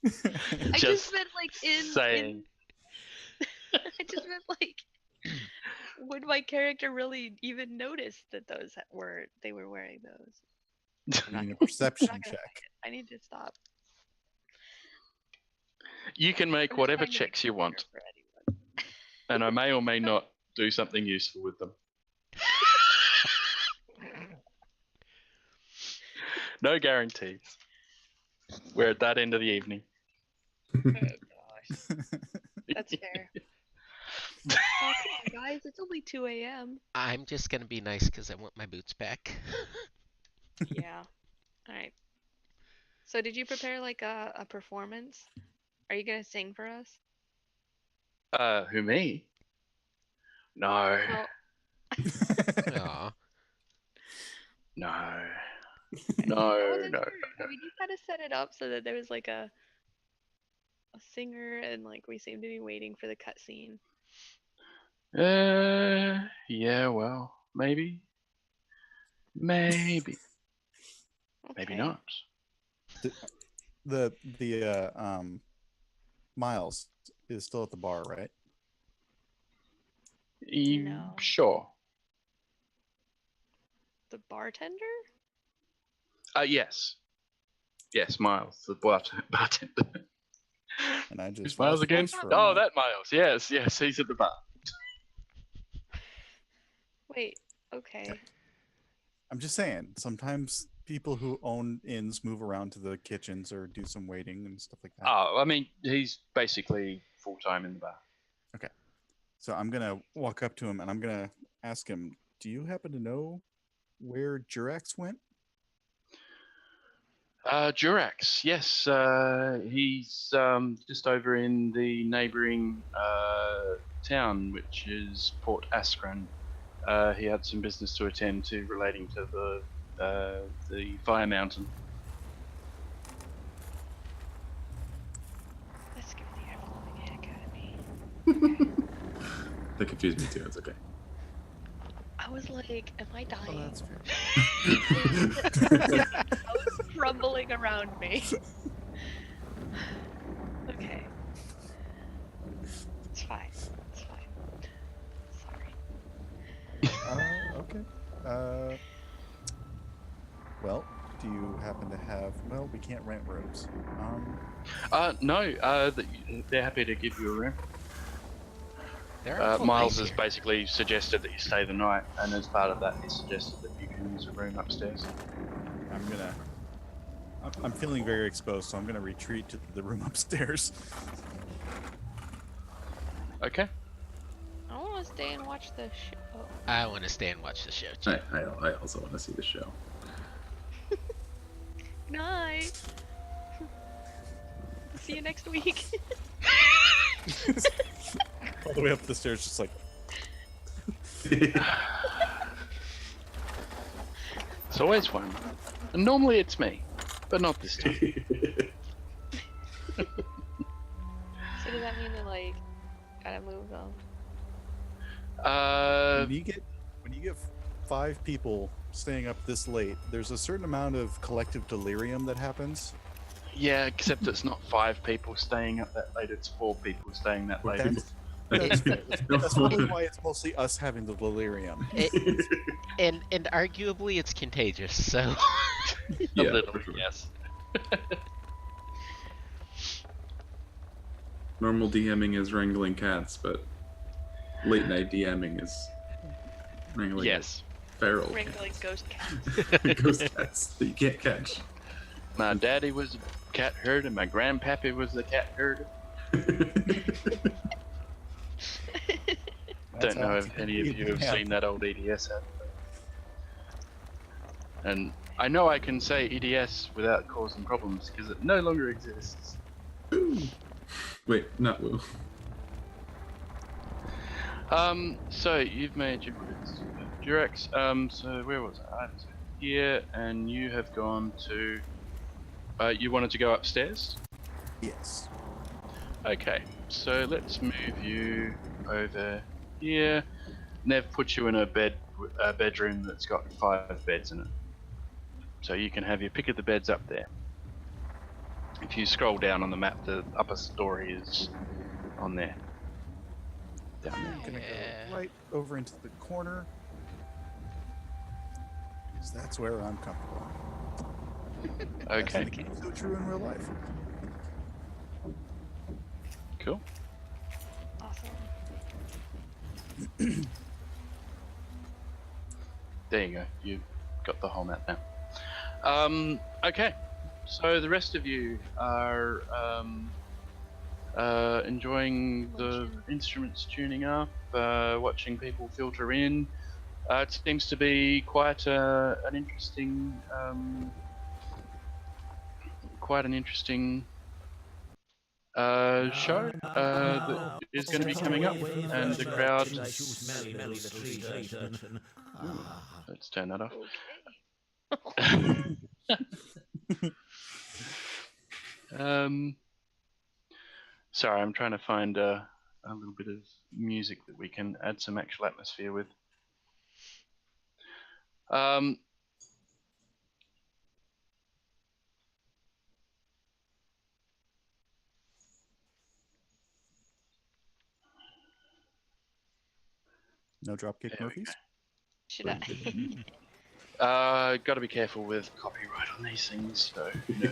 I just meant like saying. I just meant like would my character really even notice that they were wearing those? I'm You not need a gonna- perception I'm not gonna check. say it. I need to stop. You can make I'm just whatever trying to make checks it you clear want, for anyone. and I may or may not do something useful with them. No guarantees. We're at that end of the evening. Oh gosh, that's fair. Oh come on, guys! It's only 2 a.m. I'm just gonna be nice because I want my boots back. Yeah. All right. So did you prepare like a performance? Are you gonna sing for us? Who, me? No. Well, Aw. No. I No, wasn't no, sure. no. I mean, you kind of set it up so that there was like a singer, and like we seem to be waiting for the cutscene. Yeah, well, maybe. Maybe. Maybe Okay. not. The Miles is still at the bar, right? No. Sure. The bartender? Yes. Yes, Miles, the bartender. And I just Who's Miles lost again? voice for a Oh, minute. that Miles. Yes, he's at the bar. Wait. Okay. I'm just saying, sometimes people who own inns move around to the kitchens or do some waiting and stuff like that. Oh, I mean, he's basically full-time in the bar. So I'm gonna walk up to him and I'm gonna ask him, "Do you happen to know where Jurax went?" Durax, yes. He's just over in the neighbouring town, which is Port Askran. He had some business to attend to relating to the Fire Mountain. That scared the ever-loving heck out of me. That confused me too. It's okay. I was like, am I dying? Oh, that's fair. I was crumbling around me. Okay. It's fine. It's fine. Sorry. Okay. Well, do you happen to have? Well, we can't rent rooms. No, they're happy to give you a room. They're awful Miles nice has here. basically suggested that you stay the night, and as part of that, he suggested that you can use a room upstairs. I'm feeling very exposed, so I'm gonna retreat to the room upstairs. Okay. I want to stay and watch the show. I want to stay and watch the show too. I also want to see the show. Good night. See you next week. All the way up the stairs, just like. It's always fun. And normally it's me, but not this time. So does that mean that like gotta move though? When you get 5 people staying up this late, there's a certain amount of collective delirium that happens. Yeah, except it's not 5 people staying up that late, it's 4 people staying that late. That's probably why it's mostly us having the delirium. And arguably it's contagious, so A Yeah, little, for sure. yes. Normal DMing is wrangling cats, but late night DMing is wrangling Yes. feral Wrangling ghost cats. cats. Ghost cats that you can't catch. My daddy was a cat herder, and my grandpappy was a cat herder. Don't know if any of you have seen that old EDS ad. And I know I can say EDS without causing problems because it no longer exists. Wait, not Woo. So you've made your Durex. So where was I? So here, and you have gone to. You wanted to go upstairs. Yes. Okay. So let's move you over here. And they've put you in a bedroom that's got 5 beds in it. So you can have your pick of the beds up there. If you scroll down on the map, the upper story is on there. Down there. I'm gonna Yeah. go right over into the corner. Because that's where I'm comfortable. That's Okay. so true in real life. Cool. Awesome. There you go. You got the whole map now. Okay. So the rest of you are enjoying the instruments tuning up, watching people filter in. It seems to be quite an interesting, show that is going to be coming up, and the crowd. Let's turn that off. Sorry, I'm trying to find a little bit of music that we can add some actual atmosphere with. No Dropkick There we Murphys? Should I? Got to be careful with copyright on these things. So. No.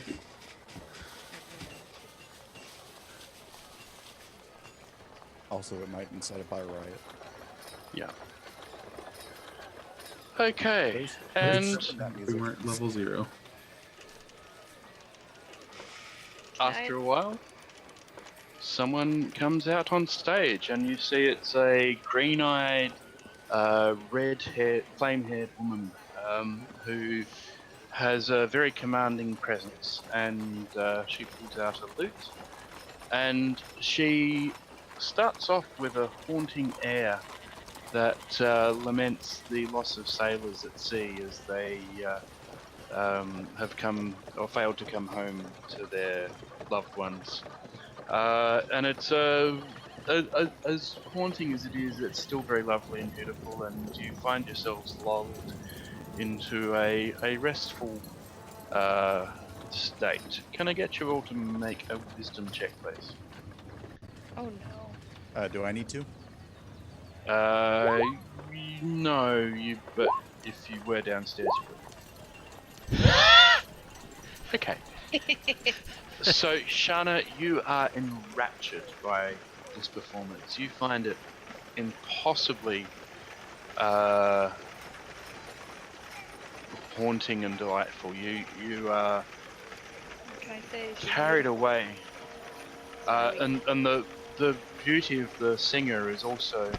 Also, it might incite a fire riot. Yeah. Okay, and We weren't level 0. after a while, someone comes out on stage, and you see it's a green-eyed, red-haired, flame-haired woman who has a very commanding presence, and she pulls out a lute, and she starts off with a haunting air that laments the loss of sailors at sea as they have come or failed to come home to their loved ones. And it's as haunting as it is, it's still very lovely and beautiful, and you find yourselves lulled into a restful state. Can I get you all to make a wisdom check, please? Oh no. Do I need to? No, but if you were downstairs, you would. Okay. So, Shana, you are enraptured by this performance. You find it impossibly haunting and delightful. You are Can I say? carried away, and the beauty of the singer is also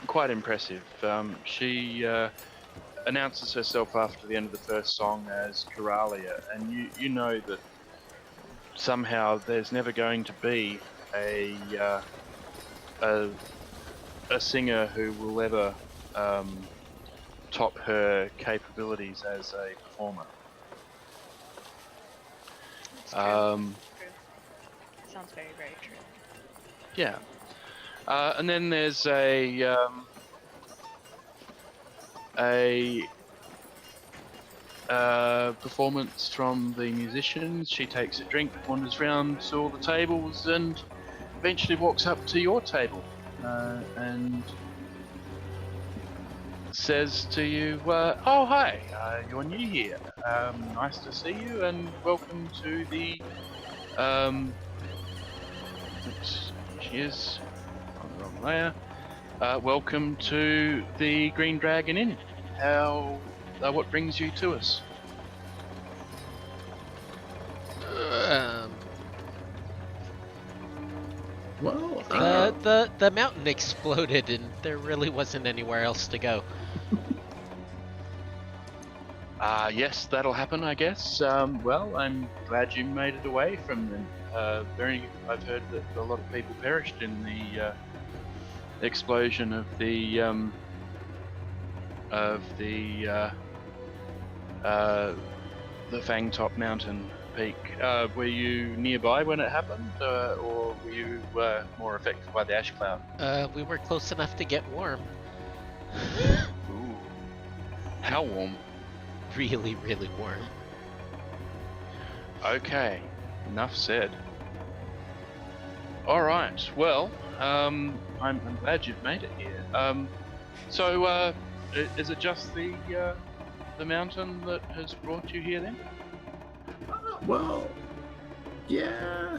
quite impressive. She announces herself after the end of the first song as Coralia, and you know that somehow there's never going to be a singer who will ever top her capabilities as a performer. It's true. True. Sounds very, very true. Yeah. And then there's a performance from the musicians. She takes a drink, wanders around to all the tables, and eventually walks up to your table and says to you, "Oh, hi, you're new here. Nice to see you, and welcome to the..." Oops, she is on the wrong layer. Welcome to the Green Dragon Inn. What brings you to us? Well, The mountain exploded and there really wasn't anywhere else to go. Yes, that'll happen, I guess. Well, I'm glad you made it away from them. I've heard that a lot of people perished in the explosion of the Fangtop Mountain peak. Were you nearby when it happened, or were you more affected by the ash cloud? We were close enough to get warm. Ooh. How warm? Really, really warm. Okay, enough said. All right. Well, I'm glad you've made it here. So, is it just the mountain that has brought you here then? Well, yeah.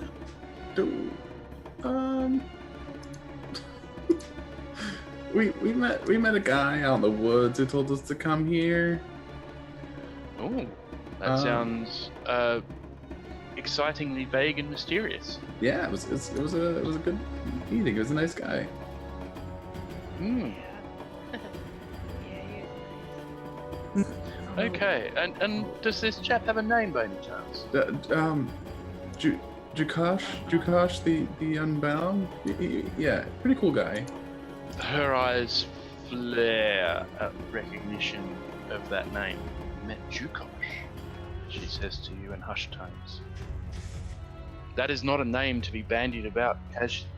We met a guy out in the woods who told us to come here. Oh, that sounds excitingly vague and mysterious. Yeah, it was a good meeting. It was a nice guy. Hmm. Yeah, you're nice. Okay. And does this chap have a name by any chance? Jukash the Unbound. Yeah, pretty cool guy. Her eyes flare at recognition of that name. Met Jukosh, she says to you in hushed tones. That is not a name to be bandied about casually.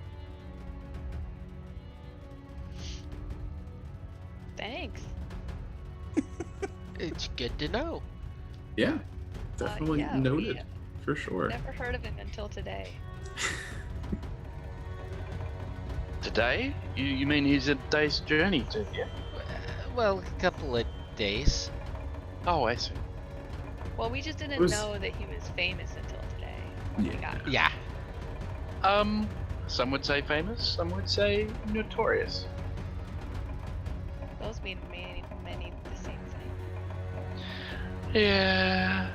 Thanks. It's good to know. Yeah, definitely yeah, noted for sure. Never heard of him until today. Today? You mean he's a day's journey to here? Well, a couple of days. Oh, I see. Well, we just didn't Was- know that he was famous until today. We Yeah. got him. Yeah. Some would say famous, some would say notorious. Those mean many the same thing. Yeah.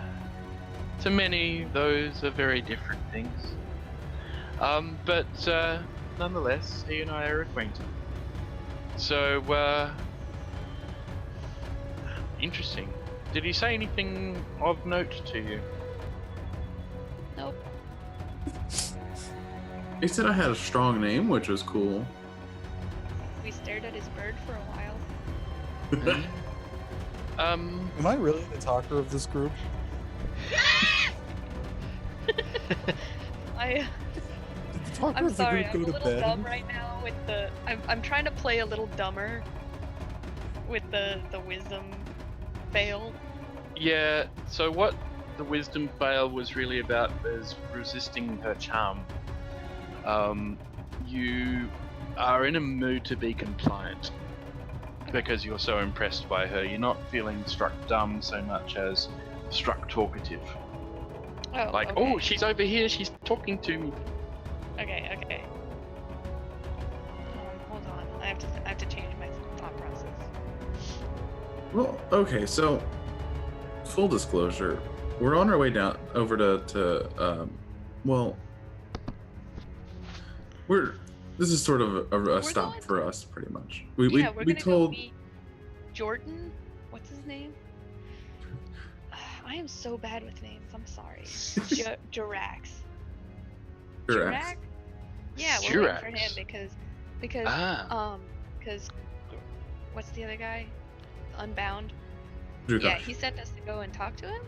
To many, those are very different things. But nonetheless, he and I are acquainted. So, interesting. Did he say anything of note to you? Nope. He said I had a strong name, which was cool. We stared at his bird for a while. Um, Am I really the talker of this group? I Did the talker I'm of the sorry, group I'm a go to little bed? dumb right now with the I'm trying to play a little dumber with the wisdom fail. yeah, so what the wisdom fail was really about is resisting her charm. You are in a mood to be compliant because you're so impressed by her. You're not feeling struck dumb so much as struck talkative. Oh, Like, okay. oh, she's over here, she's talking to me. Okay. Hold on. I have to change my thought process. Well, okay, so full disclosure, we're on our way down over to well, this is sort of a We're stop going for us, pretty much. We're We gonna told go meet Jordan. What's his name? I am so bad with names. I'm sorry. Jirax. Jirax. Yeah, we're waiting for him Jirax. because because what's the other guy? Unbound. Jukash. Yeah, he sent us to go and talk to him.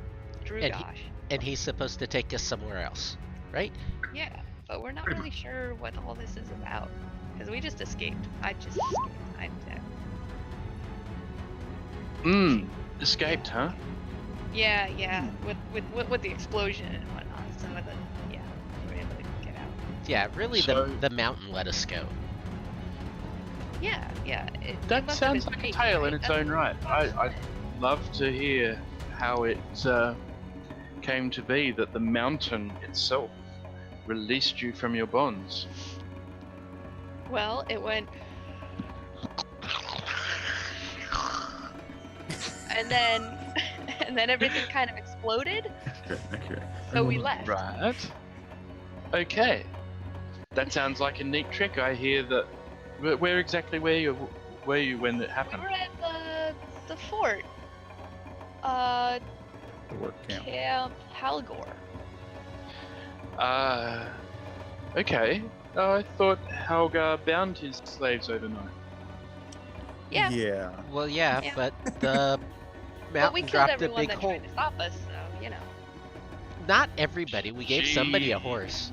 Drugosh. And he's supposed to take us somewhere else, right? Yeah, but we're not really sure what all this is about because we just escaped. I just escaped. I'm dead. Escaped, huh? Yeah. With the explosion and whatnot. Some of the we were able to get out. Yeah, really, So- the mountain let us go. Yeah. It That must have sounds been like a great, tale right? in its That's own right. I'd love to hear how it came to be that the mountain itself released you from your bonds. Well, it went. And then everything kind of exploded, Accurate. so we left. Right. Okay. That sounds like a neat trick. I hear that. Where exactly were you when it We happened? were at the fort. The work camp. Camp Halgor. Okay. I thought Helga bound his slaves overnight. Yeah. Yeah. Well, yeah, Yeah. but the But we mountain killed dropped a everyone big that hole. tried to stop us, so you know. Not everybody. We gave somebody a horse.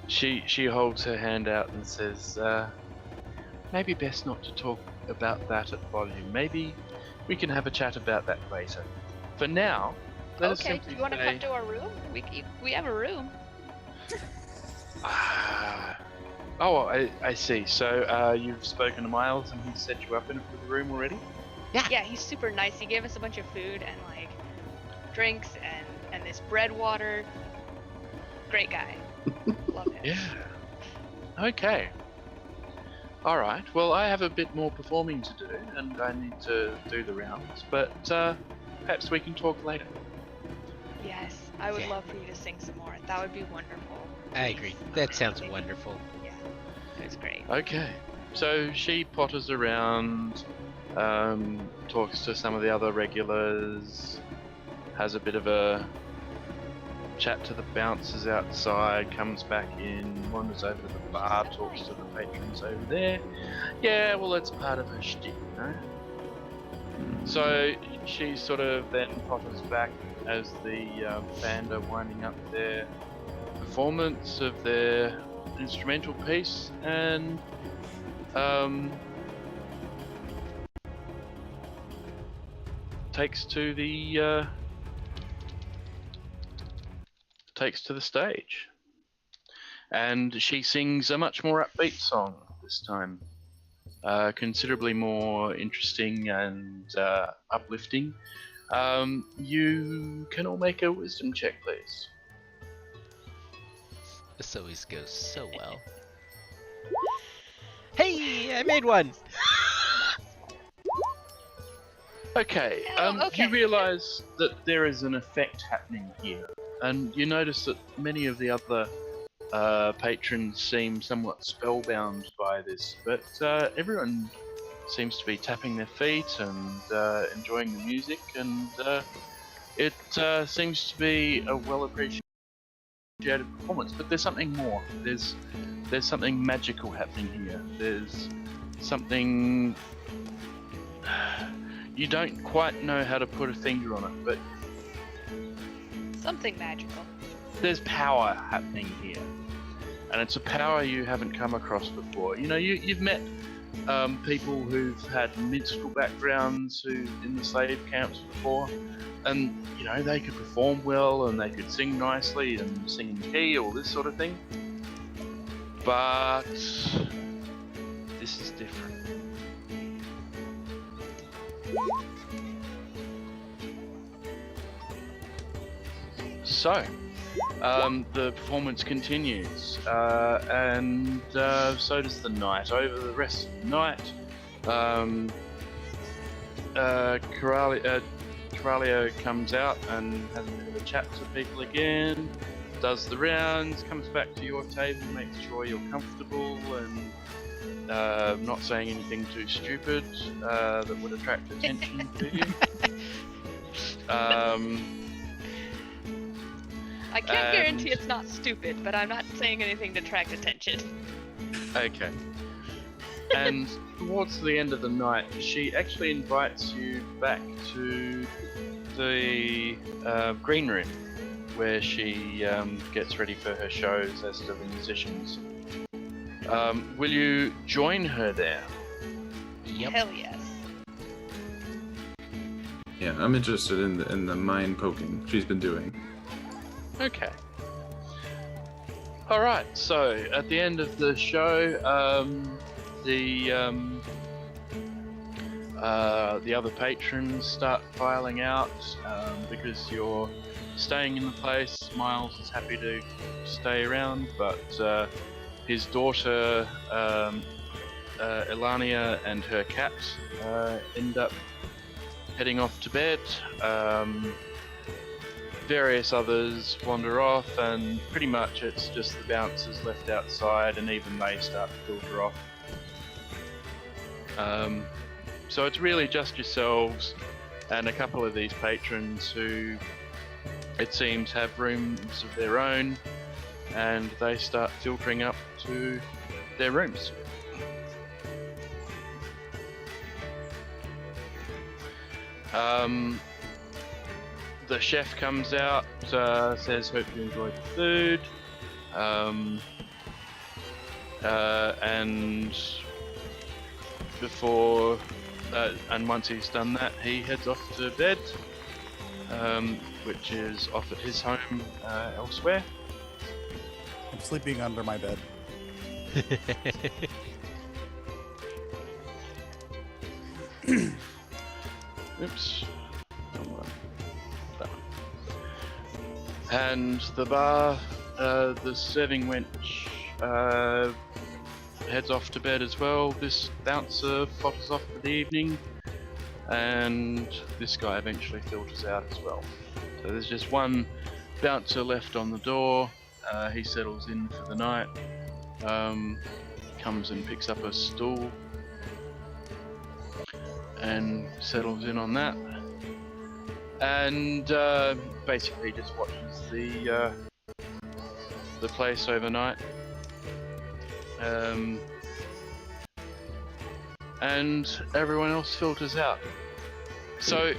She holds her hand out and says, maybe best not to talk about that at volume. Maybe we can have a chat about that later. For now, let us Okay, simply you want to say, come to our room? We have a room. oh, I see. So you've spoken to Miles and he's set you up in the room already? Yeah, he's super nice. He gave us a bunch of food and like drinks and this bread water. Great guy. Love him. Yeah. Okay. All right. Well, I have a bit more performing to do, and I need to do the rounds. But perhaps we can talk later. Yes, I would Yeah. love for you to sing some more. That would be wonderful. I agree. That sounds wonderful. Yeah, it was great. Okay. So she potters around, talks to some of the other regulars, has a bit of a chat to the bouncers outside, comes back in, wanders over to the bar, talks to the patrons over there. Yeah, well, that's part of her shtick, you know? So she sort of then potters back as the band are winding up their performance of their instrumental piece, and takes to the stage, and she sings a much more upbeat song this time, considerably more interesting and uplifting. You can all make a wisdom check, please. This always goes so well. Hey, I made one. Okay, Oh, okay. you realise that there is an effect happening here, and you notice that many of the other patrons seem somewhat spellbound by this, but everyone seems to be tapping their feet and enjoying the music, and it seems to be a well appreciated performance. But there's something more. There's something magical happening here. There's something you don't quite know how to put a finger on it, but Something magical. there's power happening here, and it's a power you haven't come across before. You know, you've met people who've had minstrel backgrounds who in the slave camps before, and you know they could perform well and they could sing nicely and sing in key, all this sort of thing. But this is different. So, the performance continues, and so does the night. Over the rest of the night, Coralio comes out and has a bit of a chat to people again, does the rounds, comes back to your table, makes sure you're comfortable and not saying anything too stupid that would attract attention to you. I can't guarantee it's not stupid, but I'm not saying anything to attract attention. Okay. And towards the end of the night, she actually invites you back to the green room, where she gets ready for her shows as to the musicians. Will you join her there? Yep. Hell yes. Yeah, I'm interested in the mind poking she's been doing. Okay. All right. So at the end of the show, the other patrons start filing out because you're staying in the place. Miles is happy to stay around, but his daughter Elania and her cat end up heading off to bed. Various others wander off, and pretty much it's just the bouncers left outside, and even they start to filter off. So it's really just yourselves and a couple of these patrons who, it seems, have rooms of their own, and they start filtering up to their rooms. The chef comes out, says, "Hope you enjoyed the food," and before, and once he's done that, he heads off to bed, which is off at his home elsewhere. I'm sleeping under my bed. Oops. And the bar, the serving wench heads off to bed as well. This bouncer potters off for the evening, and this guy eventually filters out as well. So there's just one bouncer left on the door. He settles in for the night, comes and picks up a stool and settles in on that, and basically just watches the place overnight, and everyone else filters out. So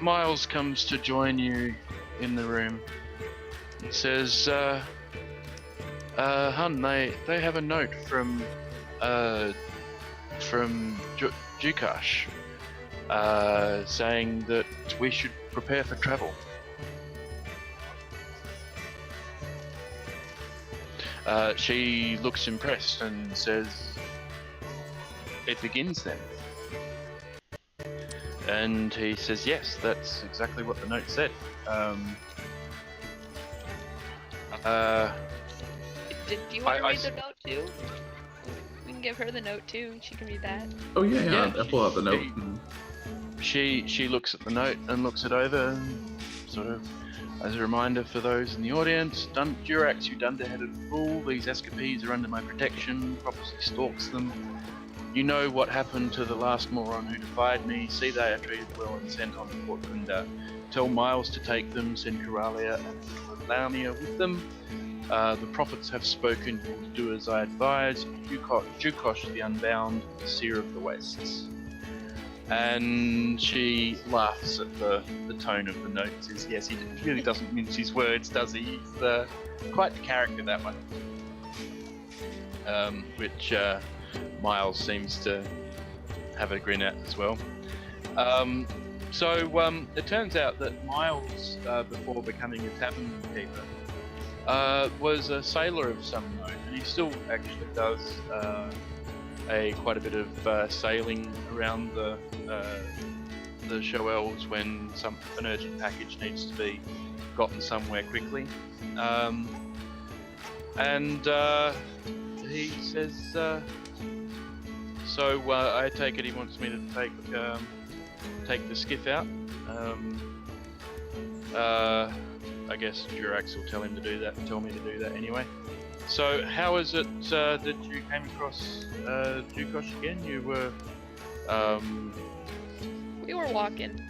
Miles comes to join you in the room. He says, "Hun, they have a note from Jukash, saying that we should prepare for travel." She looks impressed and says, "It begins then." And he says, "Yes, that's exactly what the note said." Do you want to read the note too? We can give her the note too, and she can read that. Oh yeah. Yeah. I'll pull out the note. She looks at the note and looks it over, and sort of as a reminder for those in the audience, Durax, you dunderheaded fool, these escapees are under my protection, prophecy stalks them. You know what happened to the last moron who defied me. See they are treated well and sent on to Port Kunda. Tell Miles to take them, send Coralia and Lamia with them. The prophets have spoken, you will do as I advise. Jukosh the Unbound, the Seer of the Wastes. And she laughs at the tone of the note. Says, "Yes, he really doesn't mince his words, does he? He's quite the character, that one." Which Miles seems to have a grin at as well. So it turns out that Miles, before becoming a tavern keeper, was a sailor of some note, and he still actually does quite a bit of sailing around the Shoels when an urgent package needs to be gotten somewhere quickly. And he says, so I take it he wants me to take the skiff out. I guess Durax will tell me to do that anyway. So how is it that you came across Jukosh again? You were We were walking.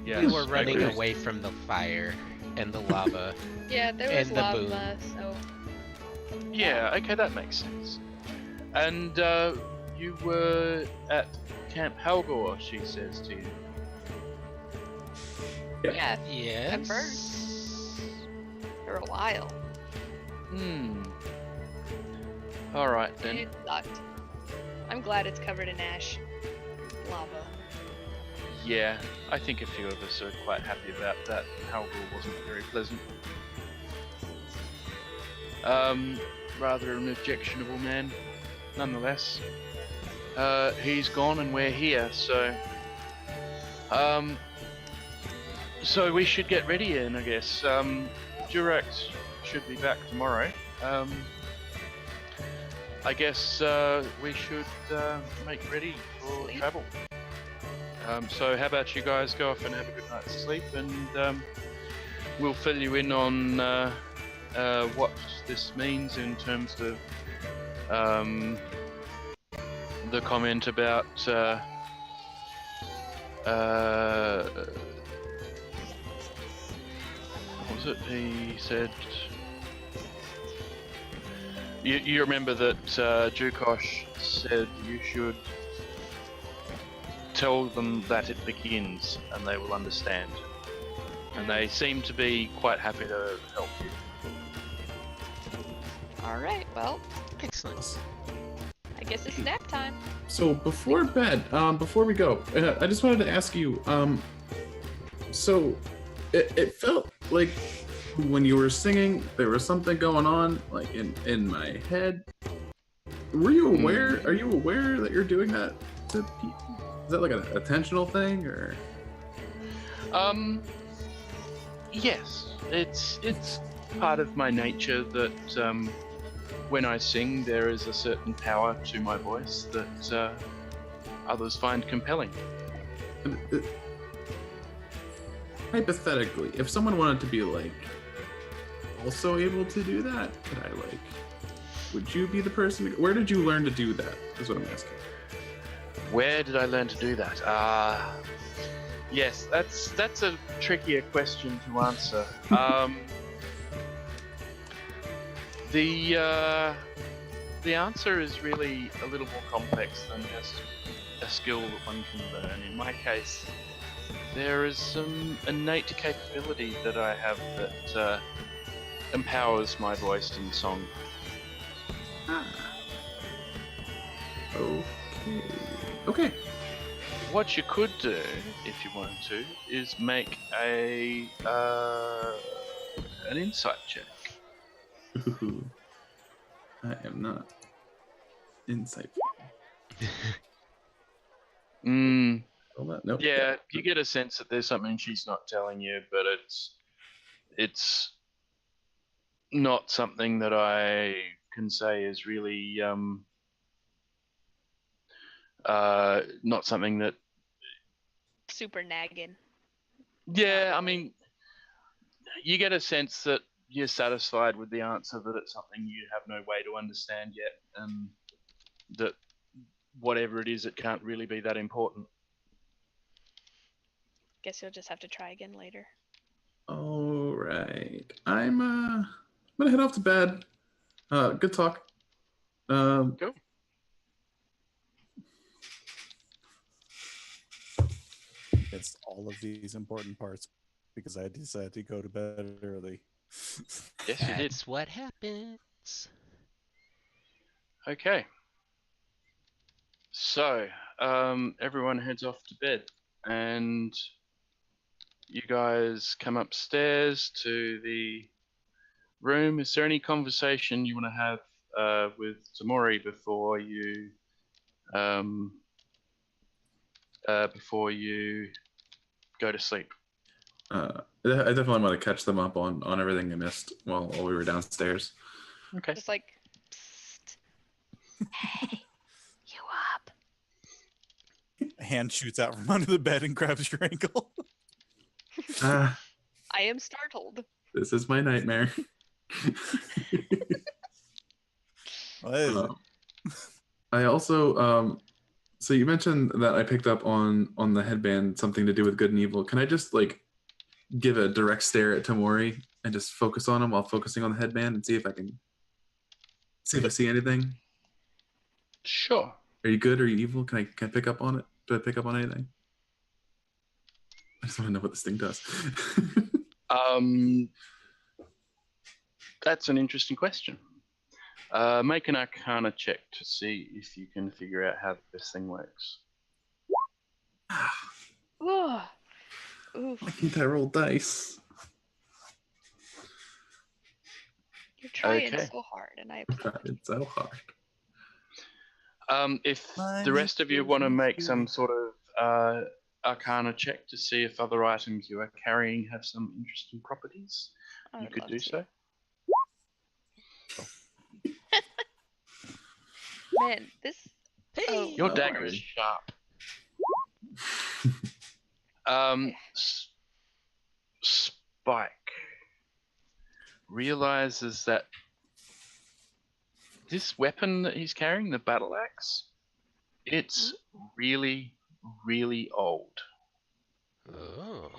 Yes. We were running Okay. away from the fire and the lava. Yeah, there was And the lava, so Yeah, okay, that makes sense. And you were at Camp Halgor, she says to you. yeah, Yes. At first. for a while. Alright then. It sucked. I'm glad it's covered in ash. Lava. Yeah, I think a few of us are quite happy about that. Halgor wasn't very pleasant. Rather an objectionable man, nonetheless. He's gone and we're here, so... So we should get ready in, I guess. Durax should be back tomorrow. I guess we should make ready for Sleep? travel. So how about you guys go off and have a good night's sleep, and we'll fill you in on what this means in terms of the comment about what was it he said? You remember that Jukosh said you should tell them that it begins and they will understand. And they seem to be quite happy to help you. All right. Well, Excellent. I guess it's nap time. So before bed, before we go, I just wanted to ask you, so it felt like when you were singing, there was something going on, like in my head. Were you aware? Are you aware that you're doing that to people? Is that like an intentional thing, or? Yes, it's part of my nature that when I sing, there is a certain power to my voice that others find compelling. Hypothetically, if someone wanted to be like also able to do that, could I like? Would you be the person? Where did you learn to do that? Is what I'm asking. Where did I learn to do that? Yes, that's a trickier question to answer. The answer is really a little more complex than just a skill that one can learn. In my case, there is some innate capability that I have that empowers my voice in song. Okay. What you could do, if you wanted to, is make an insight check. Ooh. I am not insightful. Nope. Yeah, you get a sense that there's something she's not telling you, but it's not something that I can say is really not something that. Super nagging. Yeah, Not I really. mean, you get a sense that you're satisfied with the answer, that it's something you have no way to understand yet, and that whatever it is, it can't really be that important. Guess you'll just have to try again later. All right. I'm gonna head off to bed. Good talk. Cool. It's all of these important parts because I decided to go to bed early. Yes, you did. That's what happens. Okay. So, everyone heads off to bed, and you guys come upstairs to the room. Is there any conversation you want to have with Tamori before you go to sleep? I definitely want to catch them up on everything I missed while we were downstairs. Okay. Just like, psst. Hey, you up? A hand shoots out from under the bed and grabs your ankle. I am startled. This is my nightmare. What is it? I also so you mentioned that I picked up on the headband something to do with good and evil. Can I just like give a direct stare at Tamori and just focus on him while focusing on the headband and see if I see anything? Sure. Are you good? Are you evil? Can I pick up on it? Do I pick up on anything? I just want to know what this thing does. That's an interesting question. Make an Arcana check to see if you can figure out how this thing works. Ugh. Oof. Why can't I roll dice? You're trying Okay. so hard, and I applaud you. It's so hard. If the rest of you want to make some sort of Arcana check to see if other items you are carrying have some interesting properties, I you would could love do to. so. Man, this. Hey! Your Oh, dagger alright. is sharp. Spike realizes that this weapon that he's carrying, the battle axe, it's really, really old. Oh.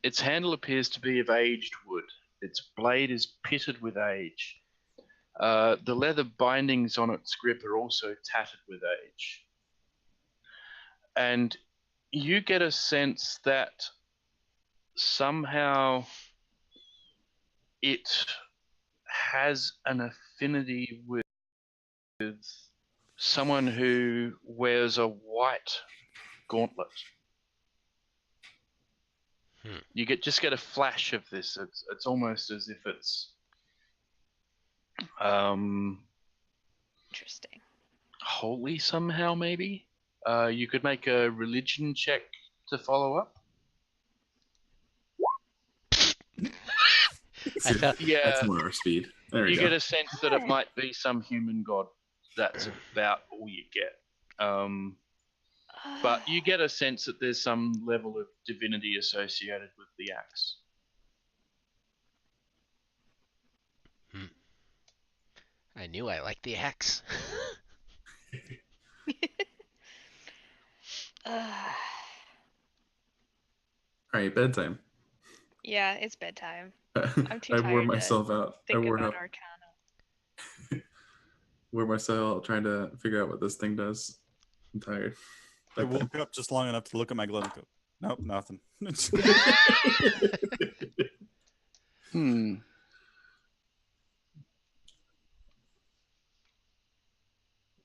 Its handle appears to be of aged wood, Its blade is pitted with age. The leather bindings on its grip are also tattered with age. And you get a sense that somehow it has an affinity with someone who wears a white gauntlet. You just get a flash of this. It's almost as if it's Interesting. holy somehow, maybe. You could make a religion check to follow up. I felt Yeah, That's more our speed. There we you go. get a sense that it might be some human god. That's about all you get. But you get a sense that there's some level of divinity associated with the axe. I knew I liked the axe. All right, bedtime. Yeah, it's bedtime. I'm too I tired wore to myself out. I think wore about out. Arcana. Wore myself out trying to figure out what this thing does. I'm tired. I woke up just long enough to look at my glove and go, nope, nothing.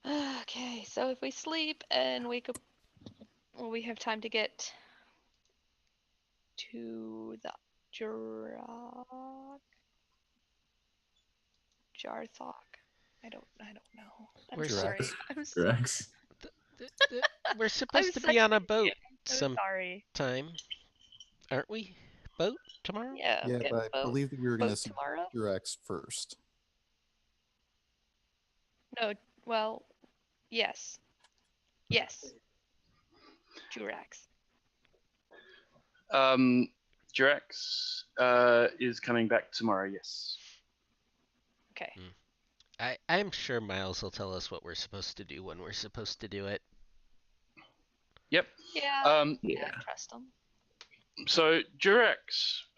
Okay, so if we sleep and wake up, well, we have time to get to the Jarthok. I don't know. I'm We're sorry. Rex. We're supposed to be on a boat some sorry. time, aren't we? Boat tomorrow? Yeah, Yeah, but I believe that we were going to boat see tomorrow. Rex first. No, well, yes. Jurax. Jurax is coming back tomorrow, yes. Okay. I'm sure Miles will tell us what we're supposed to do when we're supposed to do it. Yep. Yeah. Yeah. I trust him. So, Jurax,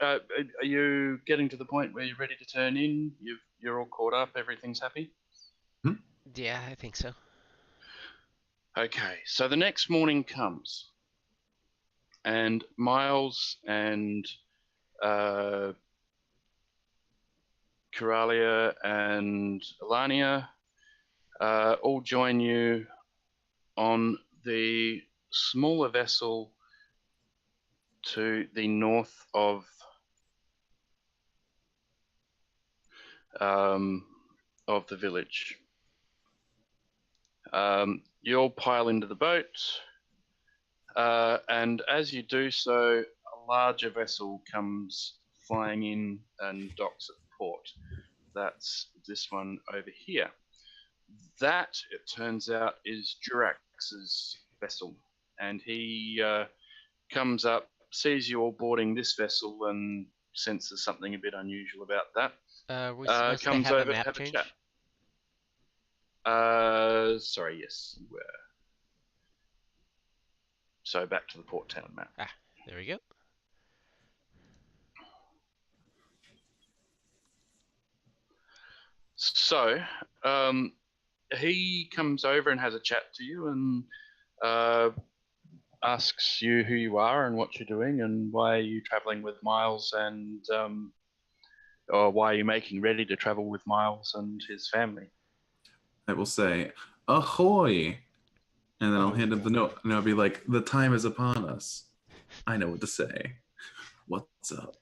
are you getting to the point where you're ready to turn in? You're all caught up, everything's happy? Yeah, I think so. Okay, so the next morning comes, and Miles and Coralia and Alania all join you on the smaller vessel to the north of the village. You all pile into the boat, and as you do so, a larger vessel comes flying in and docks at port. That's this one over here. That, it turns out, is Jurax's vessel, and he comes up, sees you all boarding this vessel, and senses something a bit unusual about that. Are we supposed to Comes have a over to map have a change? chat. Sorry, yes, you were. So back to the port town map. Ah, there we go. So, he comes over and has a chat to you and asks you who you are and what you're doing and why are you traveling with Miles and or why are you making ready to travel with Miles and his family. I will say, ahoy! And then I'll hand him the note, and I'll be like, the time is upon us. I know what to say. What's up?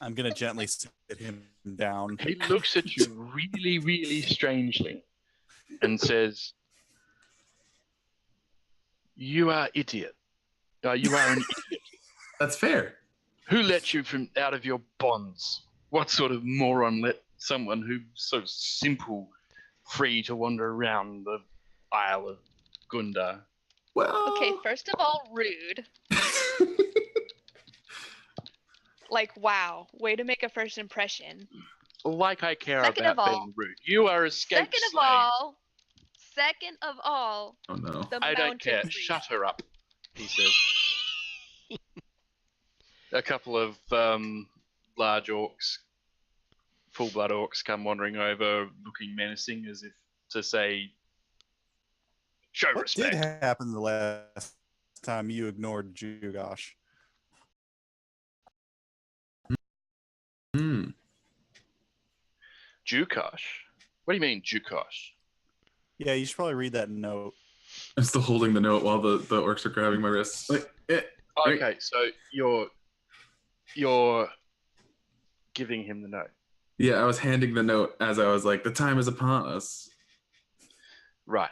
I'm going to gently sit him down. He looks at you really, really strangely and says, you are idiot. You are an idiot. That's fair. Who let you out of your bonds? What sort of moron let someone who's so simple free to wander around the Isle of Gunda? Well, Okay, first of all, rude. Like, wow, way to make a first impression. Like I care Second about of all- being rude. You are escaped Second of all, oh no. the I don't care. mountain Shut her up, he says. A couple of large orcs, full-blood orcs, come wandering over, looking menacing, as if to say, "Show What respect." did happen the last time you ignored Jugosh? Hmm. Jukosh? What do you mean, Jukosh? Yeah, you should probably read that note. I'm still holding the note while the orcs are grabbing my wrists. Like, right? Okay, so you're giving him the note. Yeah, I was handing the note as I was like, the time is upon us. Right.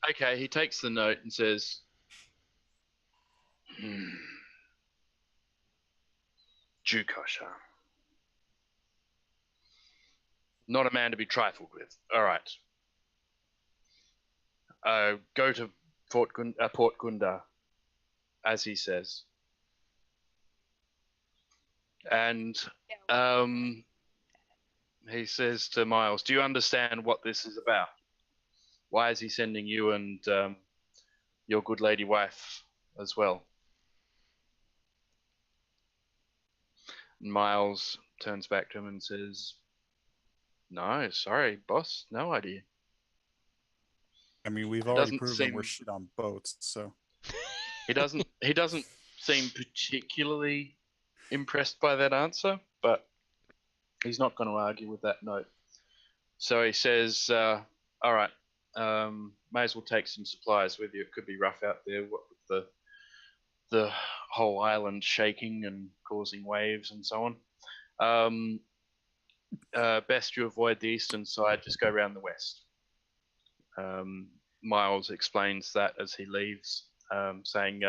Okay, he takes the note and says, Jukosh, huh? Not a man to be trifled with. All right. Go to Port Gunda, as he says. And he says to Miles, do you understand what this is about? Why is he sending you and your good lady wife as well? And Miles turns back to him and says, no, sorry, boss, no idea. I mean, we've It already doesn't proven we're seem- shit on boats, so He doesn't seem particularly impressed by that answer, but he's not going to argue with that note. So he says, all right, may as well take some supplies with you. It could be rough out there, what with the whole island shaking and causing waves and so on. Best you avoid the eastern side, just go around the west. Miles explains that as he leaves, saying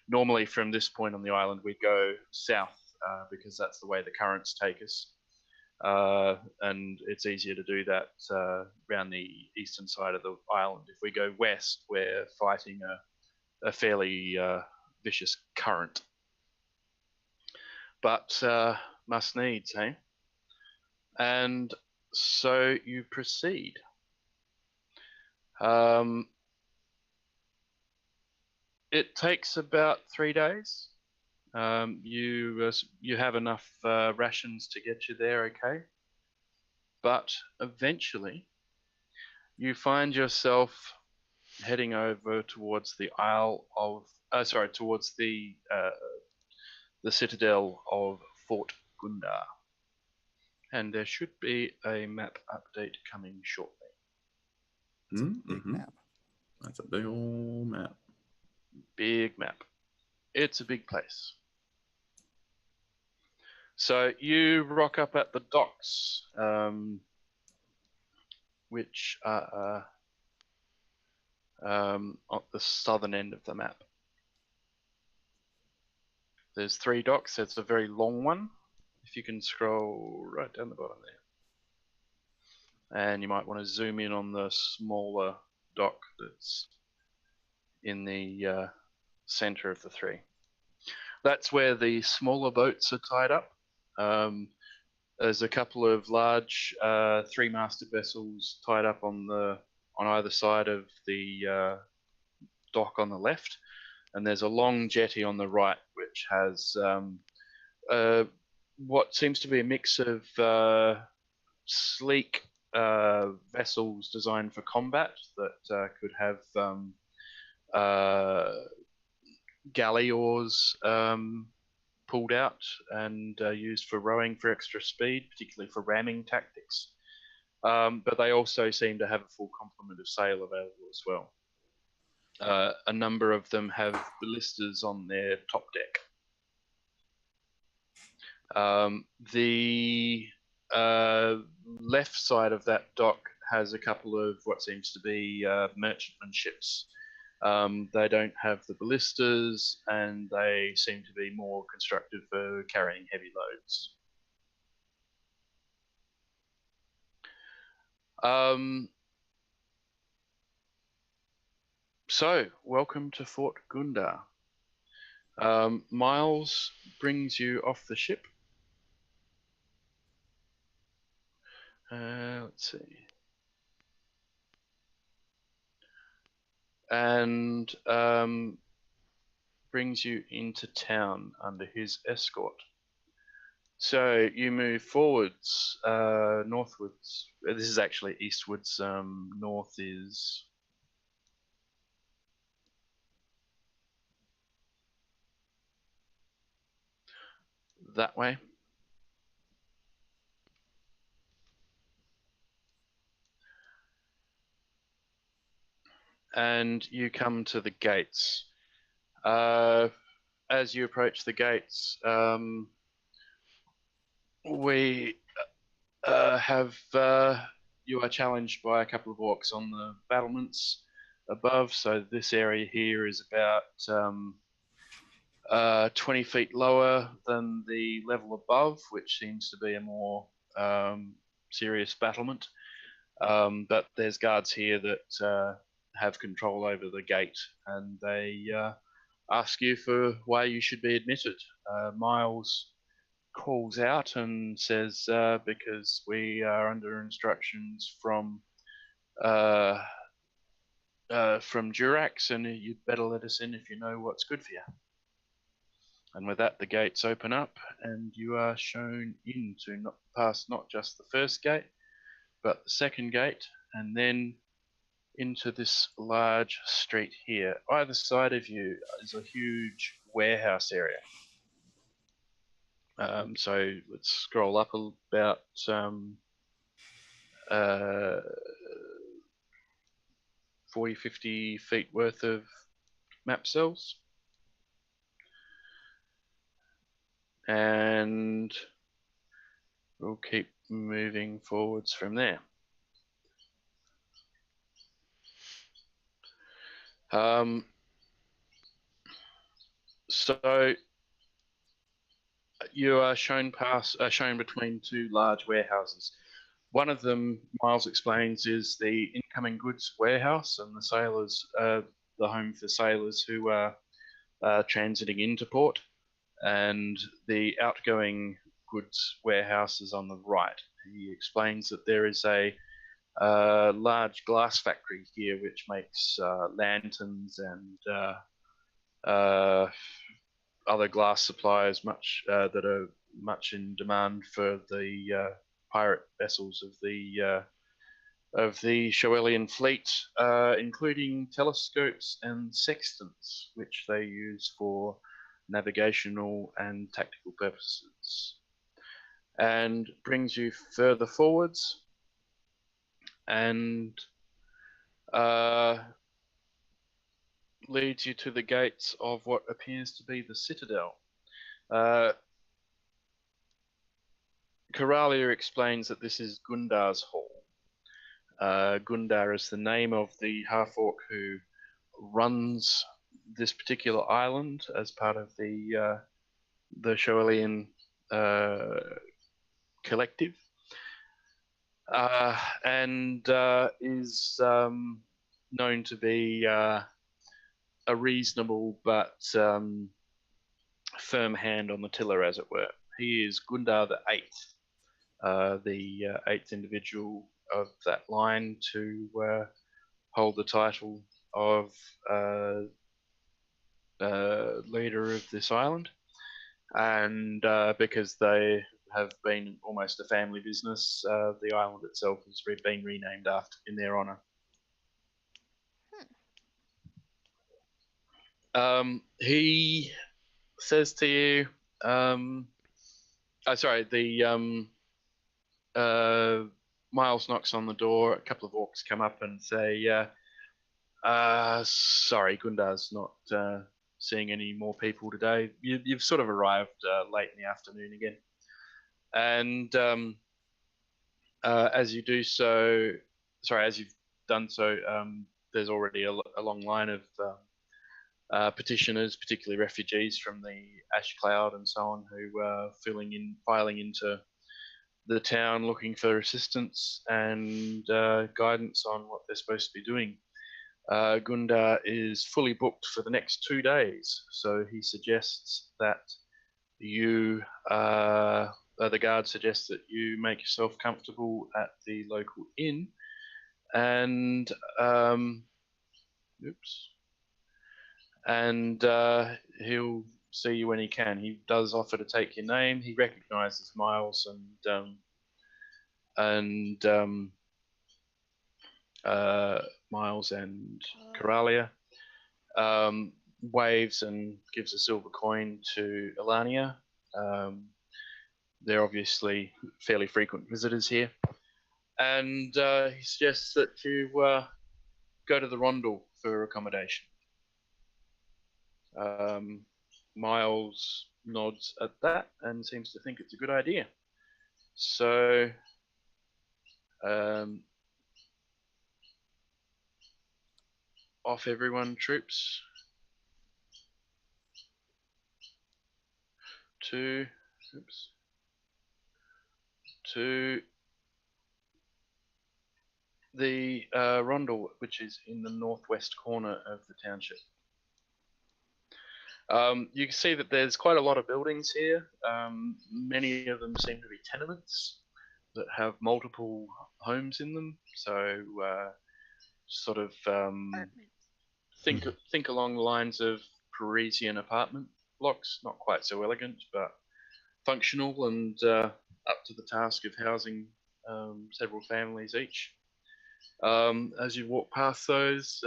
normally from this point on the island we go south because that's the way the currents take us. And it's easier to do that around the eastern side of the island. If we go west, we're fighting a fairly vicious current. But must needs, eh? And so you proceed. It takes about 3 days. You have enough rations to get you there, okay? But eventually, you find yourself heading over towards the towards the citadel of Fort Gundar, and there should be a map update coming shortly. it's a big map. That's a big old map. Big map. It's a big place. So you rock up at the docks, which are on the southern end of the map. There's 3 docks. There's a very long one. If you can scroll right down the bottom there. And you might want to zoom in on the smaller dock that's in the center of the 3. That's where the smaller boats are tied up. There's a couple of large 3-masted vessels tied up on either side of the dock on the left, and there's a long jetty on the right which has what seems to be a mix of sleek vessels designed for combat that could have galley oars pulled out and used for rowing for extra speed, particularly for ramming tactics. But they also seem to have a full complement of sail available as well. A number of them have ballistas on their top deck. The left side of that dock has a couple of what seems to be merchantman ships. They don't have the ballistas, and they seem to be more constructed for carrying heavy loads. So, welcome to Fort Gundar. Miles brings you off the ship. Let's see. And brings you into town under his escort. So you move forwards, northwards. This is actually eastwards. North is that way. And you come to the gates. As you approach the gates, we you are challenged by a couple of orcs on the battlements above. So this area here is about 20 feet lower than the level above, which seems to be a more serious battlement. But there's guards here that have control over the gate, and they ask you for why you should be admitted. Miles calls out and says, because we are under instructions from Durax, and you'd better let us in if you know what's good for you. And with that, the gates open up, and you are shown into not just the first gate, but the second gate, and then into this large street here. Either side of you is a huge warehouse area. So let's scroll up about 40, 50 feet worth of map cells. And we'll keep moving forwards from there. So you are shown between two large warehouses. One of them, Miles explains, is the incoming goods warehouse, and the sailors, the home for sailors who are transiting into port, and the outgoing goods warehouse is on the right. He explains that there is a large glass factory here which makes lanterns and other glass supplies that are much in demand for the pirate vessels of the Shoelian fleet, including telescopes and sextants, which they use for navigational and tactical purposes. And brings you further forwards, and leads you to the gates of what appears to be the Citadel. Coralia explains that this is Gundar's Hall. Gundar is the name of the half-orc who runs this particular island as part of the Shoelian collective, and is known to be a reasonable but firm hand on the tiller, as it were. He is Gundar the Eighth, the eighth individual of that line to hold the title of leader of this island. And because they have been almost a family business, the island itself has been renamed in their honor. He says to you, Miles knocks on the door. A couple of orcs come up and say, sorry, Gundar's not seeing any more people today. You've sort of arrived late in the afternoon again. And as you've done so, there's already a long line of petitioners, particularly refugees from the ash cloud and so on, who are filing into the town looking for assistance and guidance on what they're supposed to be doing. Gundar is fully booked for the next 2 days, so he suggests that the guard suggests that you make yourself comfortable at the local inn, and he'll see you when he can. He does offer to take your name. He recognizes Miles and Miles and Coralia. Waves and gives a silver coin to Elania. They're obviously fairly frequent visitors here. And he suggests that you go to the Rondel for accommodation. Miles nods at that and seems to think it's a good idea. So off everyone, troops. To the Rondel, which is in the northwest corner of the township. You can see that there's quite a lot of buildings here. Many of them seem to be tenements that have multiple homes in them. So sort of think along the lines of Parisian apartment blocks. Not quite so elegant, but functional and up to the task of housing several families each. As you walk past those,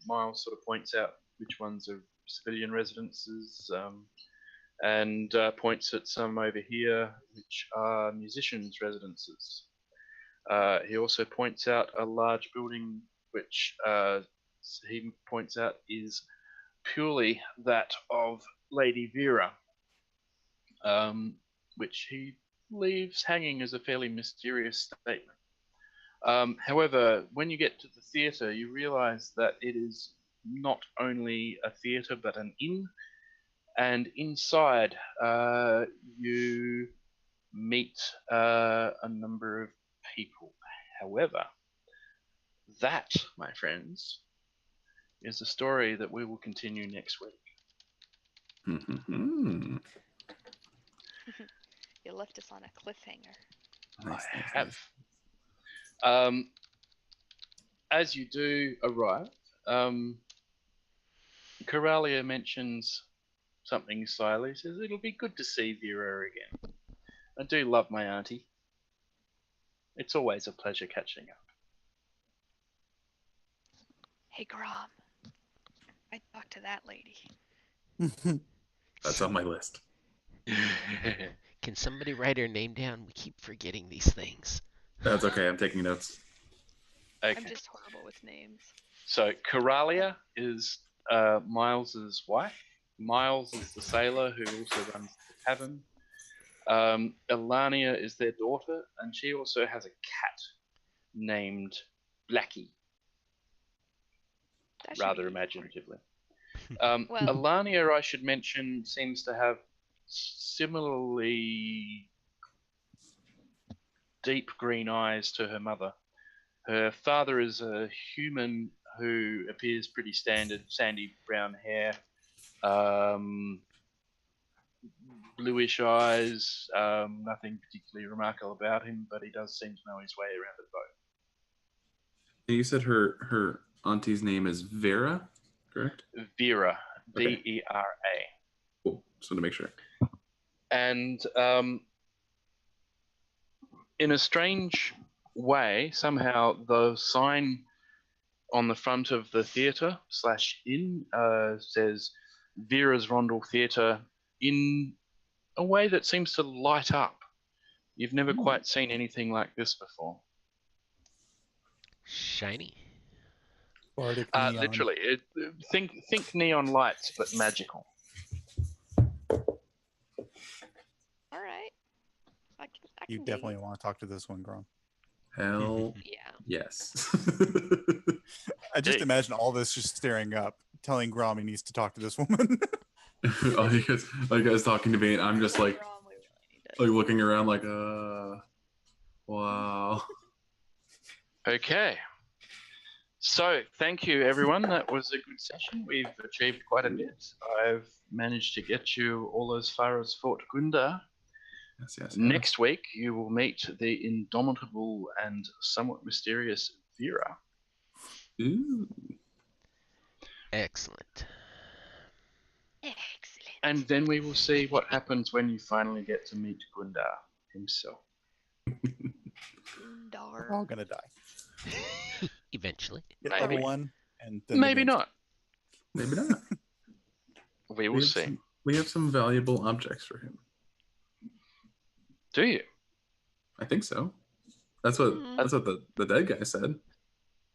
Miles sort of points out which ones are civilian residences and points at some over here which are musicians' residences. He also points out a large building which he points out is purely that of Lady Vera, which he leaves hanging as a fairly mysterious statement. However, when you get to the theatre, you realise that it is not only a theatre but an inn, and inside you meet a number of people. However, that, my friends, is a story that we will continue next week. You left us on a cliffhanger. Nice, I nice, have. nice. As you do arrive, Coralia mentions something slyly. Says it'll be good to see Vera again. I do love my auntie. It's always a pleasure catching up. Hey, Grom. I talked to that lady. That's on my list. Can somebody write her name down? We keep forgetting these things. That's okay. I'm taking notes. Okay. I'm just horrible with names. So Coralia is Miles's wife. Miles is the sailor who also runs the tavern. Elania is their daughter, and she also has a cat named Blackie, rather imaginatively. Well, Elania, I should mention, seems to have similarly deep green eyes to her mother. Her father is a human who appears pretty standard, sandy brown hair, bluish eyes, nothing particularly remarkable about him, but he does seem to know his way around a boat. And you said her auntie's name is Vera, correct? Vera, Okay. Vera. Cool. Just want to make sure. And in a strange way, somehow the sign on the front of the theatre/inn says Vera's Rondel Theatre in a way that seems to light up. You've never quite seen anything like this before. Shiny. Bardic neon. Literally, think neon lights, but magical. all right. I You can dig definitely it. want to talk to this one, Grom. Hell Yeah. yes. I just Hey. imagine all this just staring up, telling Grom he needs to talk to this woman. All you guys talking to me, and I'm just like Grom, we really need to- looking around like wow. Okay. So, thank you, everyone. That was a good session. We've achieved quite a bit. I've managed to get you all as far as Fort Gunda. Yes. Next week, you will meet the indomitable and somewhat mysterious Vera. Ooh. Excellent. Excellent. And then we will see what happens when you finally get to meet Gundar himself. We're all gonna die. Eventually. Get Maybe. level 1, and then Maybe the game's not. Maybe not. We will see. We have some valuable objects for him. Do you? I think so. That's what the dead guy said.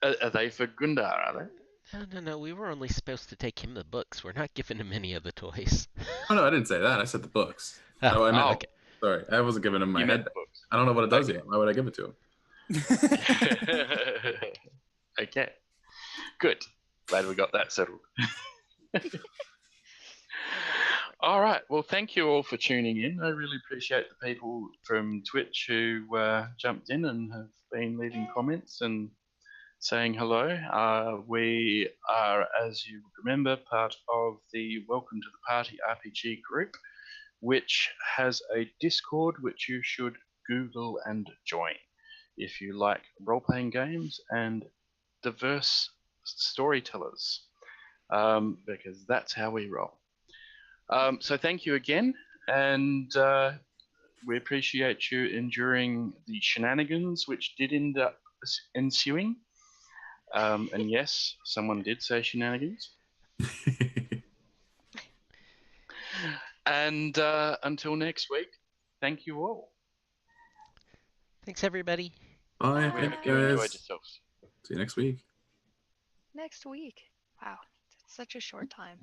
Are they for Gundar, are they? No. We were only supposed to take him the books. We're not giving him any of the toys. Oh no, I didn't say that. I said the books. Oh, I meant. okay. Sorry, I wasn't giving him my You meant head. the books. I don't know what it does Okay. yet. Why would I give it to him? Okay. Good. Glad we got that settled. All right. Well, thank you all for tuning in. I really appreciate the people from Twitch who jumped in and have been leaving comments and saying hello. We are, as you remember, part of the Welcome to the Party RPG group, which has a Discord which you should Google and join if you like role-playing games and diverse storytellers, because that's how we roll. So thank you again, and we appreciate you enduring the shenanigans which did end up ensuing. And yes, someone did say shenanigans. And until next week, thank you all. Thanks, everybody. Bye. We Thank hope you you enjoyed guys. yourselves. See you next week. Next week. Wow, such a short time.